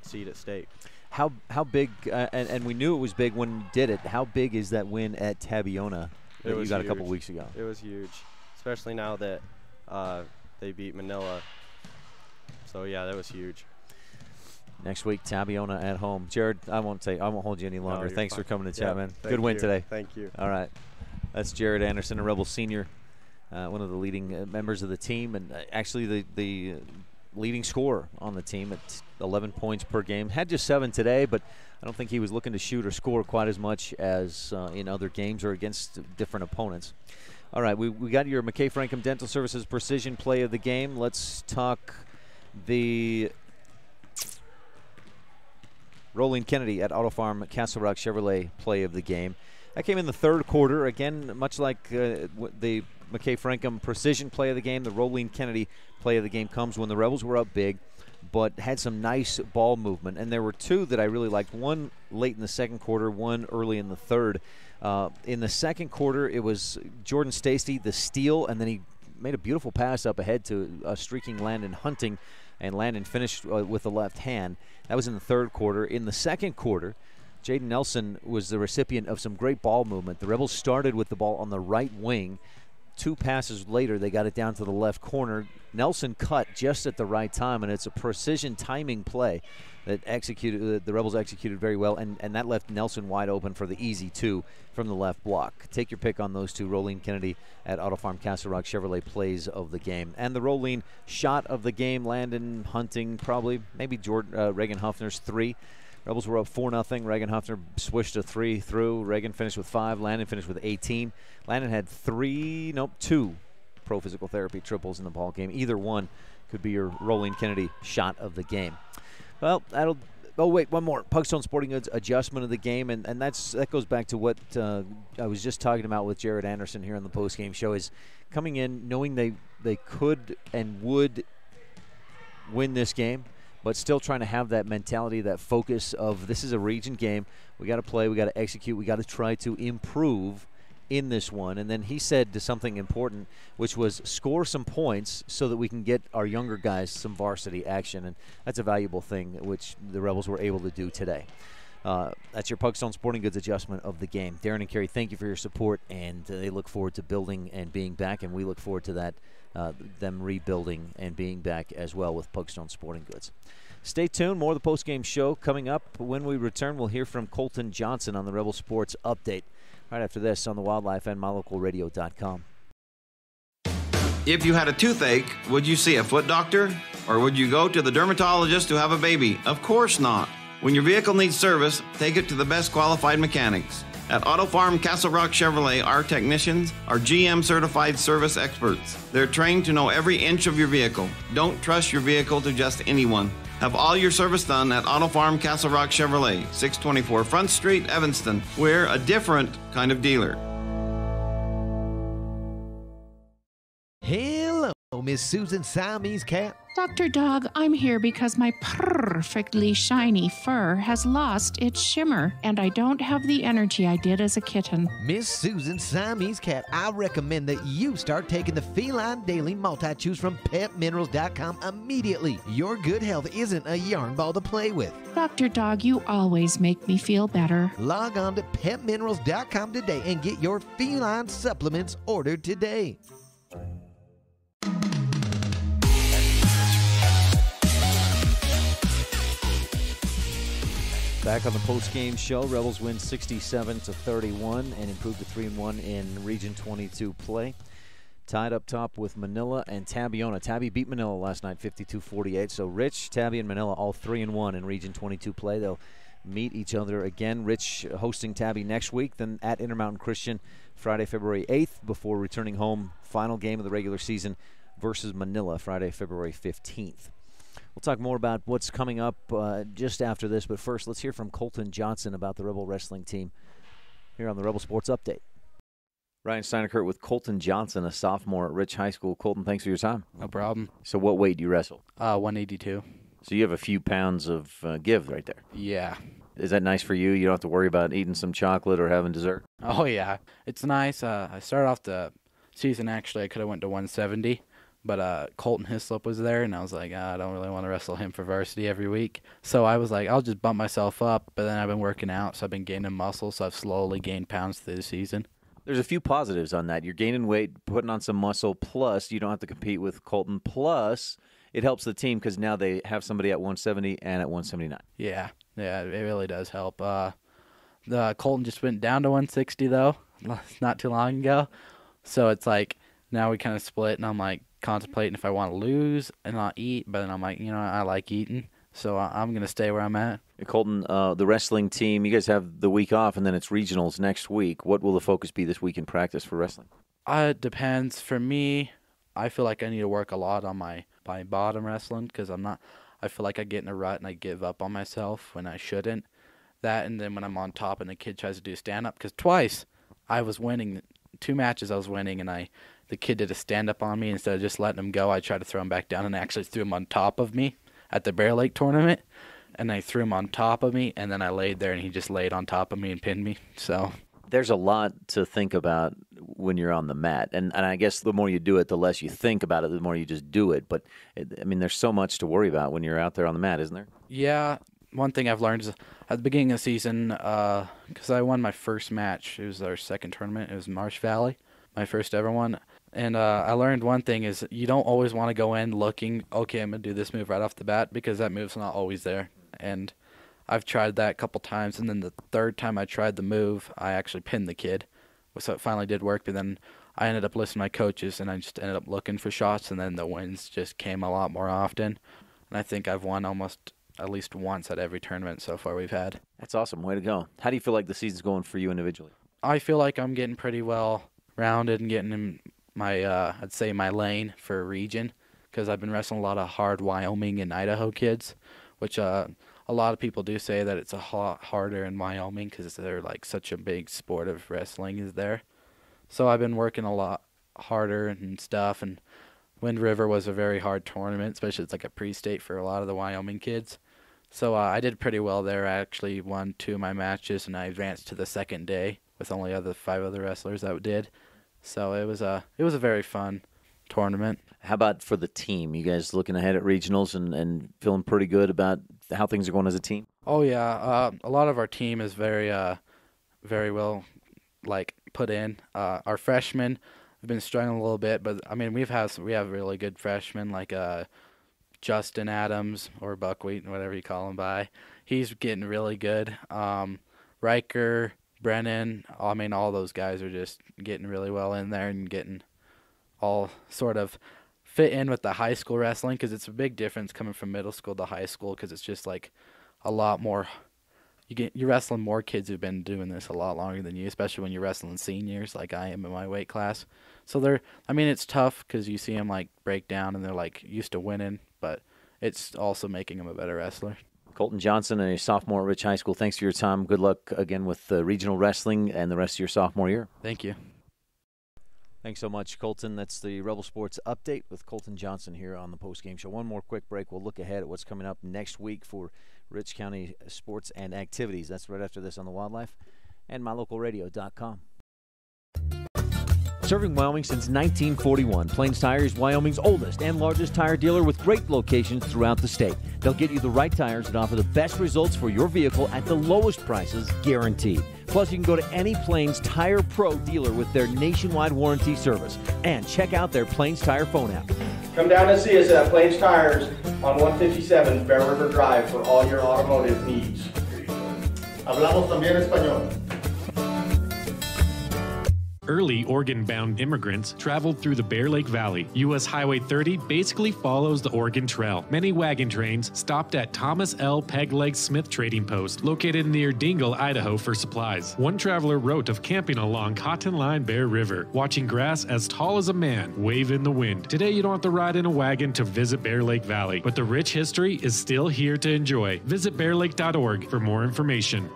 seed at state. How big, and we knew it was big when you did it, how big is that win at Tabiona that you got a couple weeks ago? It was huge, especially now that they beat Manila. So yeah, that was huge. Next week, Tabiona at home. Jared, I won't hold you any longer. Thanks for coming to chat, man. Good win today. Thank you. All right. That's Jared Anderson, a Rebel senior, one of the leading members of the team, and actually the leading scorer on the team at 11 points per game. Had just 7 today, but I don't think he was looking to shoot or score quite as much as in other games or against different opponents. All right, we got your McKay Frankham Dental Services precision play of the game. Let's talk the Rolling Kennedy at Auto Farm Castle Rock Chevrolet play of the game. That came in the third quarter. Again, much like the McKay Frankham precision play of the game, the Rolling Kennedy play of the game comes when the Rebels were up big, but had some nice ball movement. And there were 2 that I really liked, one late in the second quarter, one early in the third. In the second quarter, it was Jordan Stacey, the steal, and then he made a beautiful pass up ahead to streaking Landon Hunting, and Landon finished with the left hand. That was in the third quarter. In the second quarter, Jaden Nelson was the recipient of some great ball movement. The Rebels started with the ball on the right wing. 2 passes later, they got it down to the left corner. Nelson cut just at the right time, and it's a precision timing play that the Rebels executed very well, and that left Nelson wide open for the easy 2 from the left block. Take your pick on those 2, Rolene Kennedy at Auto Farm Castle Rock Chevrolet plays of the game. And the Rolene shot of the game, Landon Hunting, maybe Reagan Huffner's 3. Rebels were up 4-0. Reagan Huffner swished a 3 through. Reagan finished with 5. Landon finished with 18. Landon had 2 pro physical therapy triples in the ball game. Either one could be your Rolling Kennedy shot of the game. Well, one more. Pugstone Sporting Goods adjustment of the game, and that goes back to what I was just talking about with Jared Anderson here on the post-game show, is coming in knowing they could and would win this game, but still trying to have that mentality, that focus of this is a region game. We got to play, we got to execute, we got to try to improve in this one. And then he said to something important, which was score some points so that we can get our younger guys some varsity action. And that's a valuable thing, which the Rebels were able to do today. That's your Pugstone Sporting Goods adjustment of the game. Darren and Carrie, thank you for your support, and they look forward to building and being back, and we look forward to that, them rebuilding and being back as well with Pugstone Sporting Goods. Stay tuned. More of the post-game show coming up. When we return, we'll hear from Colton Johnson on the Rebel Sports Update right after this on the Wildlife and MyLocalRadio.com. If you had a toothache, would you see a foot doctor? Or would you go to the dermatologist to have a baby? Of course not. When your vehicle needs service, take it to the best qualified mechanics. At Auto Farm Castle Rock Chevrolet, our technicians are GM-certified service experts. They're trained to know every inch of your vehicle. Don't trust your vehicle to just anyone. Have all your service done at Auto Farm Castle Rock Chevrolet, 624 Front Street, Evanston. We're a different kind of dealer. Hello, Miss Susan Siamese Cat. Dr. Dog, I'm here because my perfectly shiny fur has lost its shimmer, and I don't have the energy I did as a kitten. Miss Susan Siamese Cat, I recommend that you start taking the Feline Daily Multi-Chews from PetMinerals.com immediately. Your good health isn't a yarn ball to play with. Dr. Dog, you always make me feel better. Log on to PetMinerals.com today and get your feline supplements ordered today. Back on the post-game show, Rebels win 67-31 and improve to 3-1 in Region 22 play. Tied up top with Manila and Tabiona. Tabby beat Manila last night 52-48. So Rich, Tabby, and Manila all 3-1 in Region 22 play. They'll meet each other again. Rich hosting Tabby next week, then at Intermountain Christian Friday, February 8th, before returning home. Final game of the regular season versus Manila Friday, February 15th. We'll talk more about what's coming up just after this, but first let's hear from Colton Johnson about the Rebel Wrestling team here on the Rebel Sports Update. Ryan STEINECKERT with Colton Johnson, a sophomore at Rich High School. Colton, thanks for your time. No problem. So what weight do you wrestle? 182. So you have a few pounds of give right there. Yeah. Is that nice for you? You don't have to worry about eating some chocolate or having dessert? Oh, yeah. It's nice. I started off the season, actually, I could have went to 170. But Colton Hislop was there, and I was like, I don't really want to wrestle him for varsity every week. So I was like, I'll just bump myself up. But then I've been working out, so I've been gaining muscle, so I've slowly gained pounds through the season. There's a few positives on that. You're gaining weight, putting on some muscle, plus you don't have to compete with Colton, plus it helps the team because now they have somebody at 170 and at 179. Yeah, it really does help. Colton just went down to 160, though, not too long ago. So it's like now we kind of split, and I'm like, contemplating if I want to lose and not eat, but then I'm like, I like eating, so I'm going to stay where I'm at. Hey, Colton, the wrestling team, you guys have the week off, and then it's regionals next week. What will the focus be this week in practice for wrestling? It depends. For me, I feel like I need to work a lot on my bottom wrestling because I feel like I get in a rut and I give up on myself when I shouldn't. That, and then when I'm on top and the kid tries to do stand-up, because twice I was winning, 2 matches I was winning, and the kid did a stand-up on me. Instead of just letting him go, I tried to throw him back down, and I actually threw him on top of me at the Bear Lake tournament. And I threw him on top of me, and then I laid there, and he just laid on top of me and pinned me. So there's a lot to think about when you're on the mat. And I guess the more you do it, the less you think about it, the more you just do it. But, there's so much to worry about when you're out there on the mat, isn't there? Yeah. One thing I've learned is at the beginning of the season, because I won my first match. It was our second tournament. It was Marsh Valley, my first ever one. And I learned one thing is you don't always want to go in looking, okay, I'm going to do this move right off the bat, because that move's not always there. And I've tried that a couple times, and then the third time I tried the move, I actually pinned the kid. So it finally did work, but then I ended up listening to my coaches, and I just ended up looking for shots, and then the wins just came a lot more often. And I think I've won almost at least once at every tournament so far we've had. That's awesome. Way to go. How do you feel like the season's going for you individually? I feel like I'm getting pretty well rounded and getting in my, I'd say my lane for a region, because I've been wrestling a lot of hard Wyoming and Idaho kids, which a lot of people do say that it's a lot harder in Wyoming because they're like such a big sport of wrestling is there. So I've been working a lot harder and stuff, and Wind River was a very hard tournament, especially it's like a pre-state for a lot of the Wyoming kids. So I did pretty well there. I actually won 2 of my matches, and I advanced to the second day with only 5 other wrestlers that did. So it was a very fun tournament. How about for the team? You guys looking ahead at regionals and feeling pretty good about how things are going as a team? Oh yeah, a lot of our team is very well put in. Our freshmen have been struggling a little bit, but I mean we have really good freshmen like Justin Adams or Buckwheat, whatever you call him by. He's getting really good. Riker, Brennan, I mean all those guys are just getting really well in there and getting all sort of fit in with the high school wrestling, because it's a big difference coming from middle school to high school, because it's just like a lot more. You're wrestling more kids who've been doing this a lot longer than you, especially when you're wrestling seniors like I am in my weight class. So it's tough because you see them like break down and they're like used to winning, but it's also making them a better wrestler. Colton Johnson, a sophomore at Rich High School, thanks for your time. Good luck again with regional wrestling and the rest of your sophomore year. Thank you. Thanks so much, Colton. That's the Rebel Sports Update with Colton Johnson here on the postgame show. One more quick break. We'll look ahead at what's coming up next week for Rich County sports and activities. That's right after this on the Wildlife and mylocalradio.com. Serving Wyoming since 1941, Plains Tire is Wyoming's oldest and largest tire dealer with great locations throughout the state. They'll get you the right tires that offer the best results for your vehicle at the lowest prices, guaranteed. Plus, you can go to any Plains Tire Pro dealer with their nationwide warranty service. And check out their Plains Tire phone app. Come down and see us at Plains Tires on 157 Bear River Drive for all your automotive needs. Hablamos también español. Early Oregon-bound immigrants traveled through the Bear Lake Valley. U.S. Highway 30 basically follows the Oregon Trail. Many wagon trains stopped at Thomas L. Pegleg Smith Trading Post, located near Dingle, Idaho, for supplies. One traveler wrote of camping along Cotton Line Bear River, watching grass as tall as a man wave in the wind. Today, you don't have to ride in a wagon to visit Bear Lake Valley, but the rich history is still here to enjoy. Visit bearlake.org for more information.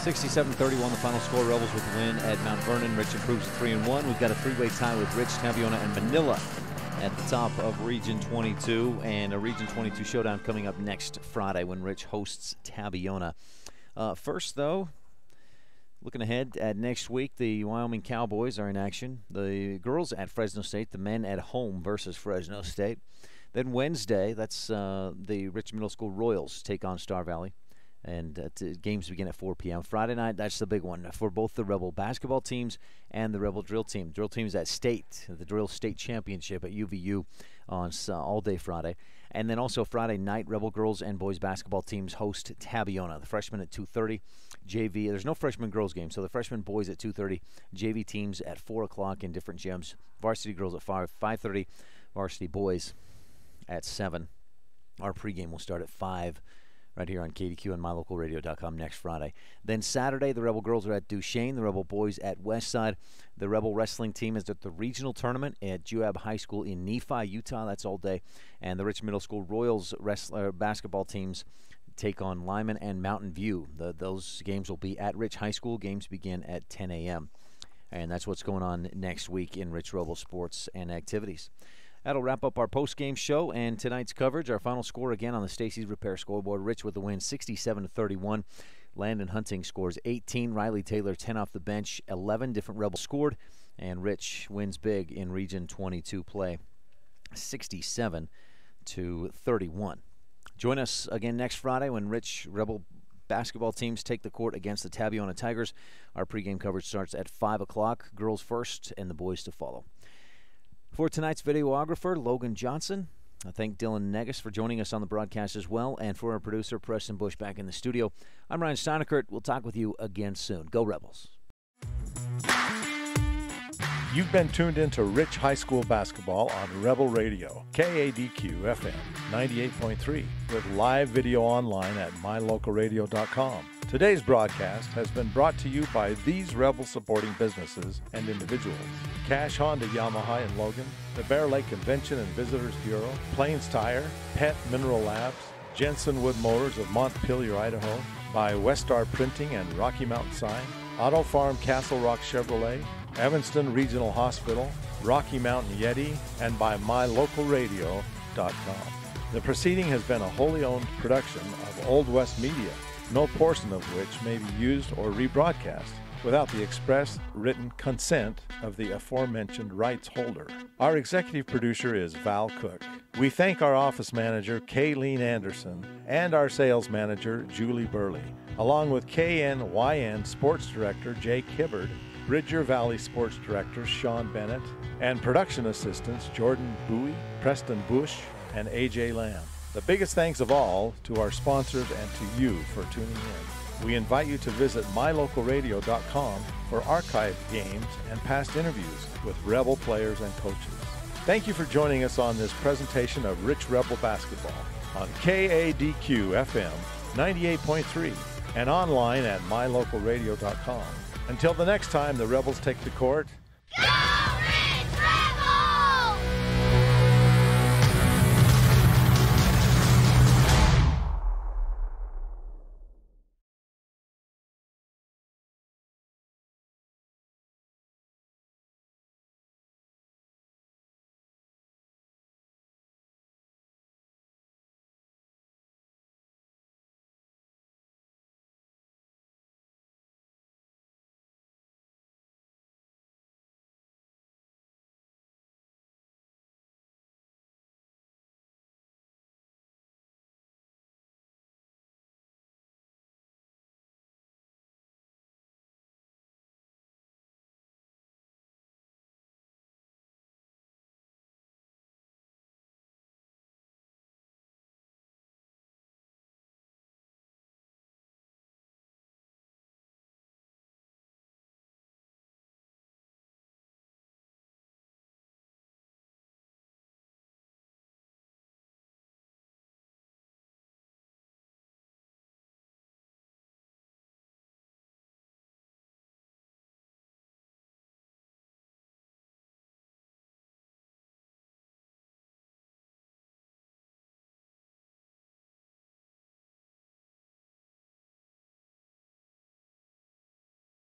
(67-31) the final score. Rebels with the win at Mount Vernon. Rich improves to 3-1. We've got a 3-way tie with Rich, Taviona, and Manila at the top of Region 22, and a Region 22 showdown coming up next Friday when Rich hosts Taviona. First, though, looking ahead at next week, the Wyoming Cowboys are in action. The girls at Fresno State, the men at home versus Fresno State. Then Wednesday, that's the Rich Middle School Royals take on Star Valley. And games begin at 4 p.m. Friday night, that's the big one for both the Rebel basketball teams and the Rebel drill team. Drill team's at State, the Drill State Championship at UVU on all day Friday. And then also Friday night, Rebel girls and boys basketball teams host Taviona. The freshmen at 2:30, JV. There's no freshman girls game, so the freshman boys at 2:30, JV teams at 4 o'clock in different gyms. Varsity girls at 5:30, varsity boys at 7. Our pregame will start at 5. Right here on KADQ and mylocalradio.com next Friday. Then Saturday, the Rebel girls are at Duchesne, the Rebel boys at Westside. The Rebel wrestling team is at the regional tournament at Juab High School in Nephi, Utah. That's all day. And the Rich Middle School Royals basketball teams take on Lyman and Mountain View. Those games will be at Rich High School. Games begin at 10 a.m. And that's what's going on next week in Rich Rebel sports and activities. That'll wrap up our post-game show and tonight's coverage. Our final score again on the Stacy's Repair scoreboard. Rich with the win, 67-31. Landon Hunting scores 18. Riley Taylor, 10 off the bench. 11 different Rebels scored. And Rich wins big in Region 22 play, 67-31. Join us again next Friday when Rich Rebel basketball teams take the court against the Taviona Tigers. Our pregame coverage starts at 5 o'clock. Girls first and the boys to follow. For tonight's videographer, Logan Johnson, I thank Dylan Negus for joining us on the broadcast as well, and for our producer, Preston Bush, back in the studio. I'm Ryan STEINECKERT. We'll talk with you again soon. Go Rebels. You've been tuned into Rich High School basketball on Rebel Radio, KADQ FM 98.3, with live video online at mylocalradio.com. Today's broadcast has been brought to you by these Rebel supporting businesses and individuals: Cash Honda Yamaha in Logan, the Bear Lake Convention and Visitors Bureau, Plains Tire, Pet Mineral Labs, Jensen Wood Motors of Montpelier, Idaho, by WESTAR Printing and Rocky Mountain Sign, Auto Farm Castle Rock Chevrolet, Evanston Regional Hospital, Rocky Mountain YETI, and by mylocalradio.com. The proceeding has been a wholly owned production of Old West Media, no portion of which may be used or rebroadcast without the express written consent of the aforementioned rights holder. Our executive producer is Val Cook. We thank our office manager, Kayleen Anderson, and our sales manager, Julie Burley, along with KNYN Sports Director, Jake Hibbard, Bridger Valley Sports Director, Sean Bennett, and production assistants, Jordan Bowie, Preston Bush, and AJ Lamb. The biggest thanks of all to our sponsors and to you for tuning in. We invite you to visit mylocalradio.com for archived games and past interviews with Rebel players and coaches. Thank you for joining us on this presentation of Rich Rebel Basketball on KADQ FM 98.3 and online at mylocalradio.com. Until the next time the Rebels take the court,